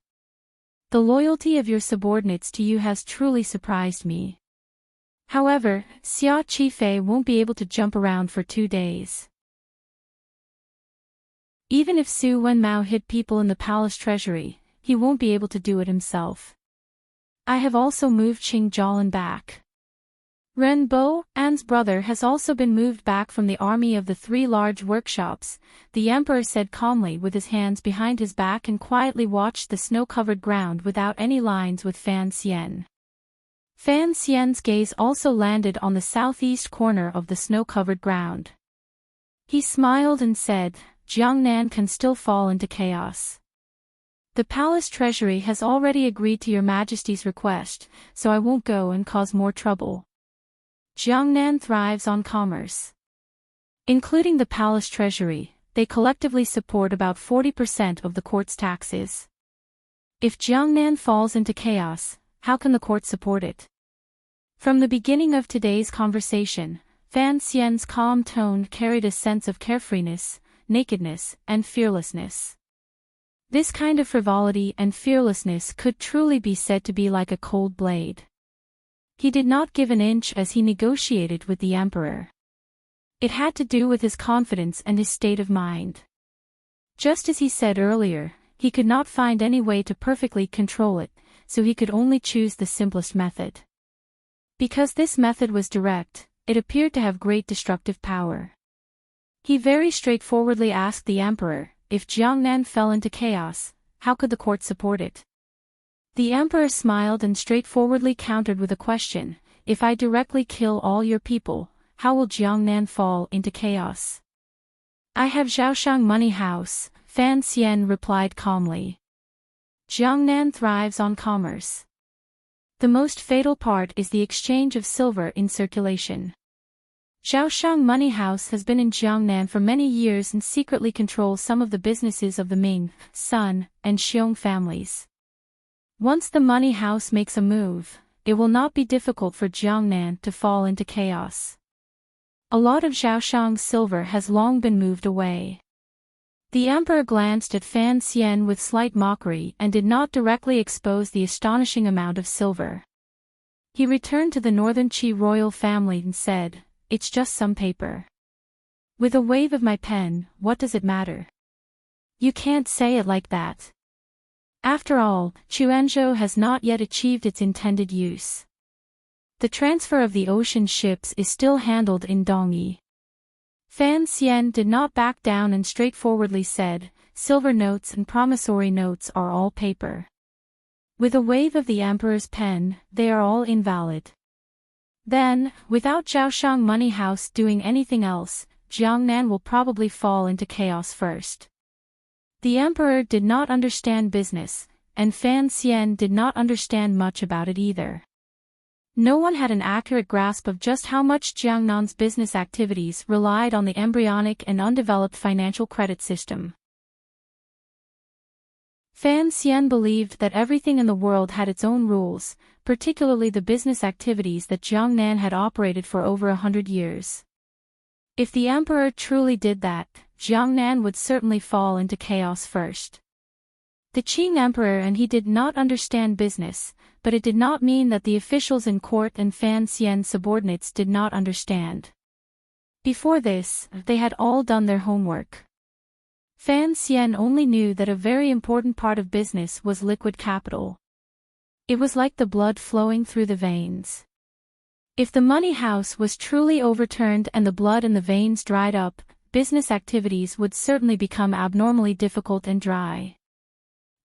The loyalty of your subordinates to you has truly surprised me. However, Xia Qifei won't be able to jump around for 2 days. Even if Su Wenmao hid people in the palace treasury, he won't be able to do it himself. I have also moved Qing Jialan back. Ren Bo, An's brother, has also been moved back from the army of the 3 large workshops," the emperor said calmly with his hands behind his back and quietly watched the snow-covered ground without any lines with Fan Xian. Fan Xian's gaze also landed on the southeast corner of the snow-covered ground. He smiled and said, "Jiangnan can still fall into chaos. The palace treasury has already agreed to your majesty's request, so I won't go and cause more trouble. Jiangnan thrives on commerce. Including the palace treasury, they collectively support about 40% of the court's taxes. If Jiangnan falls into chaos, how can the court support it? From the beginning of today's conversation, Fan Xian's calm tone carried a sense of carefreeness, nakedness, and fearlessness. This kind of frivolity and fearlessness could truly be said to be like a cold blade. He did not give an inch as he negotiated with the emperor. It had to do with his confidence and his state of mind. Just as he said earlier, he could not find any way to perfectly control it, so he could only choose the simplest method. Because this method was direct, it appeared to have great destructive power. He very straightforwardly asked the emperor, if Jiangnan fell into chaos, how could the court support it? The emperor smiled and straightforwardly countered with a question, if I directly kill all your people, how will Jiangnan fall into chaos? I have Zhaoshang Money House, Fan Xian replied calmly. Jiangnan thrives on commerce. The most fatal part is the exchange of silver in circulation. Zhaoshang Money House has been in Jiangnan for many years and secretly controls some of the businesses of the Ming, Sun, and Xiong families. Once the money house makes a move, it will not be difficult for Jiangnan to fall into chaos. A lot of Zhaoshang's silver has long been moved away. The emperor glanced at Fan Xian with slight mockery and did not directly expose the astonishing amount of silver. He returned to the northern Qi royal family and said, it's just some paper. With a wave of my pen, what does it matter? You can't say it like that. After all, Quanzhou has not yet achieved its intended use. The transfer of the ocean ships is still handled in Dongyi. Fan Xian did not back down and straightforwardly said, silver notes and promissory notes are all paper. With a wave of the emperor's pen, they are all invalid. Then, without Zhaoshang Money House doing anything else, Jiangnan will probably fall into chaos first. The emperor did not understand business, and Fan Xian did not understand much about it either. No one had an accurate grasp of just how much Jiangnan's business activities relied on the embryonic and undeveloped financial credit system. Fan Xian believed that everything in the world had its own rules, particularly the business activities that Jiangnan had operated for over 100 years. If the emperor truly did that, Jiangnan would certainly fall into chaos first. The Qing emperor and he did not understand business, but it did not mean that the officials in court and Fan Xian's subordinates did not understand. Before this, they had all done their homework. Fan Xian only knew that a very important part of business was liquid capital. It was like the blood flowing through the veins. If the money house was truly overturned and the blood in the veins dried up, business activities would certainly become abnormally difficult and dry.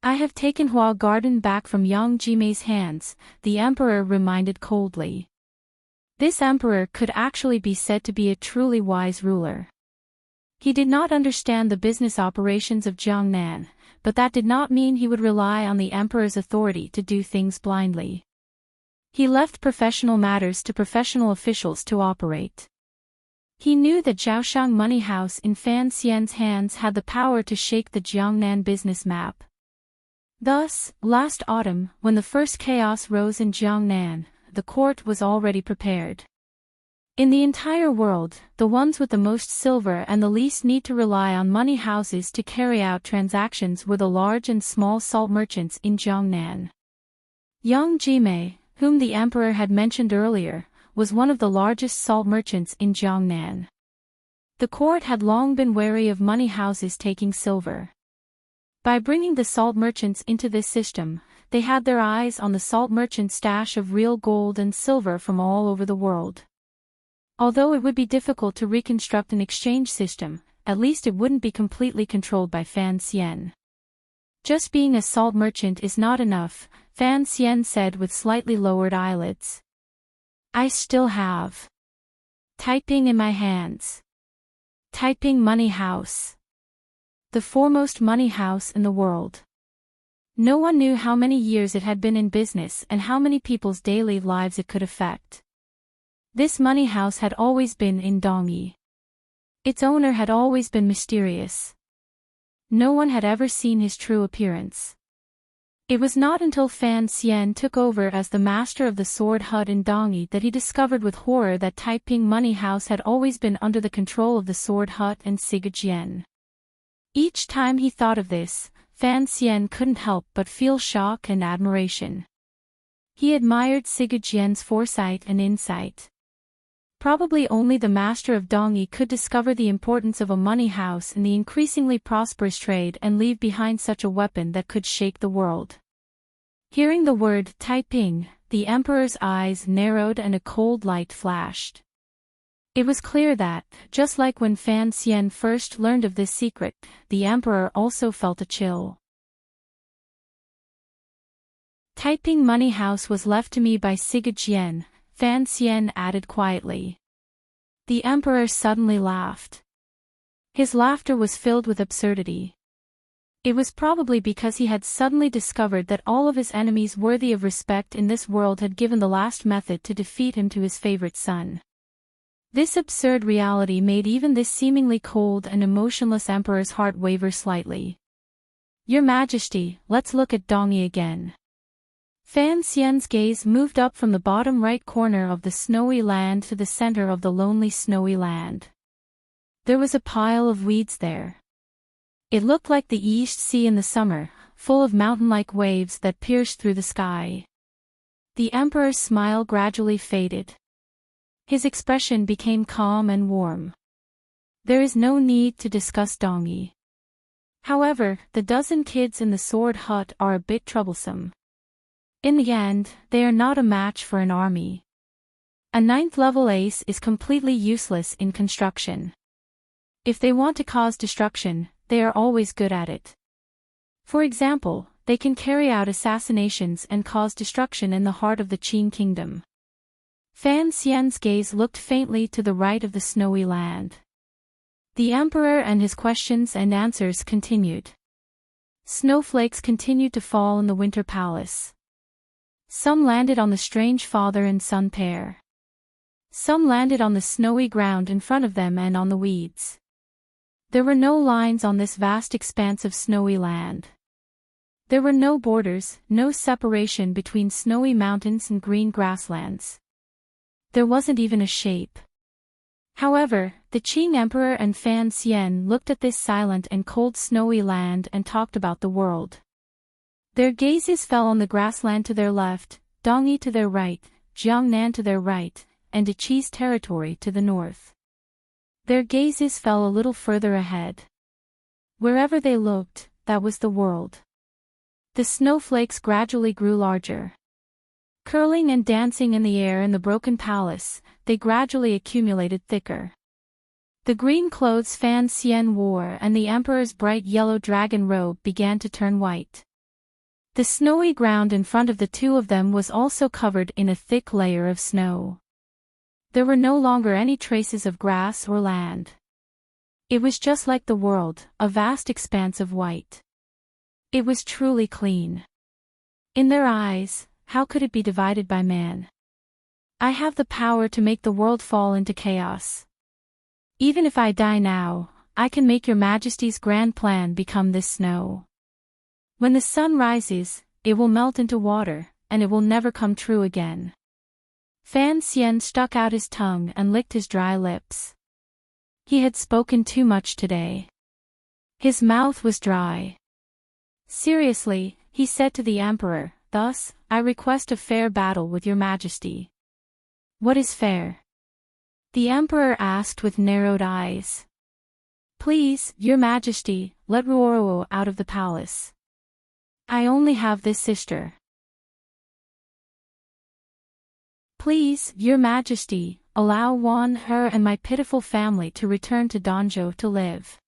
I have taken Hua Garden back from Yang Jimei's hands, the emperor reminded coldly. This emperor could actually be said to be a truly wise ruler. He did not understand the business operations of Jiangnan, but that did not mean he would rely on the emperor's authority to do things blindly. He left professional matters to professional officials to operate. He knew that Zhaoshang Money House in Fan Xian's hands had the power to shake the Jiangnan business map. Thus, last autumn, when the first chaos rose in Jiangnan, the court was already prepared. In the entire world, the ones with the most silver and the least need to rely on money houses to carry out transactions were the large and small salt merchants in Jiangnan. Yang Jimei, whom the emperor had mentioned earlier, was one of the largest salt merchants in Jiangnan. The court had long been wary of money houses taking silver. By bringing the salt merchants into this system, they had their eyes on the salt merchants' stash of real gold and silver from all over the world. Although it would be difficult to reconstruct an exchange system, at least it wouldn't be completely controlled by Fan Xian. Just being a salt merchant is not enough, Fan Xian said with slightly lowered eyelids. I still have typing in my hands. Typing money house. The foremost money house in the world. No one knew how many years it had been in business and how many people's daily lives it could affect. This money house had always been in Dongyi. Its owner had always been mysterious. No one had ever seen his true appearance. It was not until Fan Xian took over as the master of the sword hut in Dongyi that he discovered with horror that Taiping Money House had always been under the control of the sword hut and Sigajian. Each time he thought of this, Fan Xian couldn't help but feel shock and admiration. He admired Sigajian's foresight and insight. Probably only the master of Dongyi could discover the importance of a money house in the increasingly prosperous trade and leave behind such a weapon that could shake the world. Hearing the word Taiping, the emperor's eyes narrowed and a cold light flashed. It was clear that, just like when Fan Xian first learned of this secret, the emperor also felt a chill. Taiping Money House was left to me by Sigajian, Fan Xian added quietly. The emperor suddenly laughed. His laughter was filled with absurdity. It was probably because he had suddenly discovered that all of his enemies worthy of respect in this world had given the last method to defeat him to his favorite son. This absurd reality made even this seemingly cold and emotionless emperor's heart waver slightly. Your Majesty, let's look at Dongyi again. Fan Xian's gaze moved up from the bottom right corner of the snowy land to the center of the lonely snowy land. There was a pile of weeds there. It looked like the East Sea in the summer, full of mountain-like waves that pierced through the sky. The emperor's smile gradually faded. His expression became calm and warm. There is no need to discuss Dongyi. However, the dozen kids in the sword hut are a bit troublesome. In the end, they are not a match for an army. A 9th level ace is completely useless in construction. If they want to cause destruction, they are always good at it. For example, they can carry out assassinations and cause destruction in the heart of the Qin kingdom. Fan Xian's gaze looked faintly to the right of the snowy land. The emperor and his questions and answers continued. Snowflakes continued to fall in the winter palace. Some landed on the strange father and son pair. Some landed on the snowy ground in front of them and on the weeds. There were no lines on this vast expanse of snowy land. There were no borders, no separation between snowy mountains and green grasslands. There wasn't even a shape. However, the Qing Emperor and Fan Xian looked at this silent and cold snowy land and talked about the world. Their gazes fell on the grassland to their left, Dongyi to their right, Jiangnan to their right, and Deqi's territory to the north. Their gazes fell a little further ahead. Wherever they looked, that was the world. The snowflakes gradually grew larger. Curling and dancing in the air in the broken palace, they gradually accumulated thicker. The green clothes Fan Xian wore and the emperor's bright yellow dragon robe began to turn white. The snowy ground in front of the two of them was also covered in a thick layer of snow. There were no longer any traces of grass or land. It was just like the world, a vast expanse of white. It was truly clean. In their eyes, how could it be divided by man? I have the power to make the world fall into chaos. Even if I die now, I can make your Majesty's grand plan become this snow. When the sun rises, it will melt into water, and it will never come true again. Fan Xian stuck out his tongue and licked his dry lips. He had spoken too much today. His mouth was dry. Seriously, he said to the emperor, "Thus, I request a fair battle with your Majesty." What is fair? The emperor asked with narrowed eyes. Please, your Majesty, let Ruoro out of the palace. I only have this sister. Please, your Majesty, allow Wan, her and my pitiful family to return to Danzhou to live.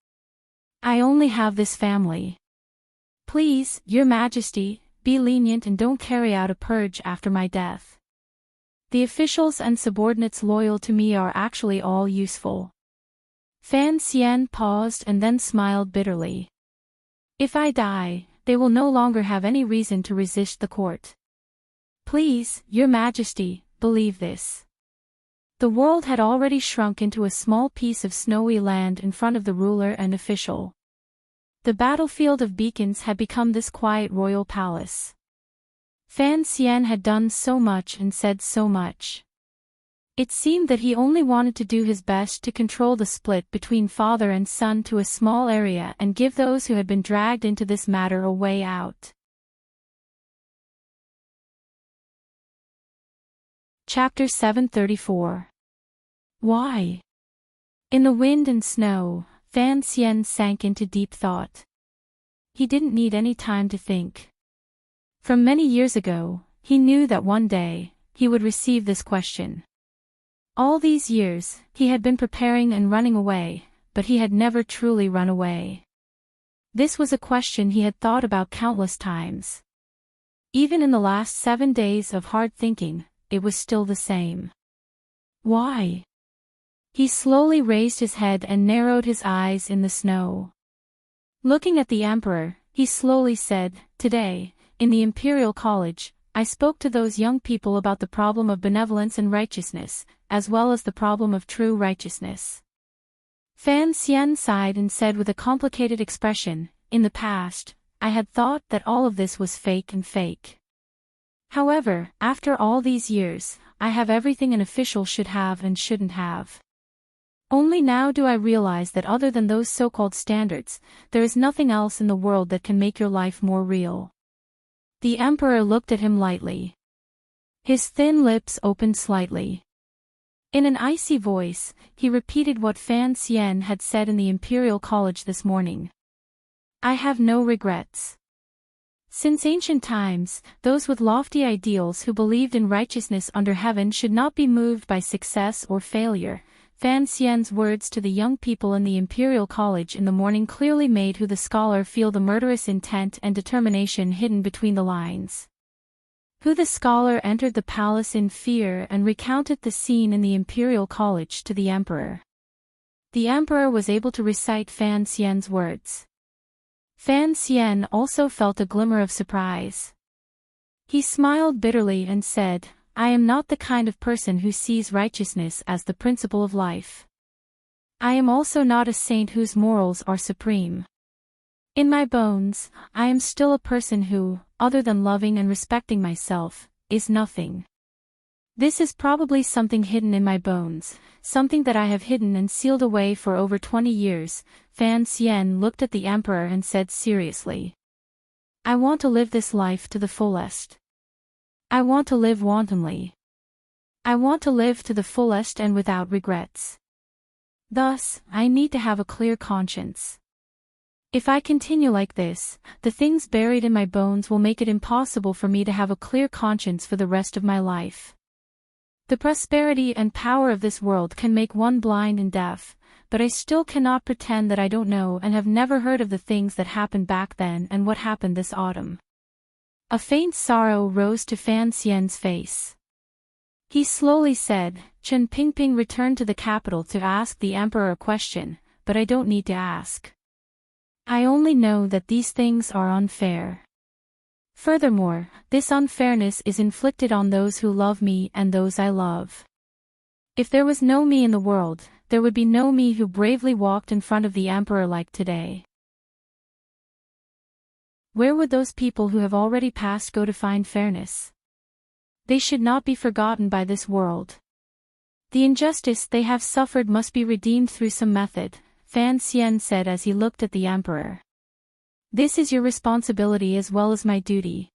I only have this family. Please, your Majesty, be lenient and don't carry out a purge after my death. The officials and subordinates loyal to me are actually all useful. Fan Xian paused and then smiled bitterly. If I die, they will no longer have any reason to resist the court. Please, Your Majesty, believe this. The world had already shrunk into a small piece of snowy land in front of the ruler and official. The battlefield of beacons had become this quiet royal palace. Fan Xian had done so much and said so much. It seemed that he only wanted to do his best to control the split between father and son to a small area and give those who had been dragged into this matter a way out. Chapter 734. Why? In the wind and snow, Fan Xian sank into deep thought. He didn't need any time to think. From many years ago, he knew that one day, he would receive this question. All these years, he had been preparing and running away, but he had never truly run away. This was a question he had thought about countless times. Even in the last 7 days of hard thinking, it was still the same. Why? He slowly raised his head and narrowed his eyes in the snow. Looking at the emperor, he slowly said, "Today, in the Imperial College, I spoke to those young people about the problem of benevolence and righteousness, as well as the problem of true righteousness." Fan Xian sighed and said with a complicated expression, "In the past, I had thought that all of this was fake. However, after all these years, I have everything an official should have and shouldn't have. Only now do I realize that other than those so-called standards, there is nothing else in the world that can make your life more real." The emperor looked at him lightly. His thin lips opened slightly. In an icy voice, he repeated what Fan Xian had said in the Imperial College this morning. "I have no regrets." Since ancient times, those with lofty ideals who believed in righteousness under heaven should not be moved by success or failure. Fan Xian's words to the young people in the Imperial College in the morning clearly made the scholar feel the murderous intent and determination hidden between the lines. The scholar entered the palace in fear and recounted the scene in the Imperial College to the emperor. The emperor was able to recite Fan Xian's words. Fan Xian also felt a glimmer of surprise. He smiled bitterly and said, "I am not the kind of person who sees righteousness as the principle of life. I am also not a saint whose morals are supreme. In my bones, I am still a person who, other than loving and respecting myself, is nothing. This is probably something hidden in my bones, something that I have hidden and sealed away for over 20 years. Fan Xian looked at the emperor and said seriously, "I want to live this life to the fullest. I want to live wantonly. I want to live to the fullest and without regrets. Thus, I need to have a clear conscience. If I continue like this, the things buried in my bones will make it impossible for me to have a clear conscience for the rest of my life. The prosperity and power of this world can make one blind and deaf, but I still cannot pretend that I don't know and have never heard of the things that happened back then and what happened this autumn." A faint sorrow rose to Fan Xian's face. He slowly said, "Chen Pingping returned to the capital to ask the emperor a question, but I don't need to ask. I only know that these things are unfair. Furthermore, this unfairness is inflicted on those who love me and those I love. If there was no me in the world, there would be no me who bravely walked in front of the emperor like today. Where would those people who have already passed go to find fairness? They should not be forgotten by this world. The injustice they have suffered must be redeemed through some method," Fan Xian said as he looked at the emperor. "This is your responsibility as well as my duty."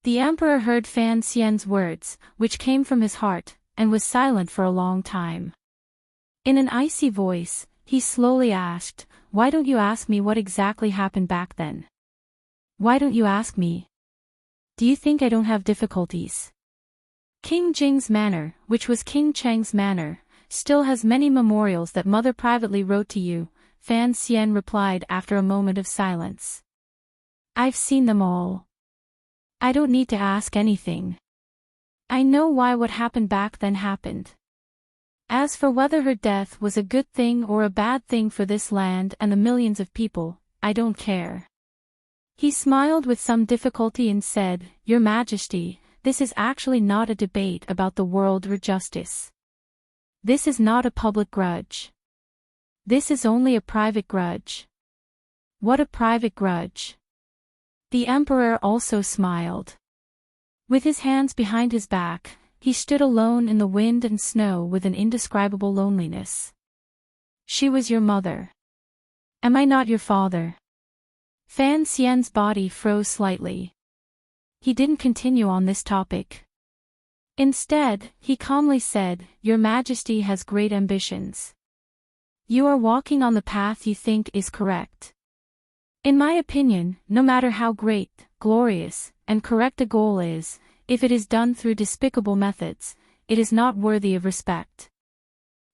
The emperor heard Fan Xian's words, which came from his heart, and was silent for a long time. In an icy voice, he slowly asked, "Why don't you ask me what exactly happened back then? Why don't you ask me? Do you think I don't have difficulties? King Jing's manor, which was King Cheng's manor, still has many memorials that mother privately wrote to you," Fan Xian replied after a moment of silence. "I've seen them all. I don't need to ask anything. I know why what happened back then happened. As for whether her death was a good thing or a bad thing for this land and the millions of people, I don't care." He smiled with some difficulty and said, Your Majesty, this is actually not a debate about the world or justice. This is not a public grudge. This is only a private grudge. What a private grudge. The Emperor also smiled. With his hands behind his back, he stood alone in the wind and snow with an indescribable loneliness. She was your mother. Am I not your father? Fan Xian's body froze slightly. He didn't continue on this topic. Instead, he calmly said, Your Majesty has great ambitions. You are walking on the path you think is correct. In my opinion, no matter how great, glorious, and correct a goal is, if it is done through despicable methods, it is not worthy of respect.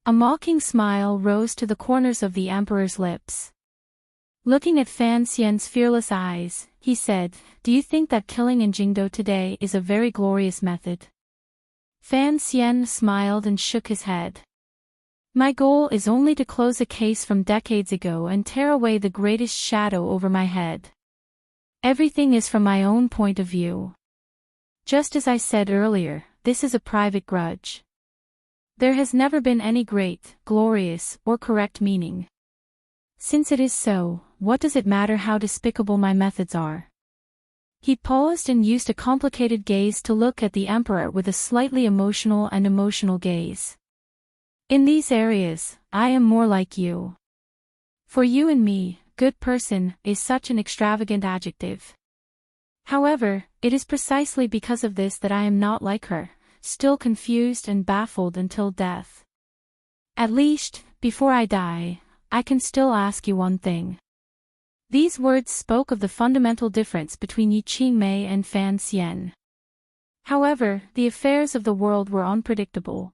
A mocking smile rose to the corners of the Emperor's lips. Looking at Fan Xian's fearless eyes, he said, Do you think that killing in Jingdo today is a very glorious method? Fan Xian smiled and shook his head. My goal is only to close a case from decades ago and tear away the greatest shadow over my head. Everything is from my own point of view. Just as I said earlier, this is a private grudge. There has never been any great, glorious, or correct meaning. Since it is so, what does it matter how despicable my methods are? He paused and used a complicated gaze to look at the Emperor with a slightly emotional gaze. In these areas, I am more like you. For you and me, good person is such an extravagant adjective. However, it is precisely because of this that I am not like her, still confused and baffled until death. At least, before I die, I can still ask you one thing. These words spoke of the fundamental difference between Yi Qingmei and Fan Xian. However, the affairs of the world were unpredictable.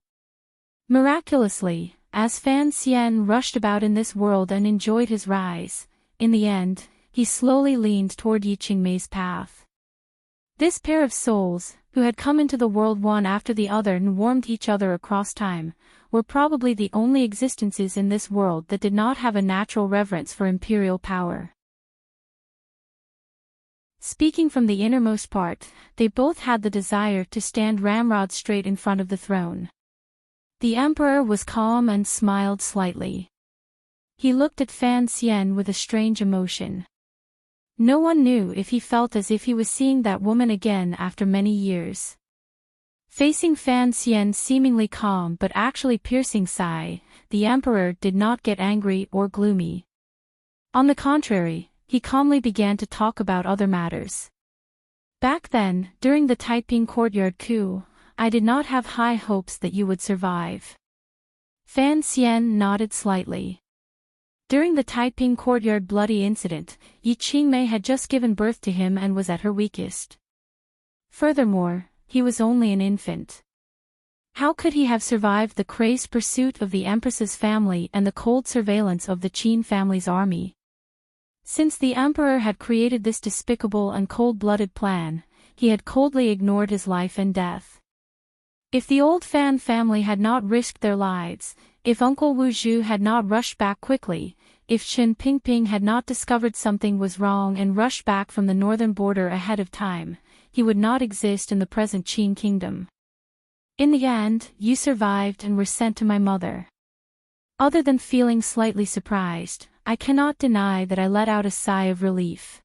Miraculously, as Fan Xian rushed about in this world and enjoyed his rise, in the end, he slowly leaned toward Yi Qingmei's path. This pair of souls, who had come into the world one after the other and warmed each other across time, were probably the only existences in this world that did not have a natural reverence for imperial power. Speaking from the innermost part, they both had the desire to stand ramrod straight in front of the throne. The Emperor was calm and smiled slightly. He looked at Fan Xian with a strange emotion. No one knew if he felt as if he was seeing that woman again after many years. Facing Fan Xian's seemingly calm but actually piercing sigh, the Emperor did not get angry or gloomy. On the contrary, he calmly began to talk about other matters. Back then, during the Taiping courtyard coup, I did not have high hopes that you would survive. Fan Xian nodded slightly. During the Taiping courtyard bloody incident, Yi Qingmei had just given birth to him and was at her weakest. Furthermore, he was only an infant. How could he have survived the crazed pursuit of the Empress's family and the cold surveillance of the Qin family's army? Since the Emperor had created this despicable and cold-blooded plan, he had coldly ignored his life and death. If the old Fan family had not risked their lives, if Uncle Wu Zhu had not rushed back quickly, if Chen Pingping had not discovered something was wrong and rushed back from the northern border ahead of time, he would not exist in the present Qin kingdom. In the end, you survived and were sent to my mother. Other than feeling slightly surprised, I cannot deny that I let out a sigh of relief.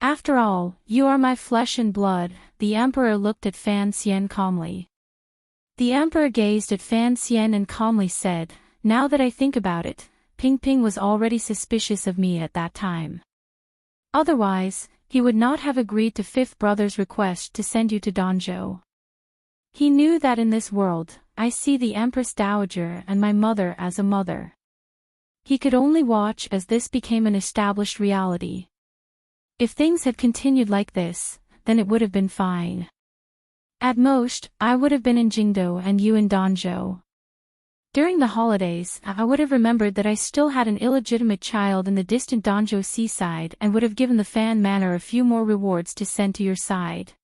After all, you are my flesh and blood, the Emperor looked at Fan Xian calmly. The Emperor gazed at Fan Xian and calmly said, Now that I think about it, Pingping was already suspicious of me at that time. Otherwise, he would not have agreed to Fifth Brother's request to send you to Danzhou. He knew that in this world, I see the Empress Dowager and my mother as a mother. He could only watch as this became an established reality. If things had continued like this, then it would have been fine. At most, I would have been in Jingdo and you in Danzhou. During the holidays, I would have remembered that I still had an illegitimate child in the distant Danzhou seaside and would have given the Fan Manor a few more rewards to send to your side.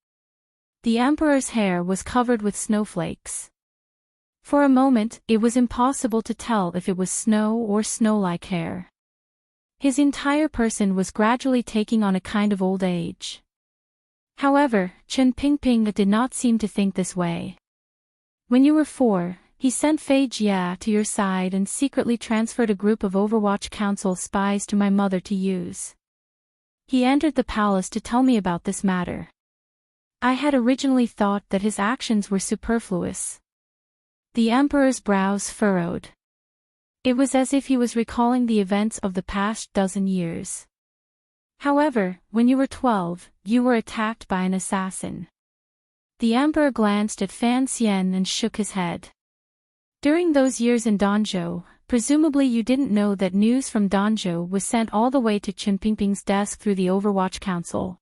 The Emperor's hair was covered with snowflakes. For a moment, it was impossible to tell if it was snow or snow-like hair. His entire person was gradually taking on a kind of old age. However, Chen Pingping did not seem to think this way. When you were 4, he sent Fei Jia to your side and secretly transferred a group of Overwatch Council spies to my mother to use. He entered the palace to tell me about this matter. I had originally thought that his actions were superfluous. The emperor's brows furrowed. It was as if he was recalling the events of the past dozen years. However, when you were 12, you were attacked by an assassin. The emperor glanced at Fan Xian and shook his head. During those years in Danzhou, presumably you didn't know that news from Danzhou was sent all the way to Chen Pingping's desk through the Overwatch Council.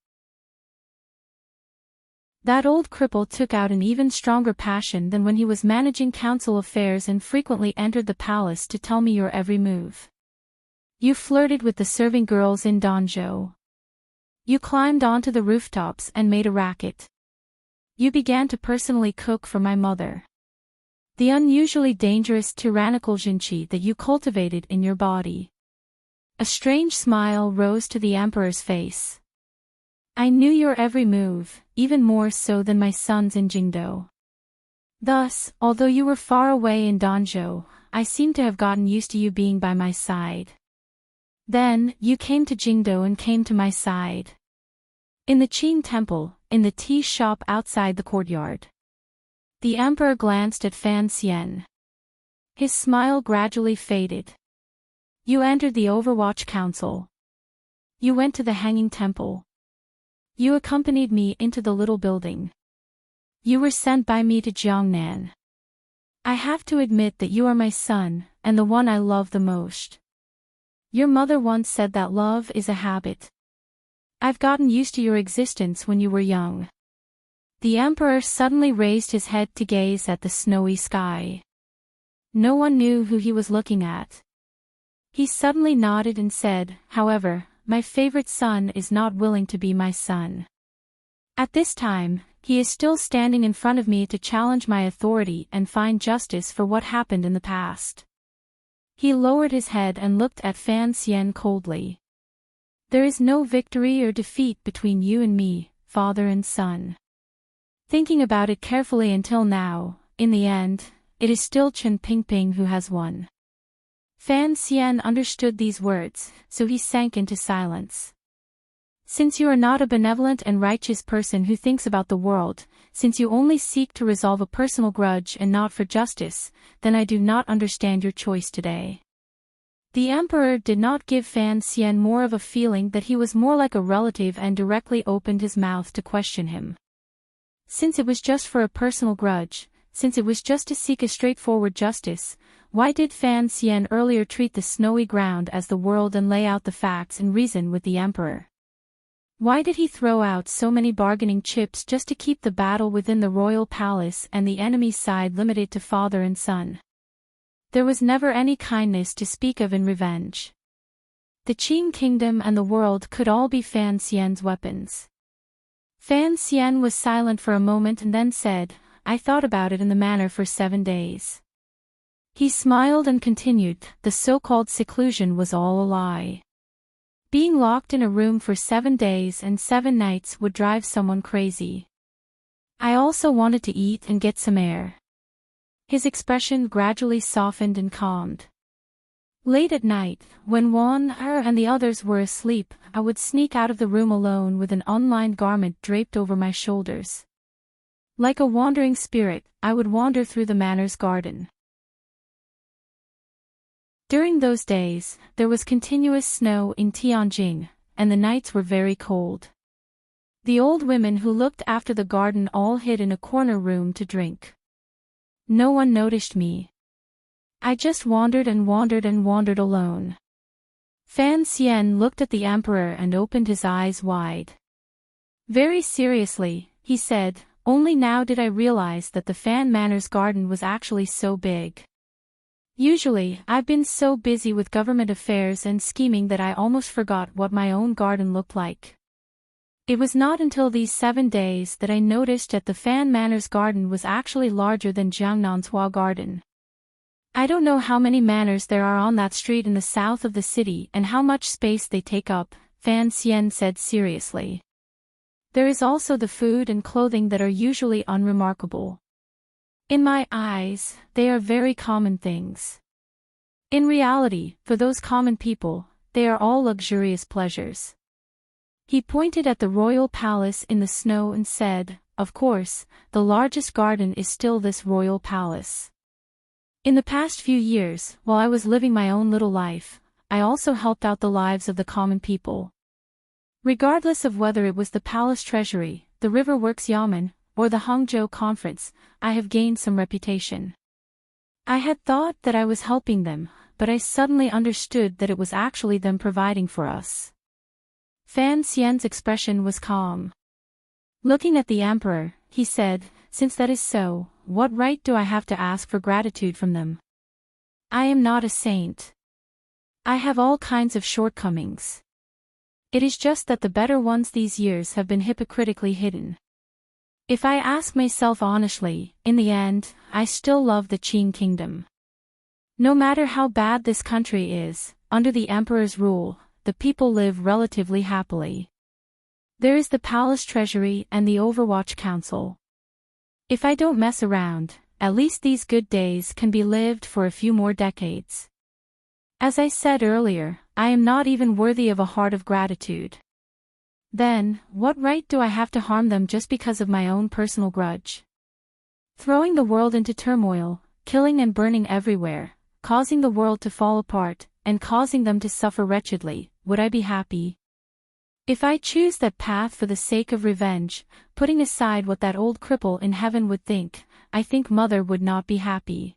That old cripple took out an even stronger passion than when he was managing council affairs and frequently entered the palace to tell me your every move. You flirted with the serving girls in Danzhou. You climbed onto the rooftops and made a racket. You began to personally cook for my mother. The unusually dangerous tyrannical jinqi that you cultivated in your body. A strange smile rose to the emperor's face. I knew your every move, even more so than my sons in Jingdou. Thus, although you were far away in Danzhou, I seemed to have gotten used to you being by my side. Then, you came to Jingdou and came to my side. In the Qin temple, in the tea shop outside the courtyard. The emperor glanced at Fan Xian. His smile gradually faded. You entered the Overwatch Council. You went to the Hanging Temple. You accompanied me into the little building. You were sent by me to Jiangnan. I have to admit that you are my son, and the one I love the most. Your mother once said that love is a habit. I've gotten used to your existence when you were young. The emperor suddenly raised his head to gaze at the snowy sky. No one knew who he was looking at. He suddenly nodded and said, however, my favorite son is not willing to be my son. At this time, he is still standing in front of me to challenge my authority and find justice for what happened in the past. He lowered his head and looked at Fan Xian coldly. There is no victory or defeat between you and me, father and son. Thinking about it carefully until now, in the end, it is still Chen Pingping who has won. Fan Xian understood these words, so he sank into silence. Since you are not a benevolent and righteous person who thinks about the world, since you only seek to resolve a personal grudge and not for justice, then I do not understand your choice today. The emperor did not give Fan Xian more of a feeling that he was more like a relative and directly opened his mouth to question him. Since it was just for a personal grudge, since it was just to seek a straightforward justice, why did Fan Xian earlier treat the snowy ground as the world and lay out the facts and reason with the emperor? Why did he throw out so many bargaining chips just to keep the battle within the royal palace and the enemy's side limited to father and son? There was never any kindness to speak of in revenge. The Qin kingdom and the world could all be Fan Xian's weapons. Fan Xian was silent for a moment and then said, I thought about it in the manner for 7 days. He smiled and continued, the so-called seclusion was all a lie. Being locked in a room for 7 days and 7 nights would drive someone crazy. I also wanted to eat and get some air. His expression gradually softened and calmed. Late at night, when Wan Er and the others were asleep, I would sneak out of the room alone with an unlined garment draped over my shoulders. Like a wandering spirit, I would wander through the manor's garden. During those days, there was continuous snow in Tianjin, and the nights were very cold. The old women who looked after the garden all hid in a corner room to drink. No one noticed me. I just wandered and wandered and wandered alone. Fan Xian looked at the emperor and opened his eyes wide. Very seriously, he said, only now did I realize that the Fan Manor's garden was actually so big. Usually, I've been so busy with government affairs and scheming that I almost forgot what my own garden looked like. It was not until these 7 days that I noticed that the Fan Manor's garden was actually larger than Jiangnan's Hua garden. I don't know how many manors there are on that street in the south of the city and how much space they take up, Fan Xian said seriously. There is also the food and clothing that are usually unremarkable. In my eyes, they are very common things. In reality, for those common people, they are all luxurious pleasures. He pointed at the royal palace in the snow and said, "Of course, the largest garden is still this royal palace." In the past few years, while I was living my own little life, I also helped out the lives of the common people. Regardless of whether it was the palace treasury, the river works yamen, or the Hangzhou conference, I have gained some reputation. I had thought that I was helping them, but I suddenly understood that it was actually them providing for us. Fan Xian's expression was calm. Looking at the emperor, he said, "Since that is so, what right do I have to ask for gratitude from them? I am not a saint. I have all kinds of shortcomings. It is just that the better ones these years have been hypocritically hidden. If I ask myself honestly, in the end, I still love the Qing kingdom. No matter how bad this country is, under the emperor's rule, the people live relatively happily. There is the palace treasury and the Overwatch Council. If I don't mess around, at least these good days can be lived for a few more decades. As I said earlier, I am not even worthy of a heart of gratitude. Then, what right do I have to harm them just because of my own personal grudge? Throwing the world into turmoil, killing and burning everywhere, causing the world to fall apart, and causing them to suffer wretchedly, would I be happy? If I choose that path for the sake of revenge, putting aside what that old cripple in heaven would think, I think Mother would not be happy.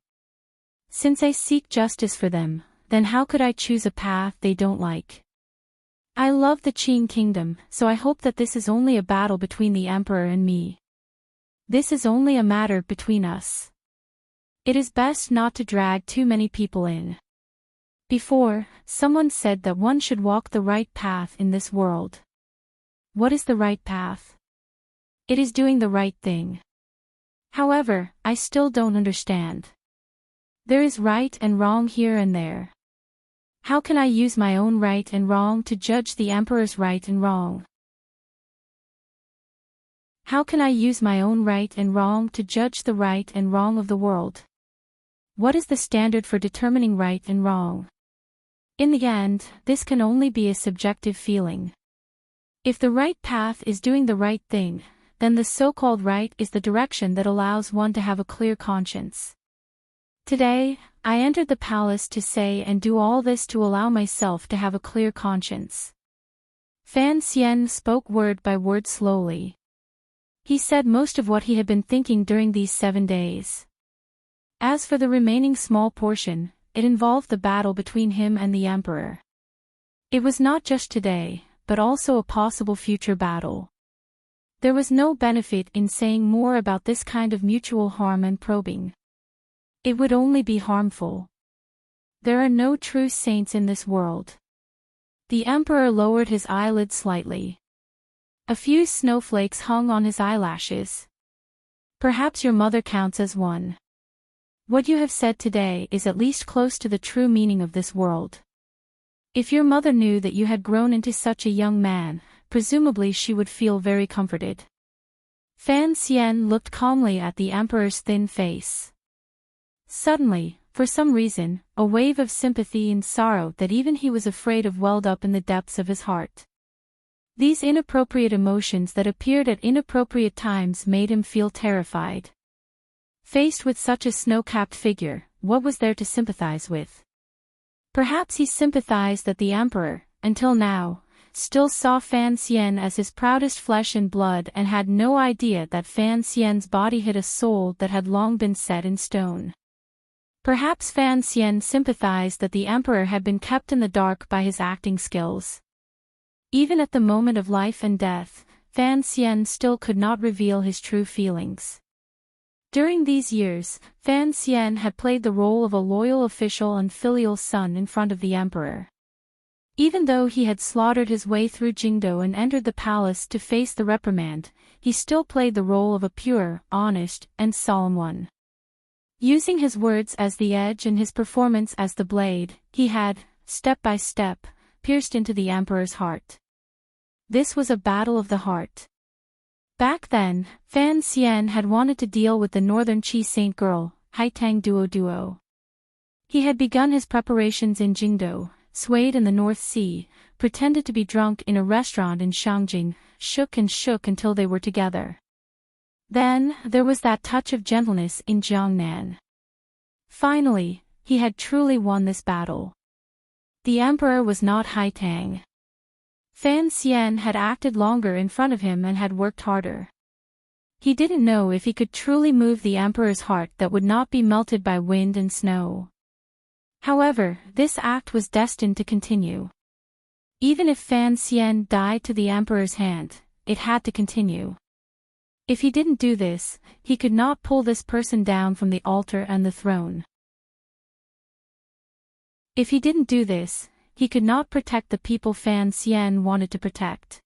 Since I seek justice for them, then how could I choose a path they don't like? I love the Qing kingdom, so I hope that this is only a battle between the emperor and me. This is only a matter between us. It is best not to drag too many people in. Before, someone said that one should walk the right path in this world. What is the right path? It is doing the right thing. However, I still don't understand. There is right and wrong here and there. How can I use my own right and wrong to judge the emperor's right and wrong? How can I use my own right and wrong to judge the right and wrong of the world? What is the standard for determining right and wrong? In the end, this can only be a subjective feeling. If the right path is doing the right thing, then the so-called right is the direction that allows one to have a clear conscience. Today, I entered the palace to say and do all this to allow myself to have a clear conscience. Fan Xian spoke word by word slowly. He said most of what he had been thinking during these 7 days. As for the remaining small portion, it involved the battle between him and the emperor. It was not just today, but also a possible future battle. There was no benefit in saying more about this kind of mutual harm and probing. It would only be harmful. There are no true saints in this world. The emperor lowered his eyelids slightly. A few snowflakes hung on his eyelashes. Perhaps your mother counts as one. What you have said today is at least close to the true meaning of this world. If your mother knew that you had grown into such a young man, presumably she would feel very comforted. Fan Xian looked calmly at the emperor's thin face. Suddenly, for some reason, a wave of sympathy and sorrow that even he was afraid of welled up in the depths of his heart. These inappropriate emotions that appeared at inappropriate times made him feel terrified. Faced with such a snow-capped figure, what was there to sympathize with? Perhaps he sympathized that the emperor, until now, still saw Fan Xian as his proudest flesh and blood and had no idea that Fan Xian's body hid a soul that had long been set in stone. Perhaps Fan Xian sympathized that the emperor had been kept in the dark by his acting skills. Even at the moment of life and death, Fan Xian still could not reveal his true feelings. During these years, Fan Xian had played the role of a loyal official and filial son in front of the emperor. Even though he had slaughtered his way through Jingdou and entered the palace to face the reprimand, he still played the role of a pure, honest, and solemn one. Using his words as the edge and his performance as the blade, he had, step by step, pierced into the emperor's heart. This was a battle of the heart. Back then, Fan Xian had wanted to deal with the northern Qi Saint girl, Haitang Duo. He had begun his preparations in Jingdou, swayed in the North Sea, pretended to be drunk in a restaurant in Shangjing, shook until they were together. Then, there was that touch of gentleness in Jiangnan. Finally, he had truly won this battle. The emperor was not Haitang. Fan Xian had acted longer in front of him and had worked harder. He didn't know if he could truly move the emperor's heart that would not be melted by wind and snow. However, this act was destined to continue. Even if Fan Xian died to the emperor's hand, it had to continue. If he didn't do this, he could not pull this person down from the altar and the throne. If he didn't do this, he could not protect the people Fan Xian wanted to protect.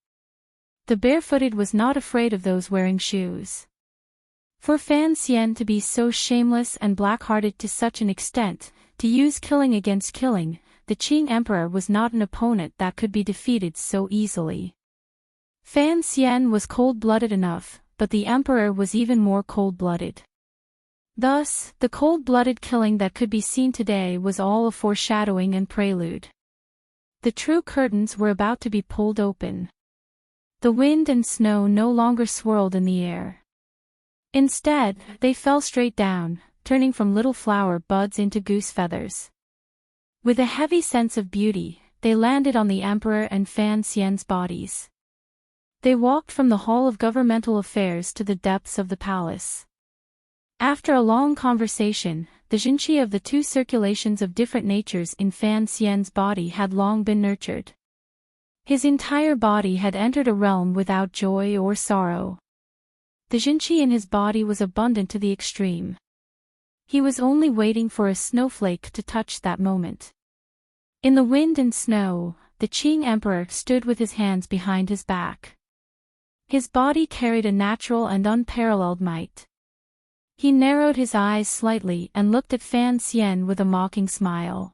The barefooted was not afraid of those wearing shoes. For Fan Xian to be so shameless and black-hearted to such an extent, to use killing against killing, the Qing emperor was not an opponent that could be defeated so easily. Fan Xian was cold-blooded enough, but the emperor was even more cold-blooded. Thus, the cold-blooded killing that could be seen today was all a foreshadowing and prelude. The true curtains were about to be pulled open. The wind and snow no longer swirled in the air. Instead, they fell straight down, turning from little flower buds into goose feathers. With a heavy sense of beauty, they landed on the emperor and Fan Xian's bodies. They walked from the Hall of Governmental Affairs to the depths of the palace. After a long conversation, the jinqi of the two circulations of different natures in Fan Xian's body had long been nurtured. His entire body had entered a realm without joy or sorrow. The jinqi in his body was abundant to the extreme. He was only waiting for a snowflake to touch that moment. In the wind and snow, the Qing emperor stood with his hands behind his back. His body carried a natural and unparalleled might. He narrowed his eyes slightly and looked at Fan Xian with a mocking smile.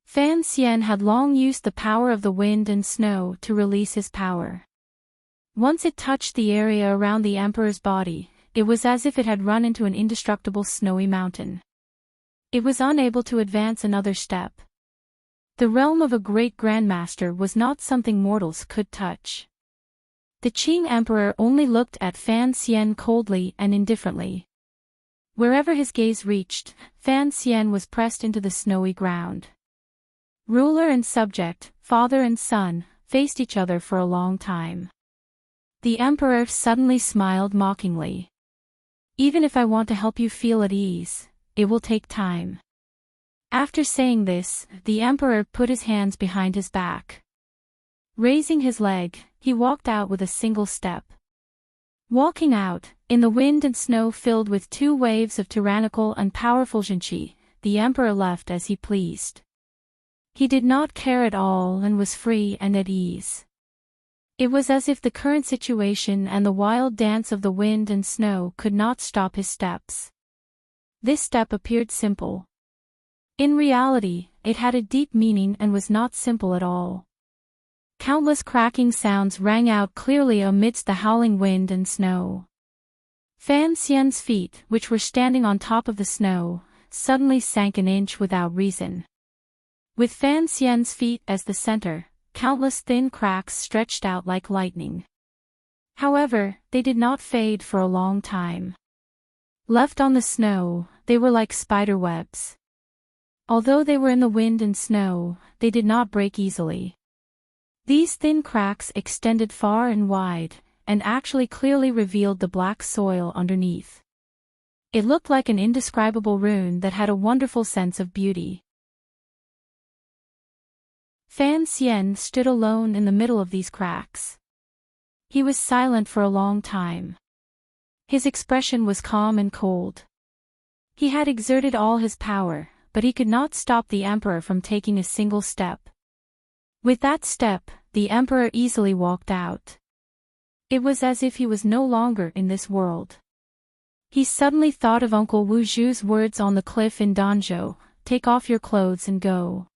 Fan Xian had long used the power of the wind and snow to release his power. Once it touched the area around the emperor's body, it was as if it had run into an indestructible snowy mountain. It was unable to advance another step. The realm of a great grandmaster was not something mortals could touch. The Qing emperor only looked at Fan Xian coldly and indifferently. Wherever his gaze reached, Fan Xian was pressed into the snowy ground. Ruler and subject, father and son, faced each other for a long time. The emperor suddenly smiled mockingly. Even if I want to help you feel at ease, it will take time. After saying this, the emperor put his hands behind his back. Raising his leg, he walked out with a single step. Walking out, in the wind and snow filled with two waves of tyrannical and powerful jinqi, the emperor left as he pleased. He did not care at all and was free and at ease. It was as if the current situation and the wild dance of the wind and snow could not stop his steps. This step appeared simple. In reality, it had a deep meaning and was not simple at all. Countless cracking sounds rang out clearly amidst the howling wind and snow. Fan Xian's feet, which were standing on top of the snow, suddenly sank an inch without reason. With Fan Xian's feet as the center, countless thin cracks stretched out like lightning. However, they did not fade for a long time. Left on the snow, they were like spider webs. Although they were in the wind and snow, they did not break easily. These thin cracks extended far and wide, and actually clearly revealed the black soil underneath. It looked like an indescribable rune that had a wonderful sense of beauty. Fan Xian stood alone in the middle of these cracks. He was silent for a long time. His expression was calm and cold. He had exerted all his power, but he could not stop the emperor from taking a single step. With that step, the emperor easily walked out. It was as if he was no longer in this world. He suddenly thought of Uncle Wu Zhu's words on the cliff in Danzhou, "Take off your clothes and go."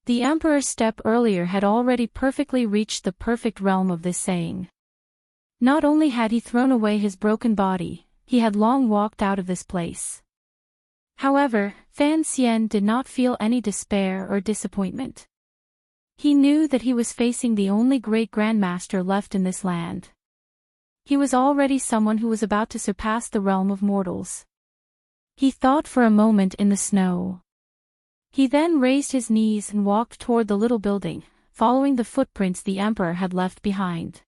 The emperor's step earlier had already perfectly reached the perfect realm of this saying. Not only had he thrown away his broken body, he had long walked out of this place. However, Fan Xian did not feel any despair or disappointment. He knew that he was facing the only great grandmaster left in this land. He was already someone who was about to surpass the realm of mortals. He thought for a moment in the snow. He then raised his knees and walked toward the little building, following the footprints the emperor had left behind.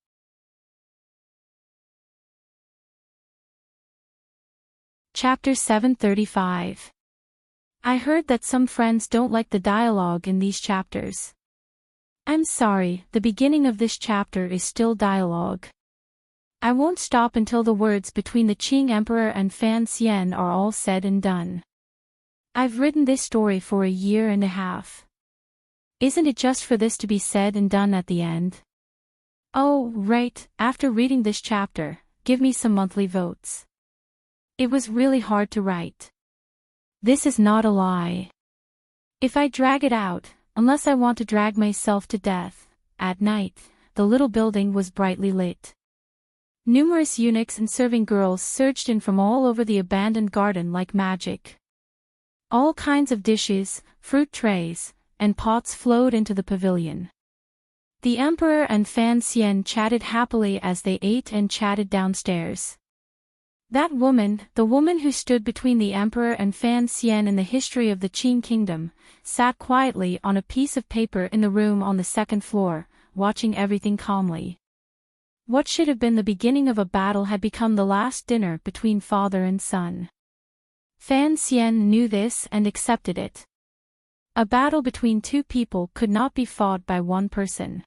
Chapter 735. I heard that some friends don't like the dialogue in these chapters. I'm sorry, the beginning of this chapter is still dialogue. I won't stop until the words between the Qing Emperor and Fan Xian are all said and done. I've written this story for 1.5 years. Isn't it just for this to be said and done at the end? Oh, right, after reading this chapter, give me some monthly votes. It was really hard to write. This is not a lie. If I drag it out, unless I want to drag myself to death, at night, the little building was brightly lit. Numerous eunuchs and serving girls surged in from all over the abandoned garden like magic. All kinds of dishes, fruit trays, and pots flowed into the pavilion. The emperor and Fan Xian chatted happily as they ate and chatted downstairs. That woman, the woman who stood between the emperor and Fan Xian in the history of the Qing kingdom, sat quietly on a piece of paper in the room on the second floor, watching everything calmly. What should have been the beginning of a battle had become the last dinner between father and son. Fan Xian knew this and accepted it. A battle between two people could not be fought by one person.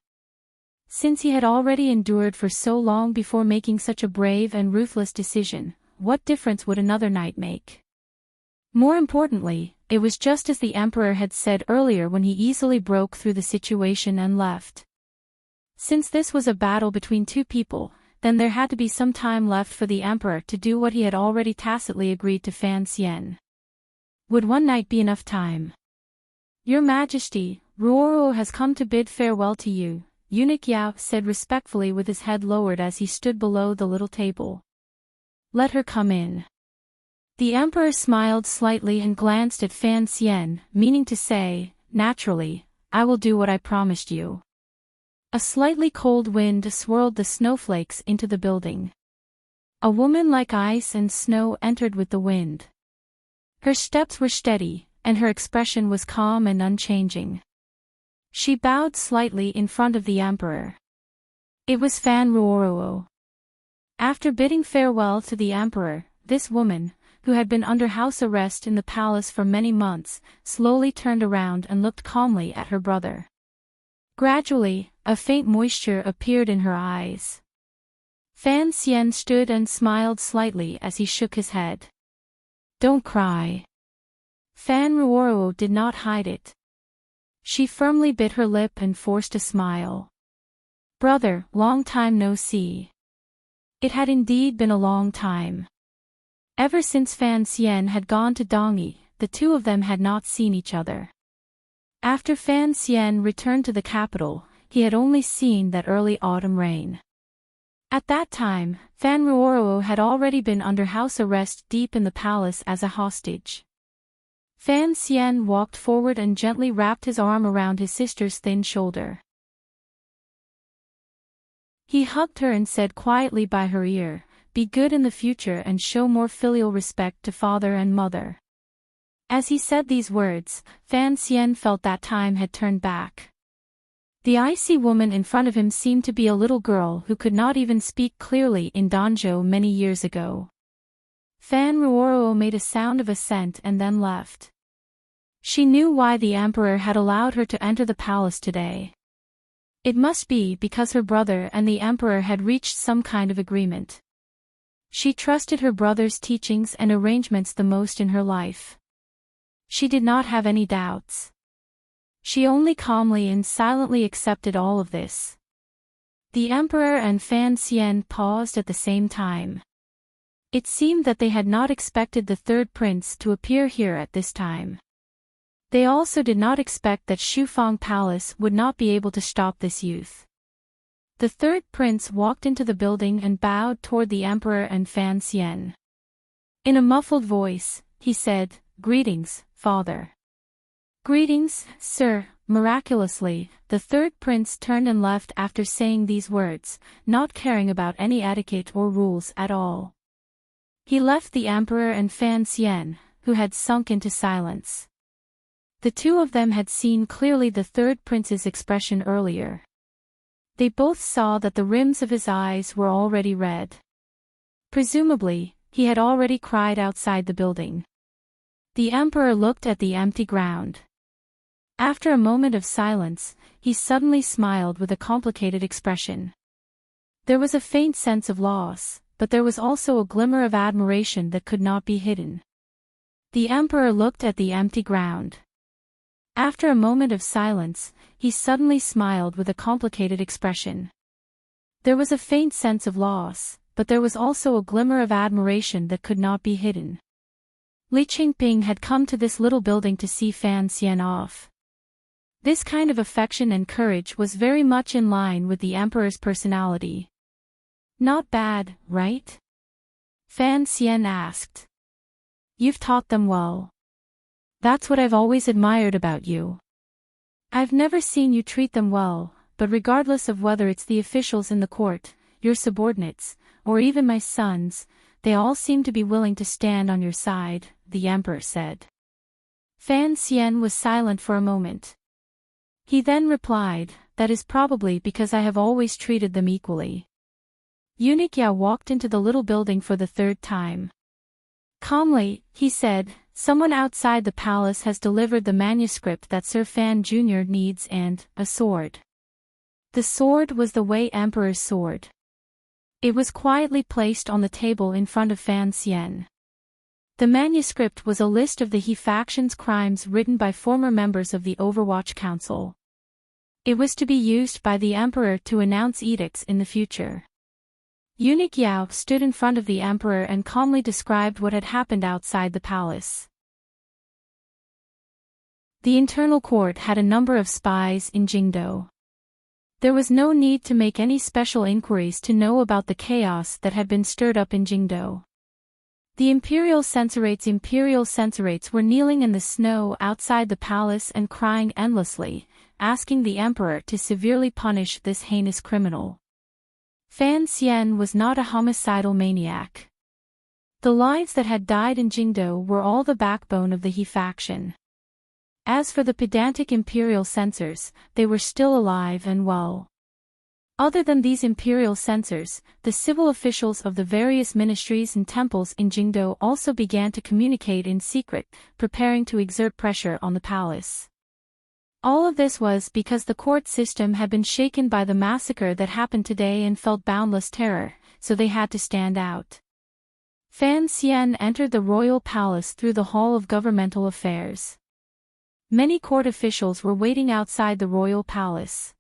Since he had already endured for so long before making such a brave and ruthless decision, what difference would another night make? More importantly, it was just as the emperor had said earlier when he easily broke through the situation and left. Since this was a battle between two people, then there had to be some time left for the emperor to do what he had already tacitly agreed to Fan Xian. Would one night be enough time? Your Majesty, Ruoro has come to bid farewell to you, Eunuch Yao said respectfully with his head lowered as he stood below the little table. Let her come in. The emperor smiled slightly and glanced at Fan Xian, meaning to say, naturally, I will do what I promised you. A slightly cold wind swirled the snowflakes into the building. A woman like ice and snow entered with the wind. Her steps were steady, and her expression was calm and unchanging. She bowed slightly in front of the emperor. It was Fan Ruoro. After bidding farewell to the emperor, this woman, who had been under house arrest in the palace for many months, slowly turned around and looked calmly at her brother. Gradually, a faint moisture appeared in her eyes. Fan Xian stood and smiled slightly as he shook his head. Don't cry. Fan Ruoro did not hide it. She firmly bit her lip and forced a smile. Brother, long time no see. It had indeed been a long time. Ever since Fan Xian had gone to Dongyi, the two of them had not seen each other. After Fan Xian returned to the capital, he had only seen that early autumn rain. At that time, Fan Ruoro had already been under house arrest deep in the palace as a hostage. Fan Xian walked forward and gently wrapped his arm around his sister's thin shoulder. He hugged her and said quietly by her ear, "Be good in the future and show more filial respect to father and mother." As he said these words, Fan Xian felt that time had turned back. The icy woman in front of him seemed to be a little girl who could not even speak clearly in Danzhou many years ago. Fan Ruoro made a sound of assent and then left. She knew why the emperor had allowed her to enter the palace today. It must be because her brother and the emperor had reached some kind of agreement. She trusted her brother's teachings and arrangements the most in her life. She did not have any doubts. She only calmly and silently accepted all of this. The emperor and Fan Xian paused at the same time. It seemed that they had not expected the third prince to appear here at this time. They also did not expect that Shufang Palace would not be able to stop this youth. The third prince walked into the building and bowed toward the emperor and Fan Xian. In a muffled voice, he said, "Greetings, father." "Greetings, sir." Miraculously, the third prince turned and left after saying these words, not caring about any etiquette or rules at all. He left the emperor and Fan Xian, who had sunk into silence. The two of them had seen clearly the third prince's expression earlier. They both saw that the rims of his eyes were already red. Presumably, he had already cried outside the building. The emperor looked at the empty ground. After a moment of silence, he suddenly smiled with a complicated expression. There was a faint sense of loss, but there was also a glimmer of admiration that could not be hidden. The emperor looked at the empty ground. After a moment of silence, he suddenly smiled with a complicated expression. There was a faint sense of loss, but there was also a glimmer of admiration that could not be hidden. Li Qingping had come to this little building to see Fan Xian off. This kind of affection and courage was very much in line with the emperor's personality. "Not bad, right?" Fan Xian asked. "You've taught them well. That's what I've always admired about you. I've never seen you treat them well, but regardless of whether it's the officials in the court, your subordinates, or even my sons, they all seem to be willing to stand on your side," the emperor said. Fan Xian was silent for a moment. He then replied, "That is probably because I have always treated them equally." Eunuch Yao walked into the little building for the third time. Calmly, he said, "Someone outside the palace has delivered the manuscript that Sir Fan Jr. needs and a sword." The sword was the Wei Emperor's sword. It was quietly placed on the table in front of Fan Xian. The manuscript was a list of the He faction's crimes written by former members of the Overwatch Council. It was to be used by the emperor to announce edicts in the future. Eunuch Yao stood in front of the emperor and calmly described what had happened outside the palace. The internal court had a number of spies in Jingdou. There was no need to make any special inquiries to know about the chaos that had been stirred up in Jingdou. The imperial censorites were kneeling in the snow outside the palace and crying endlessly, asking the emperor to severely punish this heinous criminal. Fan Xian was not a homicidal maniac. The lives that had died in Jingdou were all the backbone of the He faction. As for the pedantic imperial censors, they were still alive and well. Other than these imperial censors, the civil officials of the various ministries and temples in Jingdou also began to communicate in secret, preparing to exert pressure on the palace. All of this was because the court system had been shaken by the massacre that happened today and felt boundless terror, so they had to stand out. Fan Xian entered the royal palace through the Hall of Governmental Affairs. Many court officials were waiting outside the royal palace.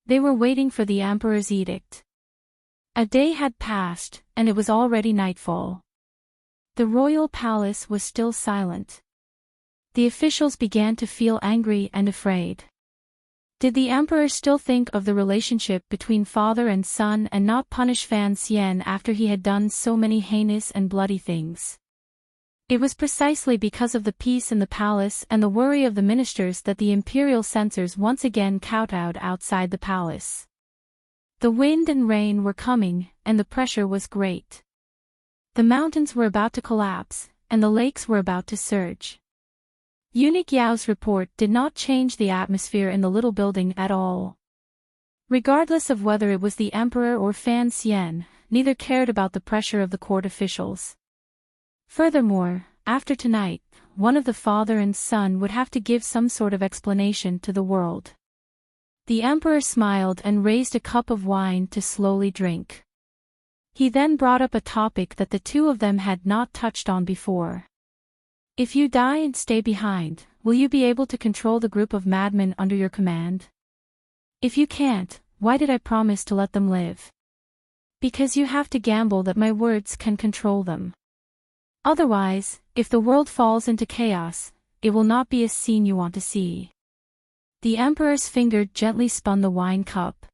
They were waiting for the emperor's edict. A day had passed, and it was already nightfall. The royal palace was still silent. The officials began to feel angry and afraid. Did the emperor still think of the relationship between father and son and not punish Fan Xian after he had done so many heinous and bloody things? It was precisely because of the peace in the palace and the worry of the ministers that the imperial censors once again kowtowed outside the palace. The wind and rain were coming, and the pressure was great. The mountains were about to collapse, and the lakes were about to surge. Eunuch Yao's report did not change the atmosphere in the little building at all. Regardless of whether it was the emperor or Fan Xian, neither cared about the pressure of the court officials. Furthermore, after tonight, one of the father and son would have to give some sort of explanation to the world. The emperor smiled and raised a cup of wine to slowly drink. He then brought up a topic that the two of them had not touched on before. "If you die and stay behind, will you be able to control the group of madmen under your command? If you can't, why did I promise to let them live?" Because you have to gamble that my words can control them. Otherwise, if the world falls into chaos, it will not be a scene you want to see. The emperor's finger gently spun the wine cup.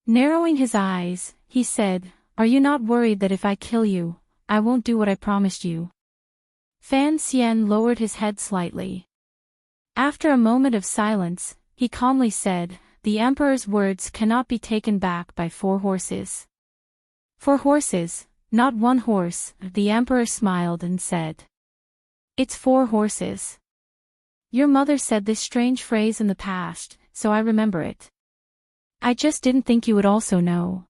Narrowing his eyes, he said, "Are you not worried that if I kill you, I won't do what I promised you?" Fan Xian lowered his head slightly. After a moment of silence, he calmly said, "The emperor's words cannot be taken back by 4 horses. 4 horses, not 1 horse," the emperor smiled and said. "It's 4 horses. Your mother said this strange phrase in the past, so I remember it. I just didn't think you would also know."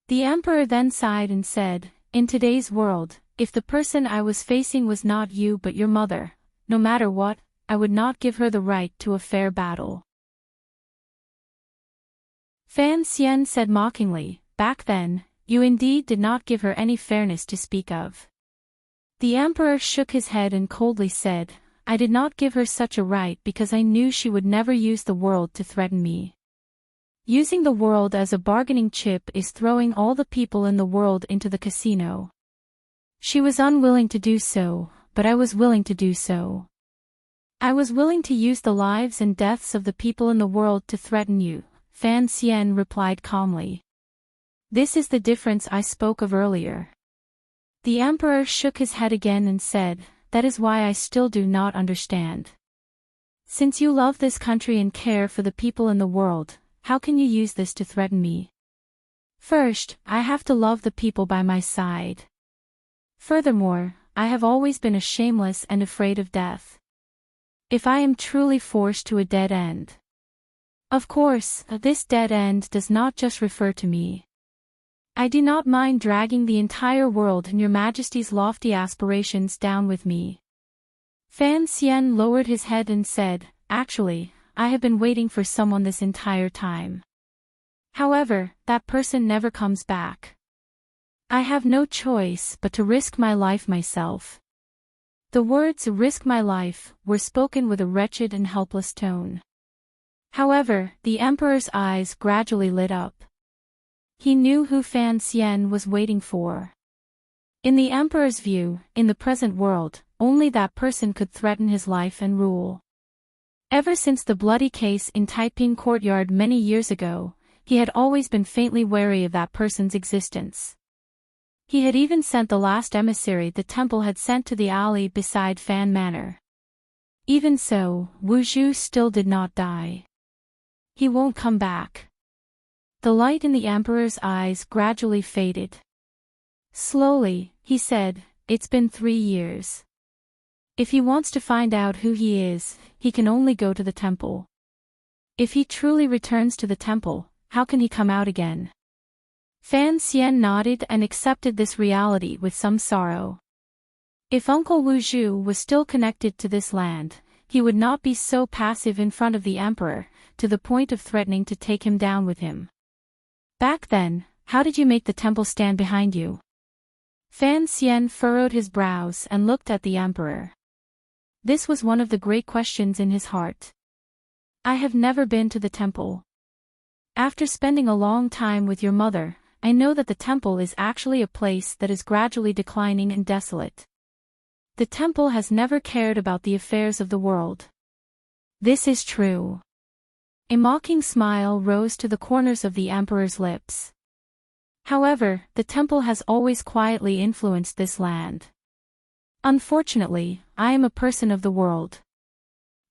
The emperor then sighed and said, "In today's world, if the person I was facing was not you but your mother, no matter what, I would not give her the right to a fair battle." Fan Xian said mockingly, "Back then, you indeed did not give her any fairness to speak of." The emperor shook his head and coldly said, "I did not give her such a right because I knew she would never use the world to threaten me. Using the world as a bargaining chip is throwing all the people in the world into the casino. She was unwilling to do so, but I was willing to do so. I was willing to use the lives and deaths of the people in the world to threaten you," Fan Xian replied calmly. "This is the difference I spoke of earlier." The emperor shook his head again and said, "That is why I still do not understand. Since you love this country and care for the people in the world, how can you use this to threaten me? First, I have to love the people by my side. Furthermore, I have always been a shameless and afraid of death. If I am truly forced to a dead end. Of course, this dead end does not just refer to me. I do not mind dragging the entire world and your majesty's lofty aspirations down with me." Fan Xian lowered his head and said, "Actually, I have been waiting for someone this entire time. However, that person never comes back. I have no choice but to risk my life myself." The words "risk my life" were spoken with a wretched and helpless tone. However, the emperor's eyes gradually lit up. He knew who Fan Xian was waiting for. In the emperor's view, in the present world, only that person could threaten his life and rule. Ever since the bloody case in Taiping courtyard many years ago, he had always been faintly wary of that person's existence. He had even sent the last emissary the temple had sent to the alley beside Fan Manor. Even so, Wu Zhu still did not die. He won't come back. The light in the emperor's eyes gradually faded. Slowly, he said, "It's been 3 years. If he wants to find out who he is, he can only go to the temple. If he truly returns to the temple, how can he come out again?" Fan Xian nodded and accepted this reality with some sorrow. If Uncle Wu Zhu was still connected to this land, he would not be so passive in front of the emperor, to the point of threatening to take him down with him. "Back then, how did you make the temple stand behind you?" Fan Xian furrowed his brows and looked at the emperor. This was one of the great questions in his heart. "I have never been to the temple. After spending a long time with your mother, I know that the temple is actually a place that is gradually declining and desolate. The temple has never cared about the affairs of the world." "This is true." A mocking smile rose to the corners of the emperor's lips. "However, the temple has always quietly influenced this land. Unfortunately, I am a person of the world.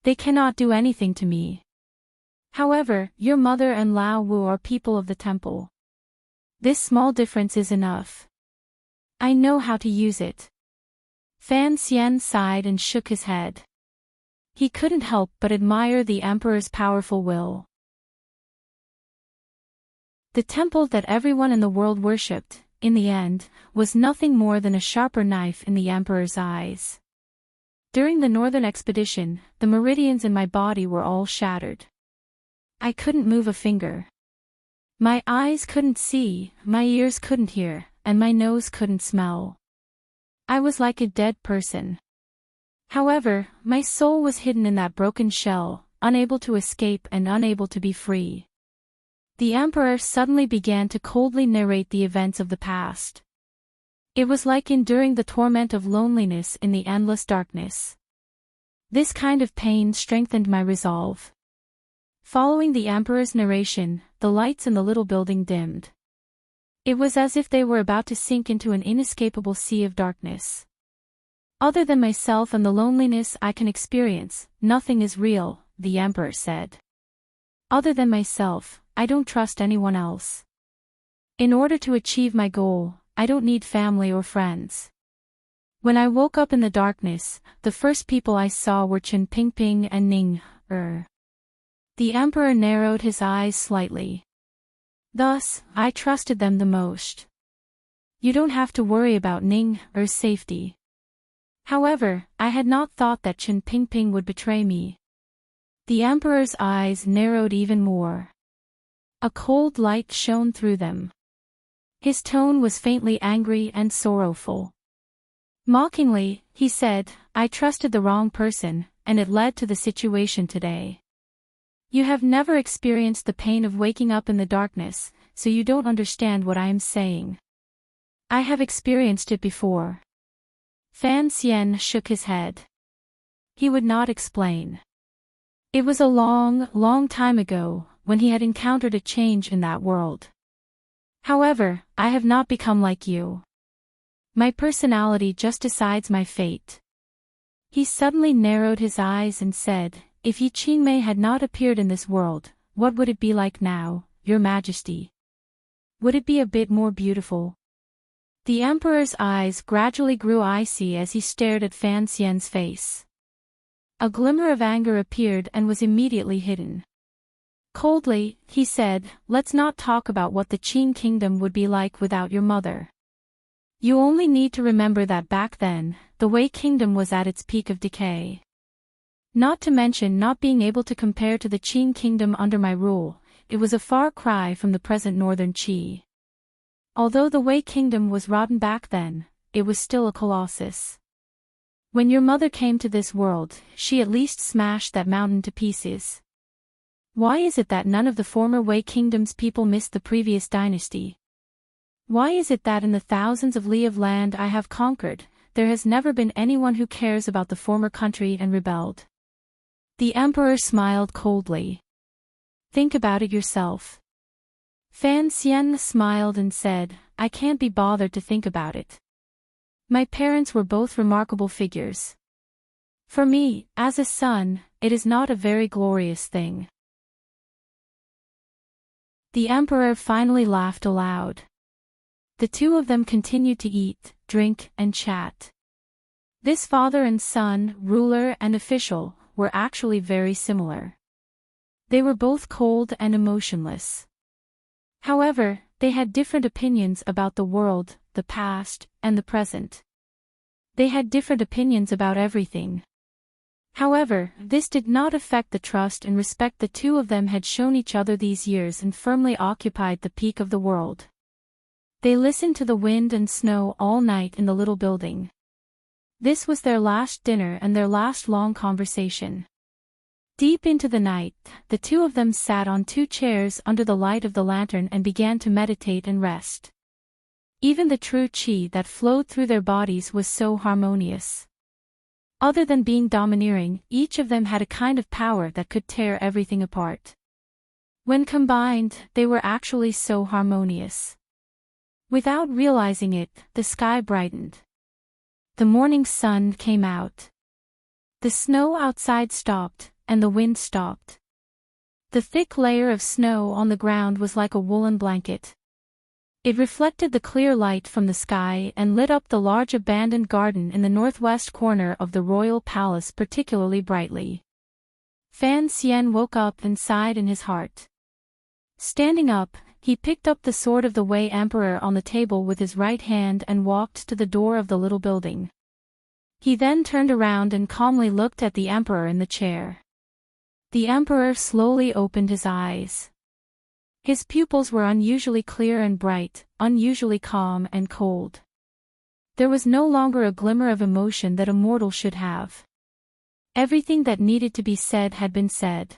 They cannot do anything to me. However, your mother and Lao Wu are people of the temple. This small difference is enough. I know how to use it." Fan Xian sighed and shook his head. He couldn't help but admire the emperor's powerful will. The temple that everyone in the world worshipped, in the end, was nothing more than a sharper knife in the emperor's eyes. During the northern expedition, the meridians in my body were all shattered. I couldn't move a finger. My eyes couldn't see, my ears couldn't hear, and my nose couldn't smell. I was like a dead person. However, my soul was hidden in that broken shell, unable to escape and unable to be free. The emperor suddenly began to coldly narrate the events of the past. It was like enduring the torment of loneliness in the endless darkness. This kind of pain strengthened my resolve. Following the emperor's narration, the lights in the little building dimmed. It was as if they were about to sink into an inescapable sea of darkness. Other than myself and the loneliness I can experience, nothing is real, the emperor said. Other than myself, I don't trust anyone else. In order to achieve my goal, I don't need family or friends. When I woke up in the darkness, the first people I saw were Chen Pingping and Ning. The emperor narrowed his eyes slightly. Thus, I trusted them the most. You don't have to worry about Ning's safety. However, I had not thought that Chen Pingping would betray me. The emperor's eyes narrowed even more. A cold light shone through them. His tone was faintly angry and sorrowful. Mockingly, he said, I trusted the wrong person, and it led to the situation today. You have never experienced the pain of waking up in the darkness, so you don't understand what I am saying. I have experienced it before. Fan Xian shook his head. He would not explain. It was a long, long time ago, when he had encountered a change in that world. However, I have not become like you. My personality just decides my fate. He suddenly narrowed his eyes and said, If Yi Qingmei had not appeared in this world, what would it be like now, Your Majesty? Would it be a bit more beautiful? The emperor's eyes gradually grew icy as he stared at Fan Xian's face. A glimmer of anger appeared and was immediately hidden. Coldly, he said, Let's not talk about what the Qin kingdom would be like without your mother. You only need to remember that back then, the Wei kingdom was at its peak of decay. Not to mention not being able to compare to the Qin kingdom under my rule, it was a far cry from the present northern Qi. Although the Wei kingdom was rotten back then, it was still a colossus. When your mother came to this world, she at least smashed that mountain to pieces. Why is it that none of the former Wei kingdom's people missed the previous dynasty? Why is it that in the thousands of li of land I have conquered, there has never been anyone who cares about the former country and rebelled? The emperor smiled coldly. Think about it yourself. Fan Xian smiled and said, I can't be bothered to think about it. My parents were both remarkable figures. For me, as a son, it is not a very glorious thing. The emperor finally laughed aloud. The two of them continued to eat, drink, and chat. This father and son, ruler and official, were actually very similar. They were both cold and emotionless. However, they had different opinions about the world, the past, and the present. They had different opinions about everything. However, this did not affect the trust and respect the two of them had shown each other these years and firmly occupied the peak of the world. They listened to the wind and snow all night in the little building. This was their last dinner and their last long conversation. Deep into the night, the two of them sat on two chairs under the light of the lantern and began to meditate and rest. Even the true qi that flowed through their bodies was so harmonious. Other than being domineering, each of them had a kind of power that could tear everything apart. When combined, they were actually so harmonious. Without realizing it, the sky brightened. The morning sun came out. The snow outside stopped, and the wind stopped. The thick layer of snow on the ground was like a woolen blanket. It reflected the clear light from the sky and lit up the large abandoned garden in the northwest corner of the royal palace particularly brightly. Fan Xian woke up and sighed in his heart. Standing up, he picked up the sword of the Wei Emperor on the table with his right hand and walked to the door of the little building. He then turned around and calmly looked at the emperor in the chair. The emperor slowly opened his eyes. His pupils were unusually clear and bright, unusually calm and cold. There was no longer a glimmer of emotion that a mortal should have. Everything that needed to be said had been said.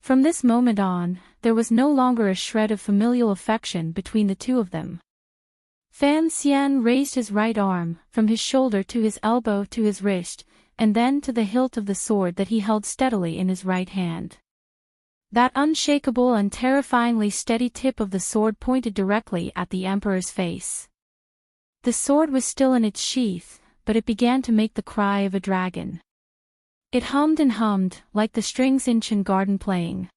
From this moment on, there was no longer a shred of familial affection between the two of them. Fan Xian raised his right arm, from his shoulder to his elbow to his wrist, and then to the hilt of the sword that he held steadily in his right hand. That unshakable and terrifyingly steady tip of the sword pointed directly at the Emperor's face. The sword was still in its sheath, but it began to make the cry of a dragon. It hummed and hummed, like the strings in Chen garden playing.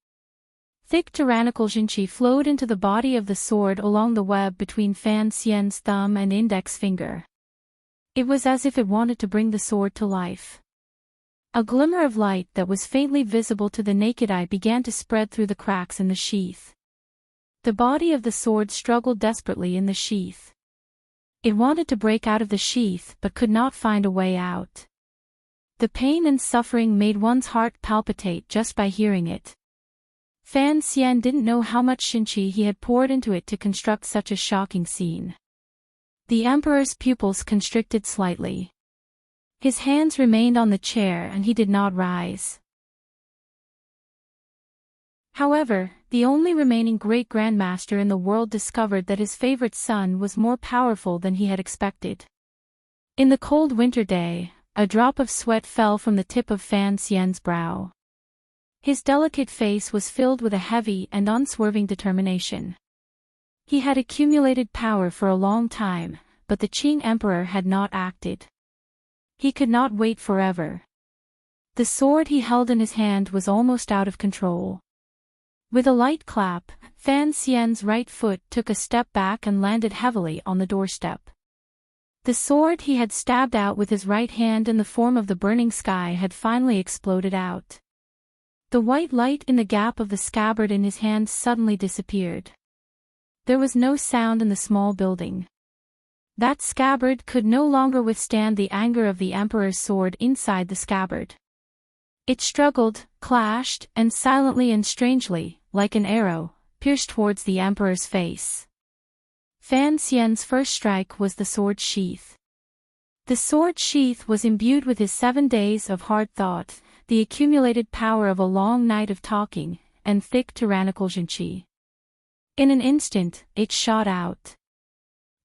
Thick tyrannical zhenqi flowed into the body of the sword along the web between Fan Xian's thumb and index finger. It was as if it wanted to bring the sword to life. A glimmer of light that was faintly visible to the naked eye began to spread through the cracks in the sheath. The body of the sword struggled desperately in the sheath. It wanted to break out of the sheath but could not find a way out. The pain and suffering made one's heart palpitate just by hearing it. Fan Xian didn't know how much zhenqi he had poured into it to construct such a shocking scene. The Emperor's pupils constricted slightly. His hands remained on the chair and he did not rise. However, the only remaining great grandmaster in the world discovered that his favorite son was more powerful than he had expected. In the cold winter day, a drop of sweat fell from the tip of Fan Xian's brow. His delicate face was filled with a heavy and unswerving determination. He had accumulated power for a long time, but the Qing Emperor had not acted. He could not wait forever. The sword he held in his hand was almost out of control. With a light clap, Fan Xian's right foot took a step back and landed heavily on the doorstep. The sword he had stabbed out with his right hand in the form of the burning sky had finally exploded out. The white light in the gap of the scabbard in his hand suddenly disappeared. There was no sound in the small building. That scabbard could no longer withstand the anger of the Emperor's sword inside the scabbard. It struggled, clashed, and silently and strangely, like an arrow, pierced towards the Emperor's face. Fan Xian's first strike was the sword sheath. The sword sheath was imbued with his 7 days of hard thought, the accumulated power of a long night of talking, and thick tyrannical zhenqi. In an instant, it shot out.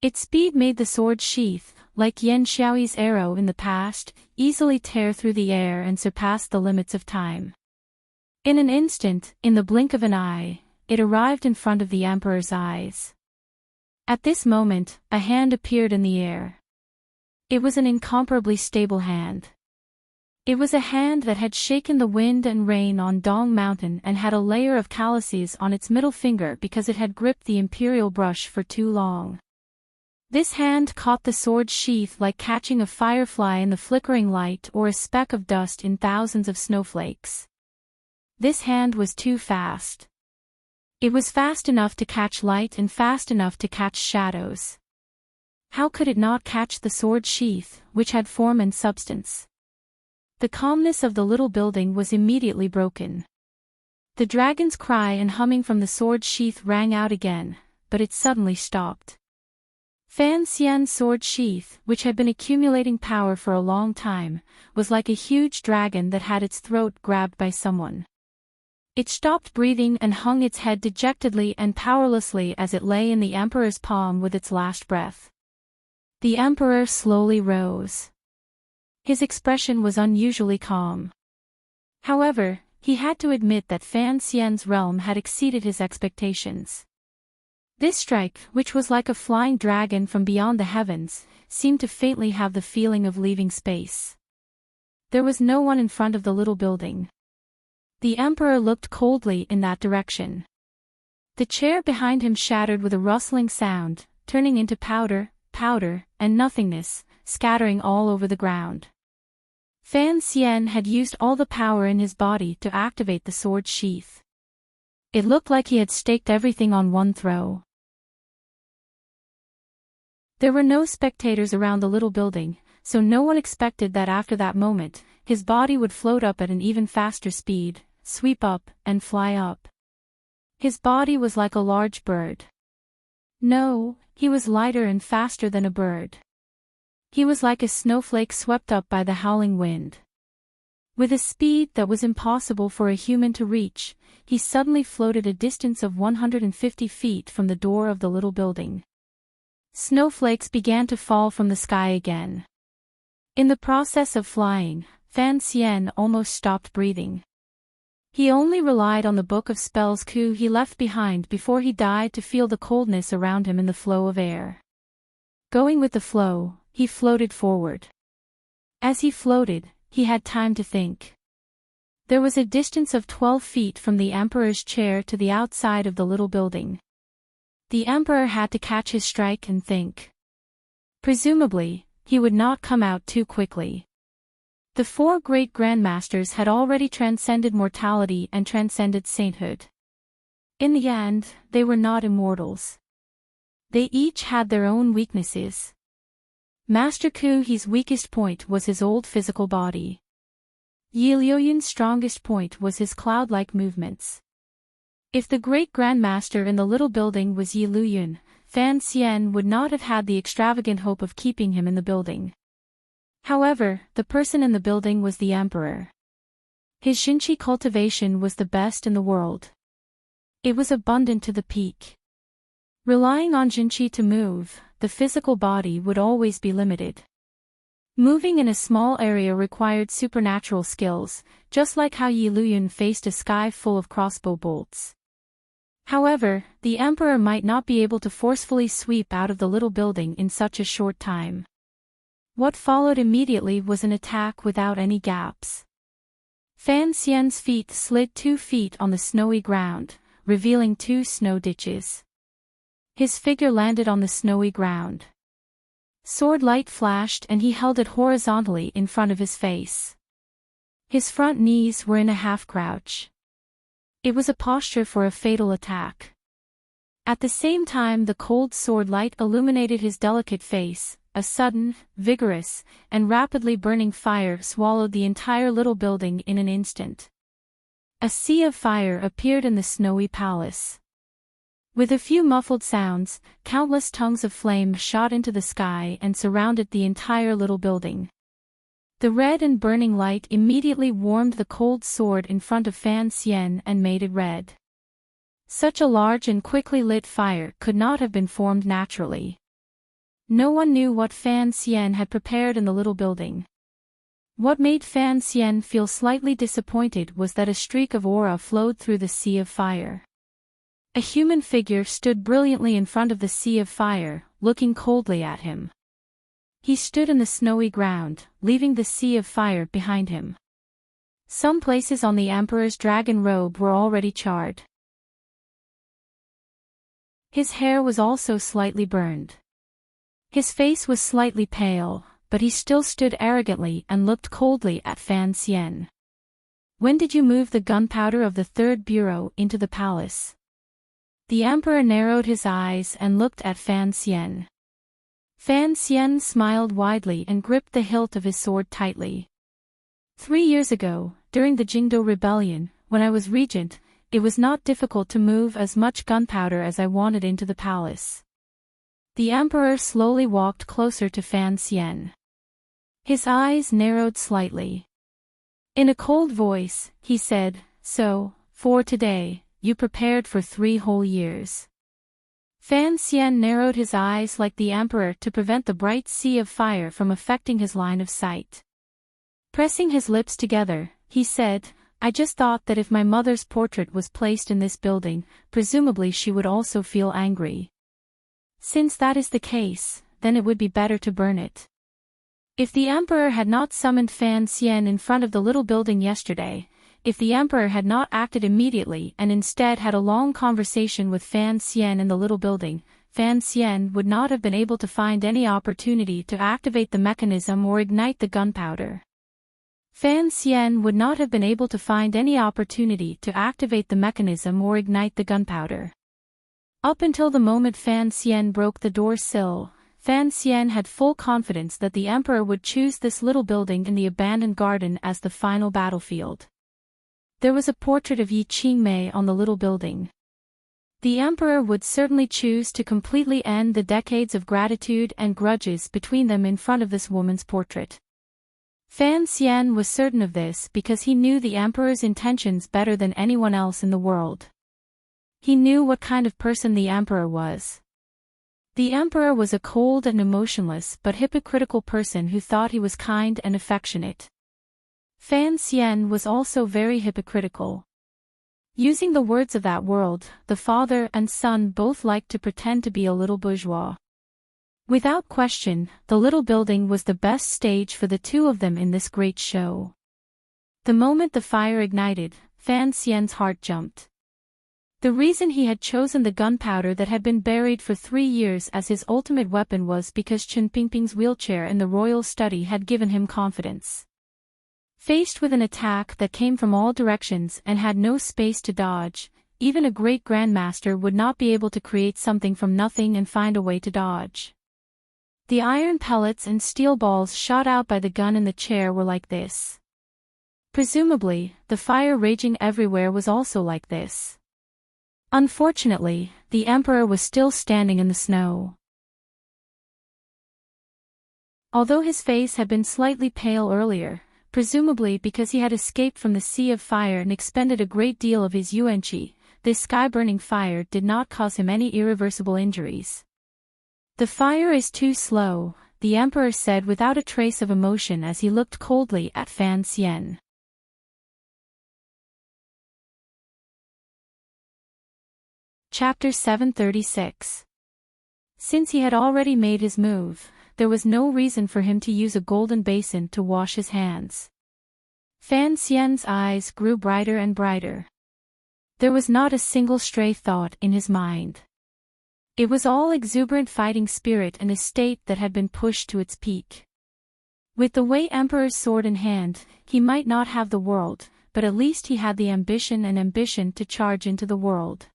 Its speed made the sword sheath, like Yan Xiaoyi's arrow in the past, easily tear through the air and surpass the limits of time. In an instant, in the blink of an eye, it arrived in front of the Emperor's eyes. At this moment, a hand appeared in the air. It was an incomparably stable hand. It was a hand that had shaken the wind and rain on Dong Mountain and had a layer of calluses on its middle finger because it had gripped the imperial brush for too long. This hand caught the sword sheath like catching a firefly in the flickering light or a speck of dust in thousands of snowflakes. This hand was too fast. It was fast enough to catch light and fast enough to catch shadows. How could it not catch the sword sheath, which had form and substance? The calmness of the little building was immediately broken. The dragon's cry and humming from the sword sheath rang out again, but it suddenly stopped. Fan Xian's sword sheath, which had been accumulating power for a long time, was like a huge dragon that had its throat grabbed by someone. It stopped breathing and hung its head dejectedly and powerlessly as it lay in the Emperor's palm with its last breath. The Emperor slowly rose. His expression was unusually calm. However, he had to admit that Fan Xian's realm had exceeded his expectations. This strike, which was like a flying dragon from beyond the heavens, seemed to faintly have the feeling of leaving space. There was no one in front of the little building. The Emperor looked coldly in that direction. The chair behind him shattered with a rustling sound, turning into powder, and nothingness, scattering all over the ground. Fan Xian had used all the power in his body to activate the sword sheath. It looked like he had staked everything on one throw. There were no spectators around the little building, so no one expected that after that moment, his body would float up at an even faster speed, sweep up, and fly up. His body was like a large bird. No, he was lighter and faster than a bird. He was like a snowflake swept up by the howling wind. With a speed that was impossible for a human to reach, he suddenly floated a distance of 150 feet from the door of the little building. Snowflakes began to fall from the sky again. In the process of flying, Fan Xian almost stopped breathing. He only relied on the book of spells he left behind before he died to feel the coldness around him in the flow of air. Going with the flow, he floated forward. As he floated, he had time to think. There was a distance of 12 feet from the emperor's chair to the outside of the little building. The emperor had to catch his strike and think. Presumably, he would not come out too quickly. The 4 great grandmasters had already transcended mortality and transcended sainthood. In the end, they were not immortals. They each had their own weaknesses. Master Ku He's weakest point was his old physical body. Yi Liuyun's strongest point was his cloud-like movements. If the great grandmaster in the little building was Yi Liuyun, Fan Xian would not have had the extravagant hope of keeping him in the building. However, the person in the building was the emperor. His Xinqi cultivation was the best in the world. It was abundant to the peak. Relying on Xinqi to move, the physical body would always be limited. Moving in a small area required supernatural skills, just like how Yi Liuyun faced a sky full of crossbow bolts. However, the emperor might not be able to forcefully sweep out of the little building in such a short time. What followed immediately was an attack without any gaps. Fan Xian's feet slid 2 feet on the snowy ground, revealing 2 snow ditches. His figure landed on the snowy ground. Sword light flashed and he held it horizontally in front of his face. His front knees were in a half-crouch. It was a posture for a fatal attack. At the same time the cold sword light illuminated his delicate face. A sudden, vigorous, and rapidly burning fire swallowed the entire little building in an instant. A sea of fire appeared in the snowy palace. With a few muffled sounds, countless tongues of flame shot into the sky and surrounded the entire little building. The red and burning light immediately warmed the cold sword in front of Fan Xian and made it red. Such a large and quickly lit fire could not have been formed naturally. No one knew what Fan Xian had prepared in the little building. What made Fan Xian feel slightly disappointed was that a streak of aura flowed through the sea of fire. A human figure stood brilliantly in front of the sea of fire, looking coldly at him. He stood in the snowy ground, leaving the sea of fire behind him. Some places on the emperor's dragon robe were already charred. His hair was also slightly burned. His face was slightly pale, but he still stood arrogantly and looked coldly at Fan Xian. When did you move the gunpowder of the third bureau into the palace? The emperor narrowed his eyes and looked at Fan Xian. Fan Xian smiled widely and gripped the hilt of his sword tightly. 3 years ago, during the Jingdo Rebellion, when I was regent, it was not difficult to move as much gunpowder as I wanted into the palace. The emperor slowly walked closer to Fan Xian. His eyes narrowed slightly. In a cold voice, he said, "So, for today, you prepared for 3 whole years." Fan Xian narrowed his eyes like the emperor to prevent the bright sea of fire from affecting his line of sight. Pressing his lips together, he said, "I just thought that if my mother's portrait was placed in this building, presumably she would also feel angry. Since that is the case, then it would be better to burn it." If the emperor had not summoned Fan Xian in front of the little building yesterday, if the emperor had not acted immediately and instead had a long conversation with Fan Xian in the little building, Fan Xian would not have been able to find any opportunity to activate the mechanism or ignite the gunpowder. Fan Xian would not have been able to find any opportunity to activate the mechanism or ignite the gunpowder. Up until the moment Fan Xian broke the door sill, Fan Xian had full confidence that the emperor would choose this little building in the abandoned garden as the final battlefield. There was a portrait of Yi Qingmei on the little building. The emperor would certainly choose to completely end the decades of gratitude and grudges between them in front of this woman's portrait. Fan Xian was certain of this because he knew the emperor's intentions better than anyone else in the world. He knew what kind of person the emperor was. The emperor was a cold and emotionless but hypocritical person who thought he was kind and affectionate. Fan Xian was also very hypocritical. Using the words of that world, the father and son both liked to pretend to be a little bourgeois. Without question, the little building was the best stage for the two of them in this great show. The moment the fire ignited, Fan Xian's heart jumped. The reason he had chosen the gunpowder that had been buried for 3 years as his ultimate weapon was because Chen Pingping's wheelchair in the royal study had given him confidence. Faced with an attack that came from all directions and had no space to dodge, even a great grandmaster would not be able to create something from nothing and find a way to dodge. The iron pellets and steel balls shot out by the gun in the chair were like this. Presumably, the fire raging everywhere was also like this. Unfortunately, the emperor was still standing in the snow. Although his face had been slightly pale earlier, presumably because he had escaped from the sea of fire and expended a great deal of his yuanqi, this sky-burning fire did not cause him any irreversible injuries. "The fire is too slow," the emperor said without a trace of emotion as he looked coldly at Fan Xian. Chapter 736. Since he had already made his move, there was no reason for him to use a golden basin to wash his hands. Fan Xian's eyes grew brighter and brighter. There was not a single stray thought in his mind. It was all exuberant fighting spirit and a state that had been pushed to its peak. With the Wei Emperor's sword in hand, he might not have the world, but at least he had the ambition to charge into the world.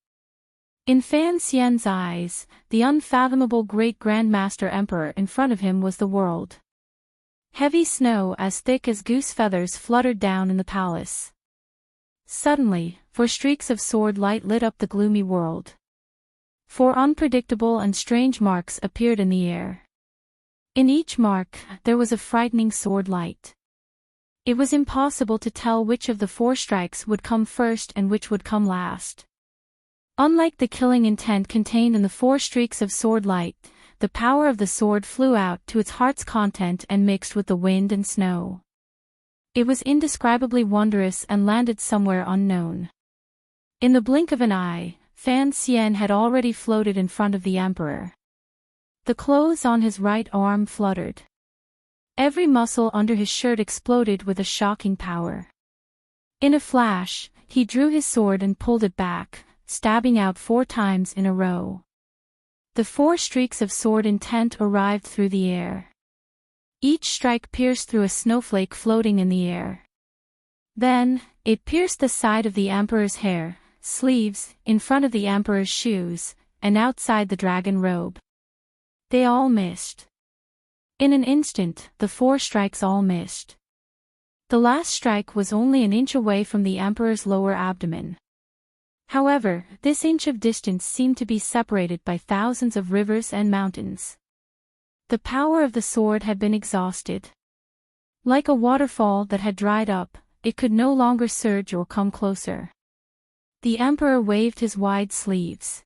In Fan Xian's eyes, the unfathomable great Grandmaster Emperor in front of him was the world. Heavy snow as thick as goose feathers fluttered down in the palace. Suddenly, 4 streaks of sword light lit up the gloomy world. 4 unpredictable and strange marks appeared in the air. In each mark, there was a frightening sword light. It was impossible to tell which of the 4 strikes would come first and which would come last. Unlike the killing intent contained in the 4 streaks of sword light, the power of the sword flew out to its heart's content and mixed with the wind and snow. It was indescribably wondrous and landed somewhere unknown. In the blink of an eye, Fan Xian had already floated in front of the emperor. The clothes on his right arm fluttered. Every muscle under his shirt exploded with a shocking power. In a flash, he drew his sword and pulled it back, stabbing out 4 times in a row. The 4 streaks of sword intent arrived through the air. Each strike pierced through a snowflake floating in the air. Then, it pierced the side of the emperor's hair, sleeves, in front of the emperor's shoes, and outside the dragon robe. They all missed. In an instant, the 4 strikes all missed. The last strike was only an inch away from the emperor's lower abdomen. However, this inch of distance seemed to be separated by thousands of rivers and mountains. The power of the sword had been exhausted. Like a waterfall that had dried up, it could no longer surge or come closer. The emperor waved his wide sleeves.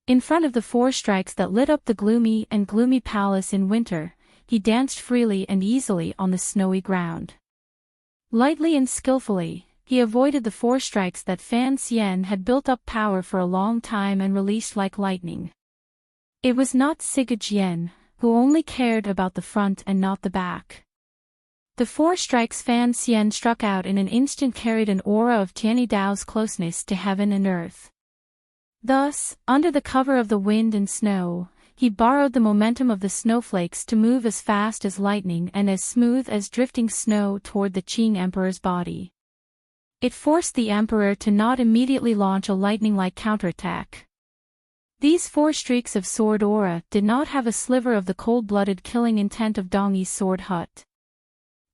In front of the 4 strikes that lit up the gloomy palace in winter, he danced freely and easily on the snowy ground. Lightly and skillfully, he avoided the 4 strikes that Fan Xian had built up power for a long time and released like lightning. It was not Siga Jian, who only cared about the front and not the back. The 4 strikes Fan Xian struck out in an instant carried an aura of Tianyi Dao's closeness to heaven and earth. Thus, under the cover of the wind and snow, he borrowed the momentum of the snowflakes to move as fast as lightning and as smooth as drifting snow toward the Qing Emperor's body. It forced the emperor to not immediately launch a lightning-like counterattack. These 4 streaks of sword aura did not have a sliver of the cold-blooded killing intent of Dongyi's sword hut.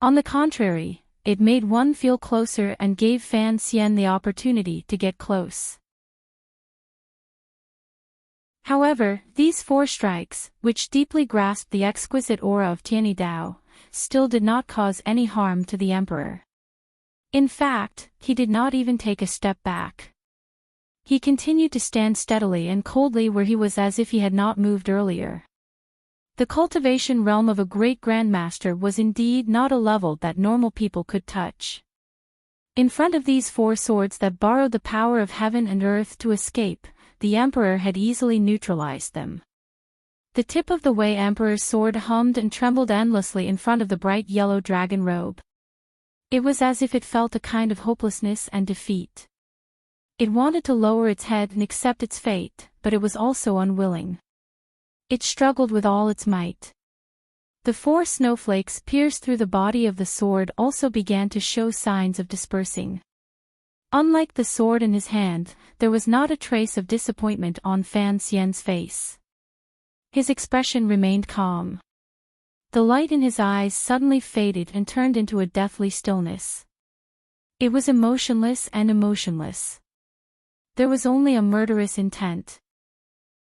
On the contrary, it made one feel closer and gave Fan Xian the opportunity to get close. However, these 4 strikes, which deeply grasped the exquisite aura of Tianyi Dao, still did not cause any harm to the emperor. In fact, he did not even take a step back. He continued to stand steadily and coldly where he was as if he had not moved earlier. The cultivation realm of a great grandmaster was indeed not a level that normal people could touch. In front of these four swords that borrowed the power of heaven and earth to escape, the emperor had easily neutralized them. The tip of the Wei Emperor's sword hummed and trembled endlessly in front of the bright yellow dragon robe. It was as if it felt a kind of hopelessness and defeat. It wanted to lower its head and accept its fate, but it was also unwilling. It struggled with all its might. The four snowflakes pierced through the body of the sword also began to show signs of dispersing. Unlike the sword in his hand, there was not a trace of disappointment on Fan Xian's face. His expression remained calm. The light in his eyes suddenly faded and turned into a deathly stillness. It was emotionless and emotionless. There was only a murderous intent.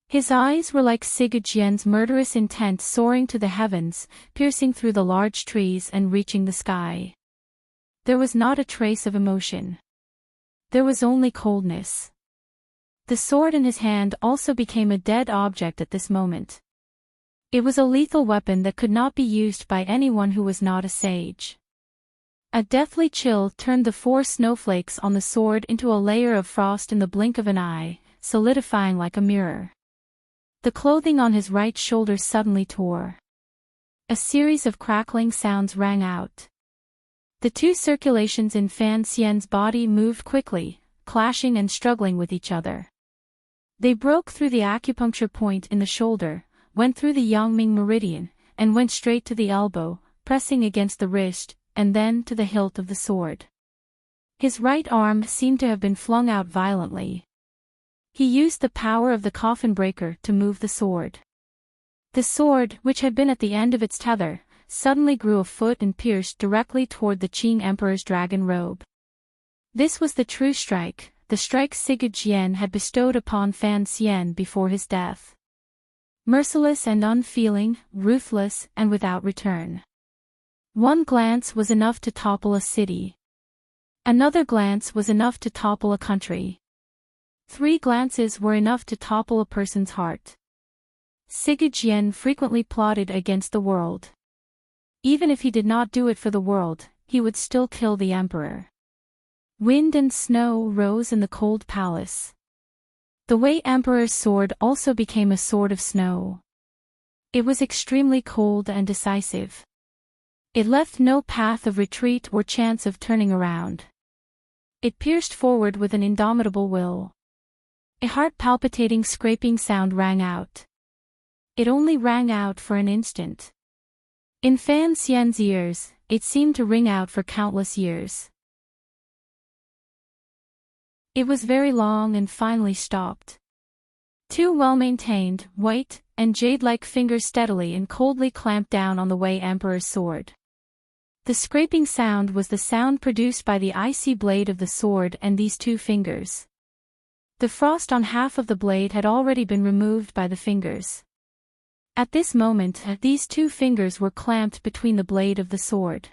His eyes were like Sigurd Jian's murderous intent soaring to the heavens, piercing through the large trees and reaching the sky. There was not a trace of emotion. There was only coldness. The sword in his hand also became a dead object at this moment. It was a lethal weapon that could not be used by anyone who was not a sage. A deathly chill turned the four snowflakes on the sword into a layer of frost in the blink of an eye, solidifying like a mirror. The clothing on his right shoulder suddenly tore. A series of crackling sounds rang out. The two circulations in Fan Xian's body moved quickly, clashing and struggling with each other. They broke through the acupuncture point in the shoulder, went through the Yangming meridian, and went straight to the elbow, pressing against the wrist, and then to the hilt of the sword. His right arm seemed to have been flung out violently. He used the power of the coffin breaker to move the sword. The sword, which had been at the end of its tether, suddenly grew a foot and pierced directly toward the Qing Emperor's dragon robe. This was the true strike, the strike Sigurd Jian had bestowed upon Fan Xian before his death. Merciless and unfeeling, ruthless and without return. One glance was enough to topple a city. Another glance was enough to topple a country. 3 glances were enough to topple a person's heart. Sigurd Jian frequently plotted against the world. Even if he did not do it for the world, he would still kill the emperor. Wind and snow rose in the cold palace. The Wei Emperor's sword also became a sword of snow. It was extremely cold and decisive. It left no path of retreat or chance of turning around. It pierced forward with an indomitable will. A heart-palpitating scraping sound rang out. It only rang out for an instant. In Fan Xian's ears, it seemed to ring out for countless years. It was very long and finally stopped. 2 well-maintained, white, and jade-like fingers steadily and coldly clamped down on the Wei Emperor's sword. The scraping sound was the sound produced by the icy blade of the sword and these 2 fingers. The frost on half of the blade had already been removed by the fingers. At this moment, these 2 fingers were clamped between the blade of the sword.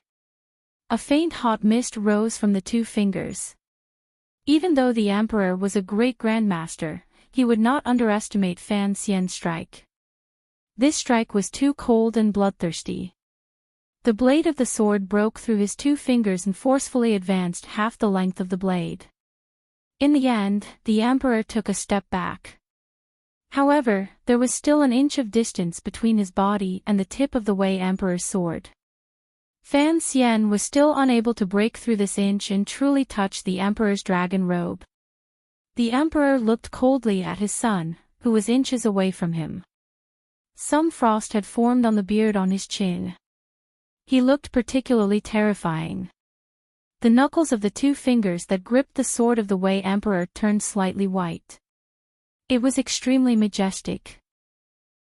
A faint hot mist rose from the 2 fingers. Even though the emperor was a great grandmaster, he would not underestimate Fan Xian's strike. This strike was too cold and bloodthirsty. The blade of the sword broke through his 2 fingers and forcefully advanced half the length of the blade. In the end, the emperor took a step back. However, there was still an inch of distance between his body and the tip of the Wei Emperor's sword. Fan Xian was still unable to break through this inch and truly touch the emperor's dragon robe. The emperor looked coldly at his son, who was inches away from him. Some frost had formed on the beard on his chin. He looked particularly terrifying. The knuckles of the 2 fingers that gripped the sword of the Wei Emperor turned slightly white. It was extremely majestic.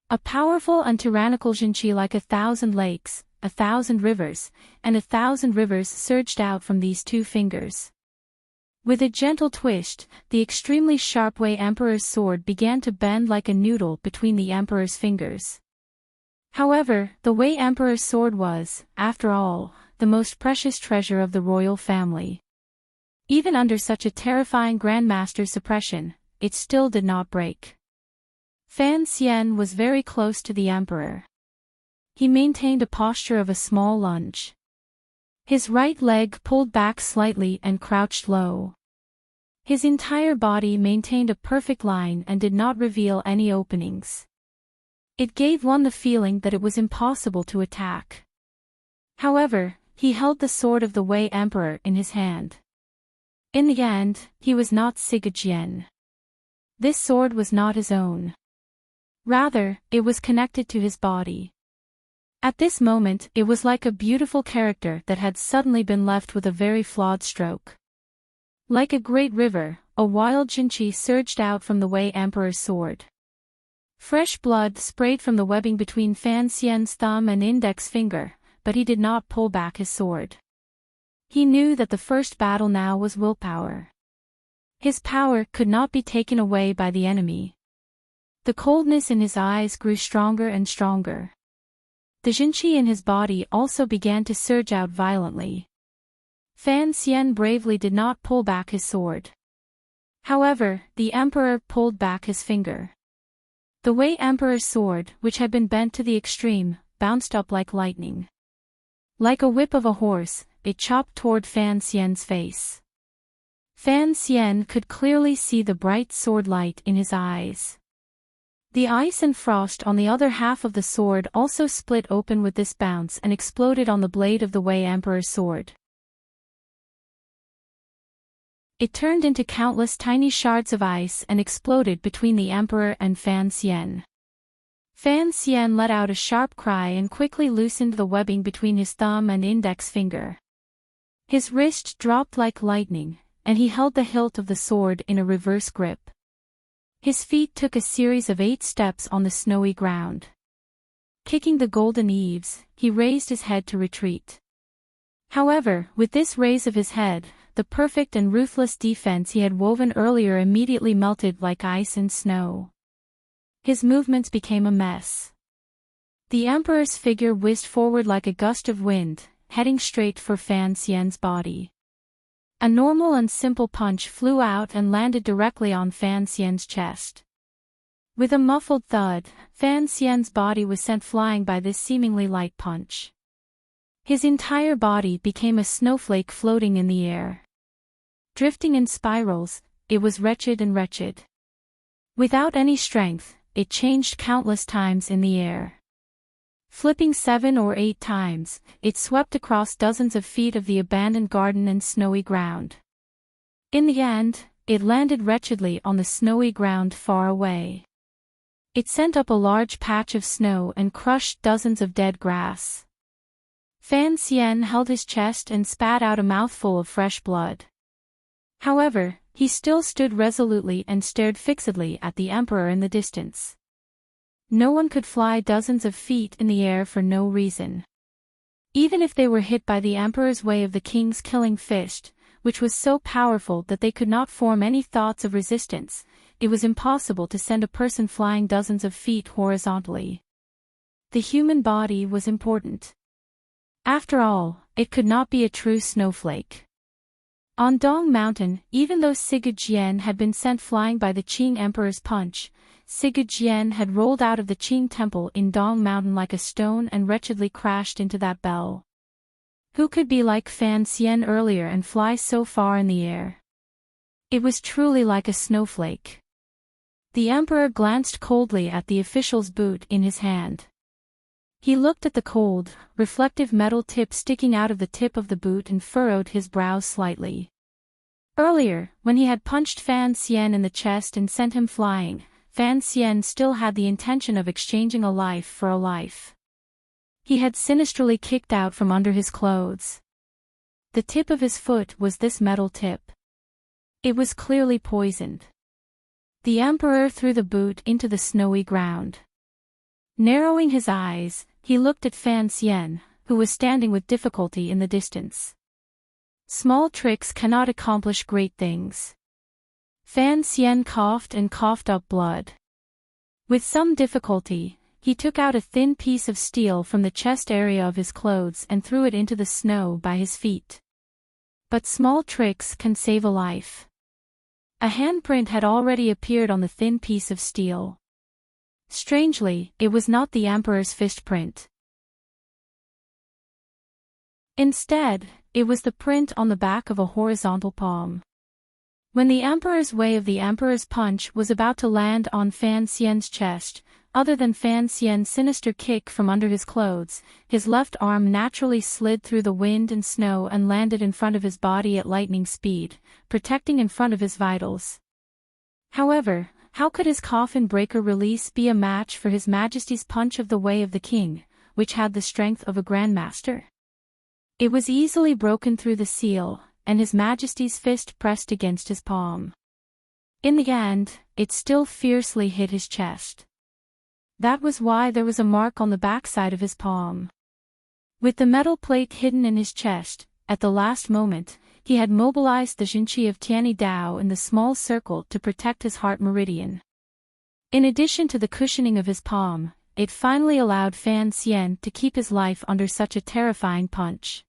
A powerful and tyrannical Jinqi like 1,000 lakes, 1,000 rivers, and 1,000 rivers surged out from these 2 fingers. With a gentle twist, the extremely sharp Wei Emperor's sword began to bend like a noodle between the emperor's fingers. However, the Wei Emperor's sword was, after all, the most precious treasure of the royal family. Even under such a terrifying Grandmaster's suppression, it still did not break. Fan Xian was very close to the Emperor. He maintained a posture of a small lunge. His right leg pulled back slightly and crouched low. His entire body maintained a perfect line and did not reveal any openings. It gave one the feeling that it was impossible to attack. However, he held the sword of the Wei Emperor in his hand. In the end, he was not Sigurd. This sword was not his own. Rather, it was connected to his body. At this moment, it was like a beautiful character that had suddenly been left with a very flawed stroke. Like a great river, a wild Jinqi surged out from the Wei Emperor's sword. Fresh blood sprayed from the webbing between Fan Xian's thumb and index finger, but he did not pull back his sword. He knew that the first battle now was willpower. His power could not be taken away by the enemy. The coldness in his eyes grew stronger and stronger. The Jinqi in his body also began to surge out violently. Fan Xian bravely did not pull back his sword. However, the Emperor pulled back his finger. The Wei Emperor's sword, which had been bent to the extreme, bounced up like lightning. Like a whip of a horse, it chopped toward Fan Xian's face. Fan Xian could clearly see the bright sword light in his eyes. The ice and frost on the other half of the sword also split open with this bounce and exploded on the blade of the Wei Emperor's sword. It turned into countless tiny shards of ice and exploded between the Emperor and Fan Xian. Fan Xian let out a sharp cry and quickly loosened the webbing between his thumb and index finger. His wrist dropped like lightning, and he held the hilt of the sword in a reverse grip. His feet took a series of 8 steps on the snowy ground. Kicking the golden eaves, he raised his head to retreat. However, with this raise of his head, the perfect and ruthless defense he had woven earlier immediately melted like ice and snow. His movements became a mess. The Emperor's figure whizzed forward like a gust of wind, heading straight for Fan Xian's body. A normal and simple punch flew out and landed directly on Fan Xian's chest. With a muffled thud, Fan Xian's body was sent flying by this seemingly light punch. His entire body became a snowflake floating in the air. Drifting in spirals, it was wretched and wretched. Without any strength, it changed countless times in the air. Flipping 7 or 8 times, it swept across dozens of feet of the abandoned garden and snowy ground. In the end, it landed wretchedly on the snowy ground far away. It sent up a large patch of snow and crushed dozens of dead grass. Fan Xian held his chest and spat out a mouthful of fresh blood. However, he still stood resolutely and stared fixedly at the Emperor in the distance. No one could fly dozens of feet in the air for no reason. Even if they were hit by the Emperor's way of the king's killing fist, which was so powerful that they could not form any thoughts of resistance, it was impossible to send a person flying dozens of feet horizontally. The human body was important. After all, it could not be a true snowflake. On Dong Mountain, even though Sigurd Jian had been sent flying by the Qing Emperor's punch, Sigurd Jian had rolled out of the Qing temple in Dong Mountain like a stone and wretchedly crashed into that bell. Who could be like Fan Xian earlier and fly so far in the air? It was truly like a snowflake. The Emperor glanced coldly at the official's boot in his hand. He looked at the cold, reflective metal tip sticking out of the tip of the boot and furrowed his brows slightly. Earlier, when he had punched Fan Xian in the chest and sent him flying, Fan Xian still had the intention of exchanging a life for a life. He had sinisterly kicked out from under his clothes. The tip of his foot was this metal tip. It was clearly poisoned. The Emperor threw the boot into the snowy ground. Narrowing his eyes, he looked at Fan Xian, who was standing with difficulty in the distance. Small tricks cannot accomplish great things. Fan Xian coughed and coughed up blood. With some difficulty, He took out a thin piece of steel from the chest area of his clothes and threw it into the snow by his feet. But small tricks can save a life. A handprint had already appeared on the thin piece of steel. Strangely, it was not the Emperor's fist print. Instead, it was the print on the back of a horizontal palm. When the Emperor's way of the Emperor's punch was about to land on Fan Xian's chest, other than Fan Xian's sinister kick from under his clothes, his left arm naturally slid through the wind and snow and landed in front of his body at lightning speed, protecting in front of his vitals. However, how could his coffin breaker release be a match for His Majesty's punch of the Way of the King, which had the strength of a Grandmaster? It was easily broken through the seal, and His Majesty's fist pressed against his palm. In the end, it still fiercely hit his chest. That was why there was a mark on the backside of his palm. With the metal plate hidden in his chest, at the last moment, he had mobilized the Jinqi of Tianyi Dao in the small circle to protect his heart meridian. In addition to the cushioning of his palm, it finally allowed Fan Xian to keep his life under such a terrifying punch.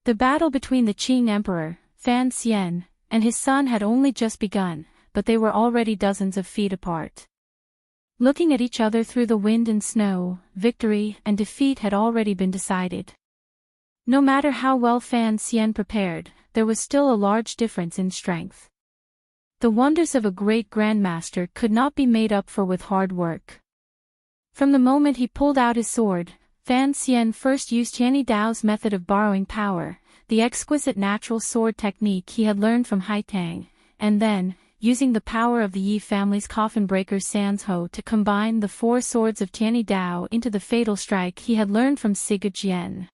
The battle between the Qing Emperor, Fan Xian, and his son had only just begun, but they were already dozens of feet apart. Looking at each other through the wind and snow, victory and defeat had already been decided. No matter how well Fan Xian prepared, there was still a large difference in strength. The wonders of a great grandmaster could not be made up for with hard work. From the moment he pulled out his sword, Fan Xian first used Tianyi Dao's method of borrowing power, the exquisite natural sword technique he had learned from Haitang, and then, using the power of the Yi family's coffin breaker Sanzhou to combine the four swords of Tianyi Dao into the fatal strike he had learned from Siga Jian.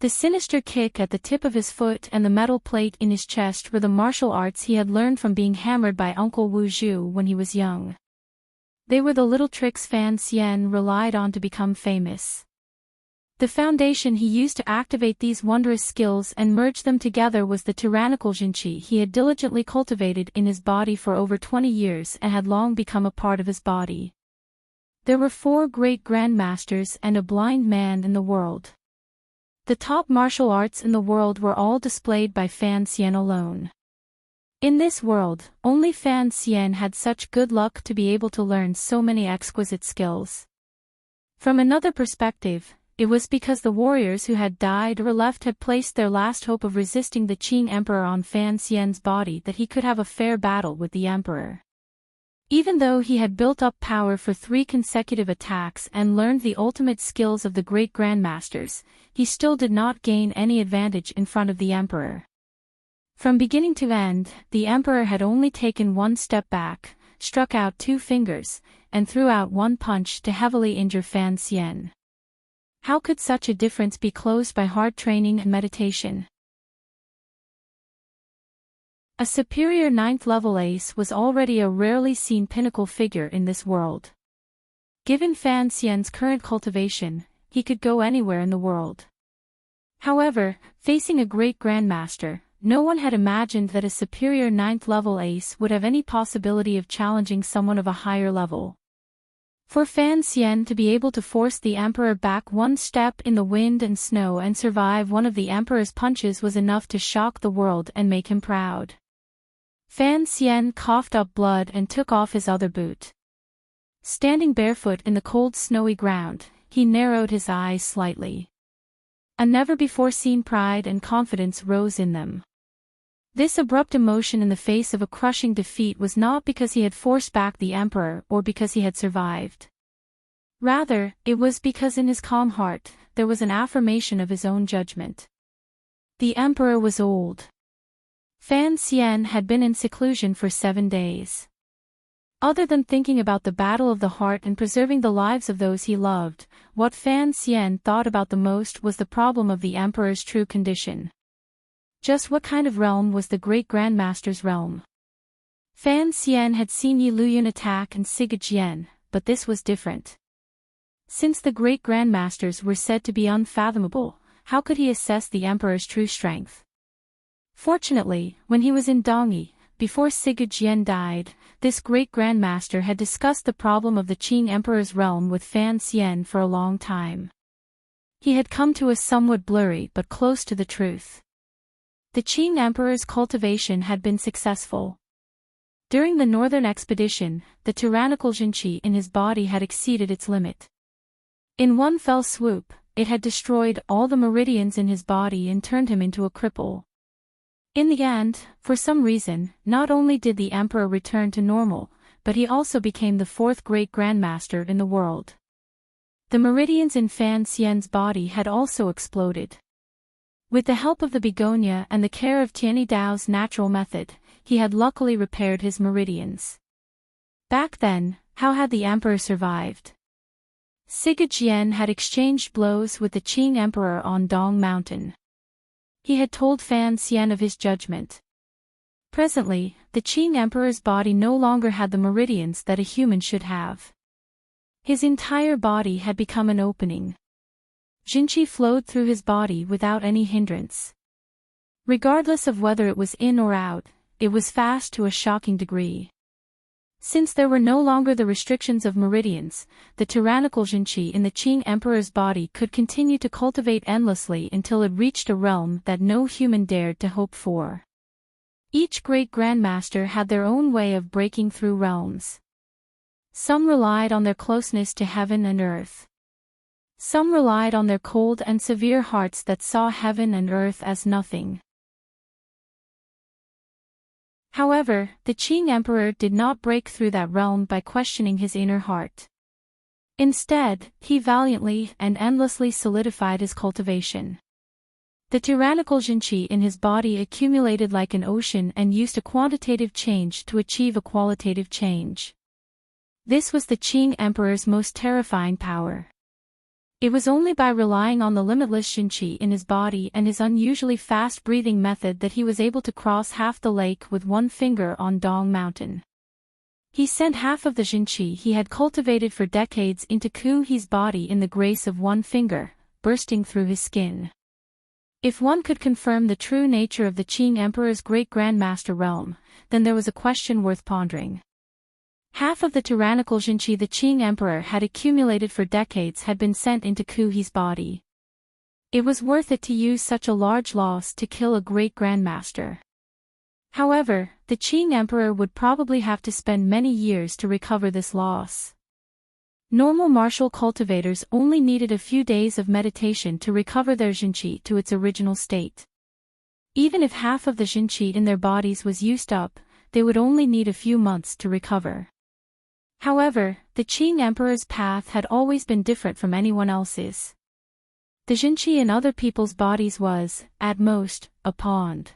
The sinister kick at the tip of his foot and the metal plate in his chest were the martial arts he had learned from being hammered by Uncle Wu Zhu when he was young. They were the little tricks Fan Xian relied on to become famous. The foundation he used to activate these wondrous skills and merge them together was the tyrannical Jinqi he had diligently cultivated in his body for over 20 years and had long become a part of his body. There were 4 great grandmasters and a blind man in the world. The top martial arts in the world were all displayed by Fan Xian alone. In this world, only Fan Xian had such good luck to be able to learn so many exquisite skills. From another perspective, it was because the warriors who had died or left had placed their last hope of resisting the Qing Emperor on Fan Xian's body that he could have a fair battle with the Emperor. Even though he had built up power for 3 consecutive attacks and learned the ultimate skills of the great grandmasters, he still did not gain any advantage in front of the Emperor. From beginning to end, the Emperor had only taken 1 step back, struck out 2 fingers, and threw out 1 punch to heavily injure Fan Xian. How could such a difference be closed by hard training and meditation? A superior 9th level ace was already a rarely seen pinnacle figure in this world. Given Fan Xian's current cultivation, he could go anywhere in the world. However, facing a great grandmaster, no one had imagined that a superior 9th level ace would have any possibility of challenging someone of a higher level. For Fan Xian to be able to force the Emperor back 1 step in the wind and snow and survive one of the Emperor's punches was enough to shock the world and make him proud. Fan Xian coughed up blood and took off his other boot. Standing barefoot in the cold snowy ground, he narrowed his eyes slightly. A never-before-seen pride and confidence rose in them. This abrupt emotion in the face of a crushing defeat was not because he had forced back the Emperor or because he had survived. Rather, it was because in his calm heart, there was an affirmation of his own judgment. The Emperor was old. Fan Xian had been in seclusion for 7 days. Other than thinking about the battle of the heart and preserving the lives of those he loved, what Fan Xian thought about the most was the problem of the Emperor's true condition. Just what kind of realm was the great grandmaster's realm? Fan Xian had seen Yi Luyun attack and Siga Jian, but this was different. Since the great grandmasters were said to be unfathomable, how could he assess the Emperor's true strength? Fortunately, when he was in Dongyi, before Sigurd died, this great grandmaster had discussed the problem of the Qing Emperor's realm with Fan Xian for a long time. He had come to a somewhat blurry but close to the truth. The Qing Emperor's cultivation had been successful. During the northern expedition, the tyrannical Jinqi in his body had exceeded its limit. In one fell swoop, it had destroyed all the meridians in his body and turned him into a cripple. In the end, for some reason, not only did the emperor return to normal, but he also became the fourth great grandmaster in the world. The meridians in Fan Xian's body had also exploded. With the help of the begonia and the care of Tianyi Dao's natural method, he had luckily repaired his meridians. Back then, how had the emperor survived? Sigurd had exchanged blows with the Qing emperor on Dong Mountain. He had told Fan Xian of his judgment. Presently, the Qing emperor's body no longer had the meridians that a human should have. His entire body had become an opening. Jinqi flowed through his body without any hindrance. Regardless of whether it was in or out, it was fast to a shocking degree. Since there were no longer the restrictions of meridians, the tyrannical Jinqi in the Qing emperor's body could continue to cultivate endlessly until it reached a realm that no human dared to hope for. Each great grandmaster had their own way of breaking through realms. Some relied on their closeness to heaven and earth. Some relied on their cold and severe hearts that saw heaven and earth as nothing. However, the Qing emperor did not break through that realm by questioning his inner heart. Instead, he valiantly and endlessly solidified his cultivation. The tyrannical Jinqi in his body accumulated like an ocean and used a quantitative change to achieve a qualitative change. This was the Qing emperor's most terrifying power. It was only by relying on the limitless Jinqi in his body and his unusually fast-breathing method that he was able to cross half the lake with one finger on Dong Mountain. He sent half of the Jinqi he had cultivated for decades into Ku He's body in the grace of one finger, bursting through his skin. If one could confirm the true nature of the Qing Emperor's great grandmaster realm, then there was a question worth pondering. Half of the tyrannical Jinqi the Qing Emperor had accumulated for decades had been sent into Ku He's body. It was worth it to use such a large loss to kill a great grandmaster. However, the Qing Emperor would probably have to spend many years to recover this loss. Normal martial cultivators only needed a few days of meditation to recover their Jinqi to its original state. Even if half of the Jinqi in their bodies was used up, they would only need a few months to recover. However, the Qing Emperor's path had always been different from anyone else's. The Jinqi in other people's bodies was, at most, a pond.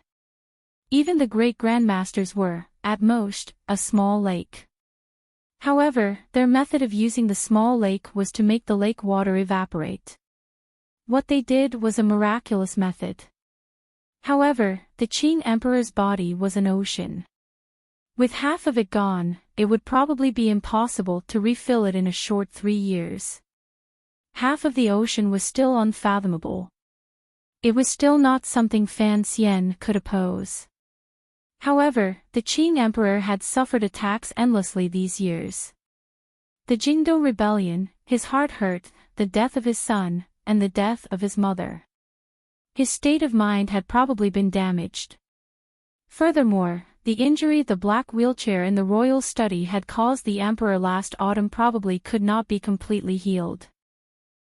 Even the great grandmasters were, at most, a small lake. However, their method of using the small lake was to make the lake water evaporate. What they did was a miraculous method. However, the Qing Emperor's body was an ocean. With half of it gone, it would probably be impossible to refill it in a short 3 years. Half of the ocean was still unfathomable. It was still not something Fan Xian could oppose. However, the Qing Emperor had suffered attacks endlessly these years. The Jingdou Rebellion, his heart hurt, the death of his son, and the death of his mother. His state of mind had probably been damaged. Furthermore, the injury the black wheelchair in the royal study had caused the emperor last autumn probably could not be completely healed.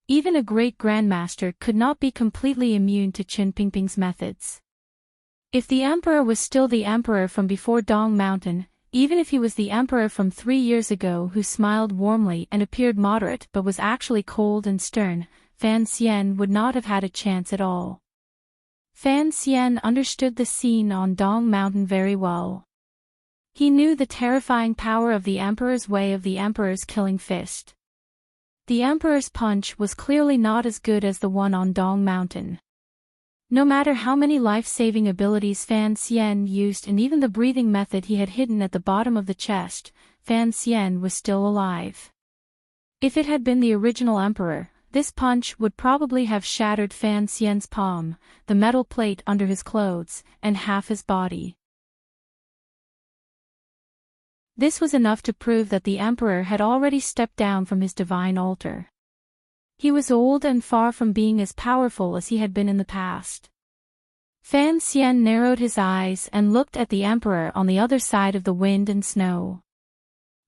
Even a great grandmaster could not be completely immune to Qin Pingping's methods. If the emperor was still the emperor from before Dong Mountain, even if he was the emperor from 3 years ago who smiled warmly and appeared moderate but was actually cold and stern, Fan Xian would not have had a chance at all. Fan Xian understood the scene on Dong Mountain very well. He knew the terrifying power of the emperor's way of the emperor's killing fist. The emperor's punch was clearly not as good as the one on Dong Mountain. No matter how many life-saving abilities Fan Xian used and even the breathing method he had hidden at the bottom of the chest, Fan Xian was still alive. If it had been the original emperor, this punch would probably have shattered Fan Xian's palm, the metal plate under his clothes, and half his body. This was enough to prove that the emperor had already stepped down from his divine altar. He was old and far from being as powerful as he had been in the past. Fan Xian narrowed his eyes and looked at the emperor on the other side of the wind and snow.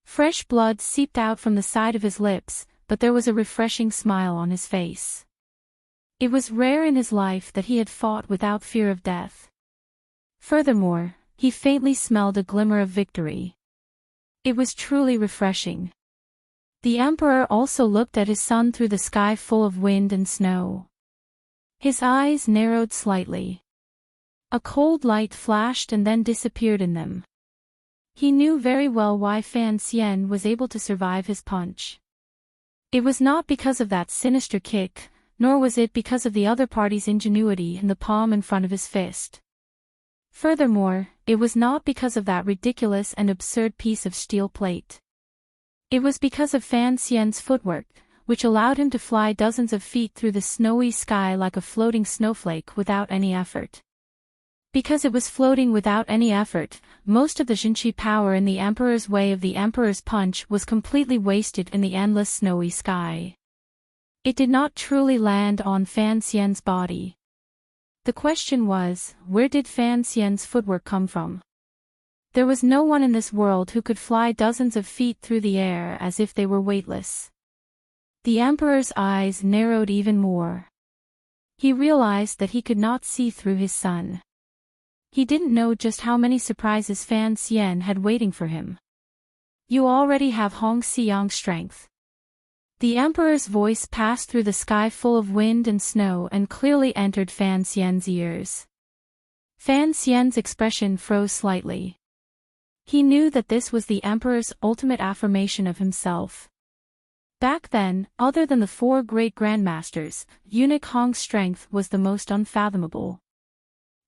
Fresh blood seeped out from the side of his lips, but there was a refreshing smile on his face. It was rare in his life that he had fought without fear of death. Furthermore, he faintly smelled a glimmer of victory. It was truly refreshing. The emperor also looked at his son through the sky full of wind and snow. His eyes narrowed slightly. A cold light flashed and then disappeared in them. He knew very well why Fan Xian was able to survive his punch. It was not because of that sinister kick, nor was it because of the other party's ingenuity in the palm in front of his fist. Furthermore, it was not because of that ridiculous and absurd piece of steel plate. It was because of Fan Xian's footwork, which allowed him to fly dozens of feet through the snowy sky like a floating snowflake without any effort. Because it was floating without any effort, most of the Xinqi power in the Emperor's way of the Emperor's punch was completely wasted in the endless snowy sky. It did not truly land on Fan Xian's body. The question was, where did Fan Xian's footwork come from? There was no one in this world who could fly dozens of feet through the air as if they were weightless. The Emperor's eyes narrowed even more. He realized that he could not see through his son. He didn't know just how many surprises Fan Xian had waiting for him. You already have Hong Xiang's strength. The Emperor's voice passed through the sky full of wind and snow and clearly entered Fan Xian's ears. Fan Xian's expression froze slightly. He knew that this was the Emperor's ultimate affirmation of himself. Back then, other than the 4 great grandmasters, eunuch Hong's strength was the most unfathomable.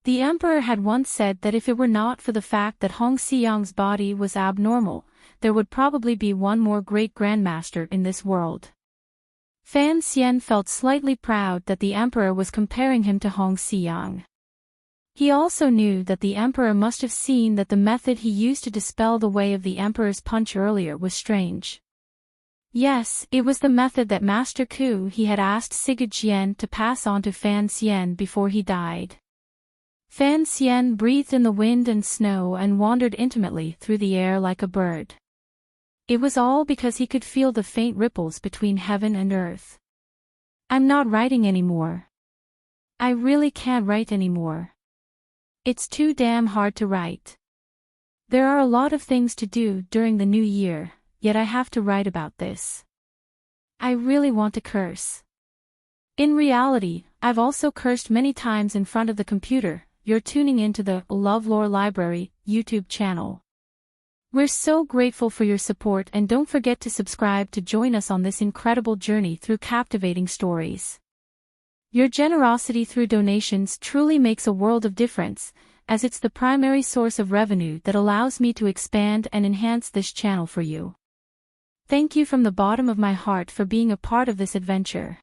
The Emperor had once said that if it were not for the fact that Hong Xiang's body was abnormal, there would probably be one more great grandmaster in this world. Fan Xian felt slightly proud that the Emperor was comparing him to Hong Xiang. He also knew that the Emperor must have seen that the method he used to dispel the way of the Emperor's punch earlier was strange. Yes, it was the method that Master Ku he had asked Sigurd Jian to pass on to Fan Xian before he died. Fan Xian breathed in the wind and snow and wandered intimately through the air like a bird. It was all because he could feel the faint ripples between heaven and earth. I'm not writing anymore. I really can't write anymore. It's too damn hard to write. There are a lot of things to do during the new year, yet I have to write about this. I really want to curse. In reality, I've also cursed many times in front of the computer. You're tuning into the LoveLore Library YouTube channel. We're so grateful for your support, and don't forget to subscribe to join us on this incredible journey through captivating stories. Your generosity through donations truly makes a world of difference, as it's the primary source of revenue that allows me to expand and enhance this channel for you. Thank you from the bottom of my heart for being a part of this adventure.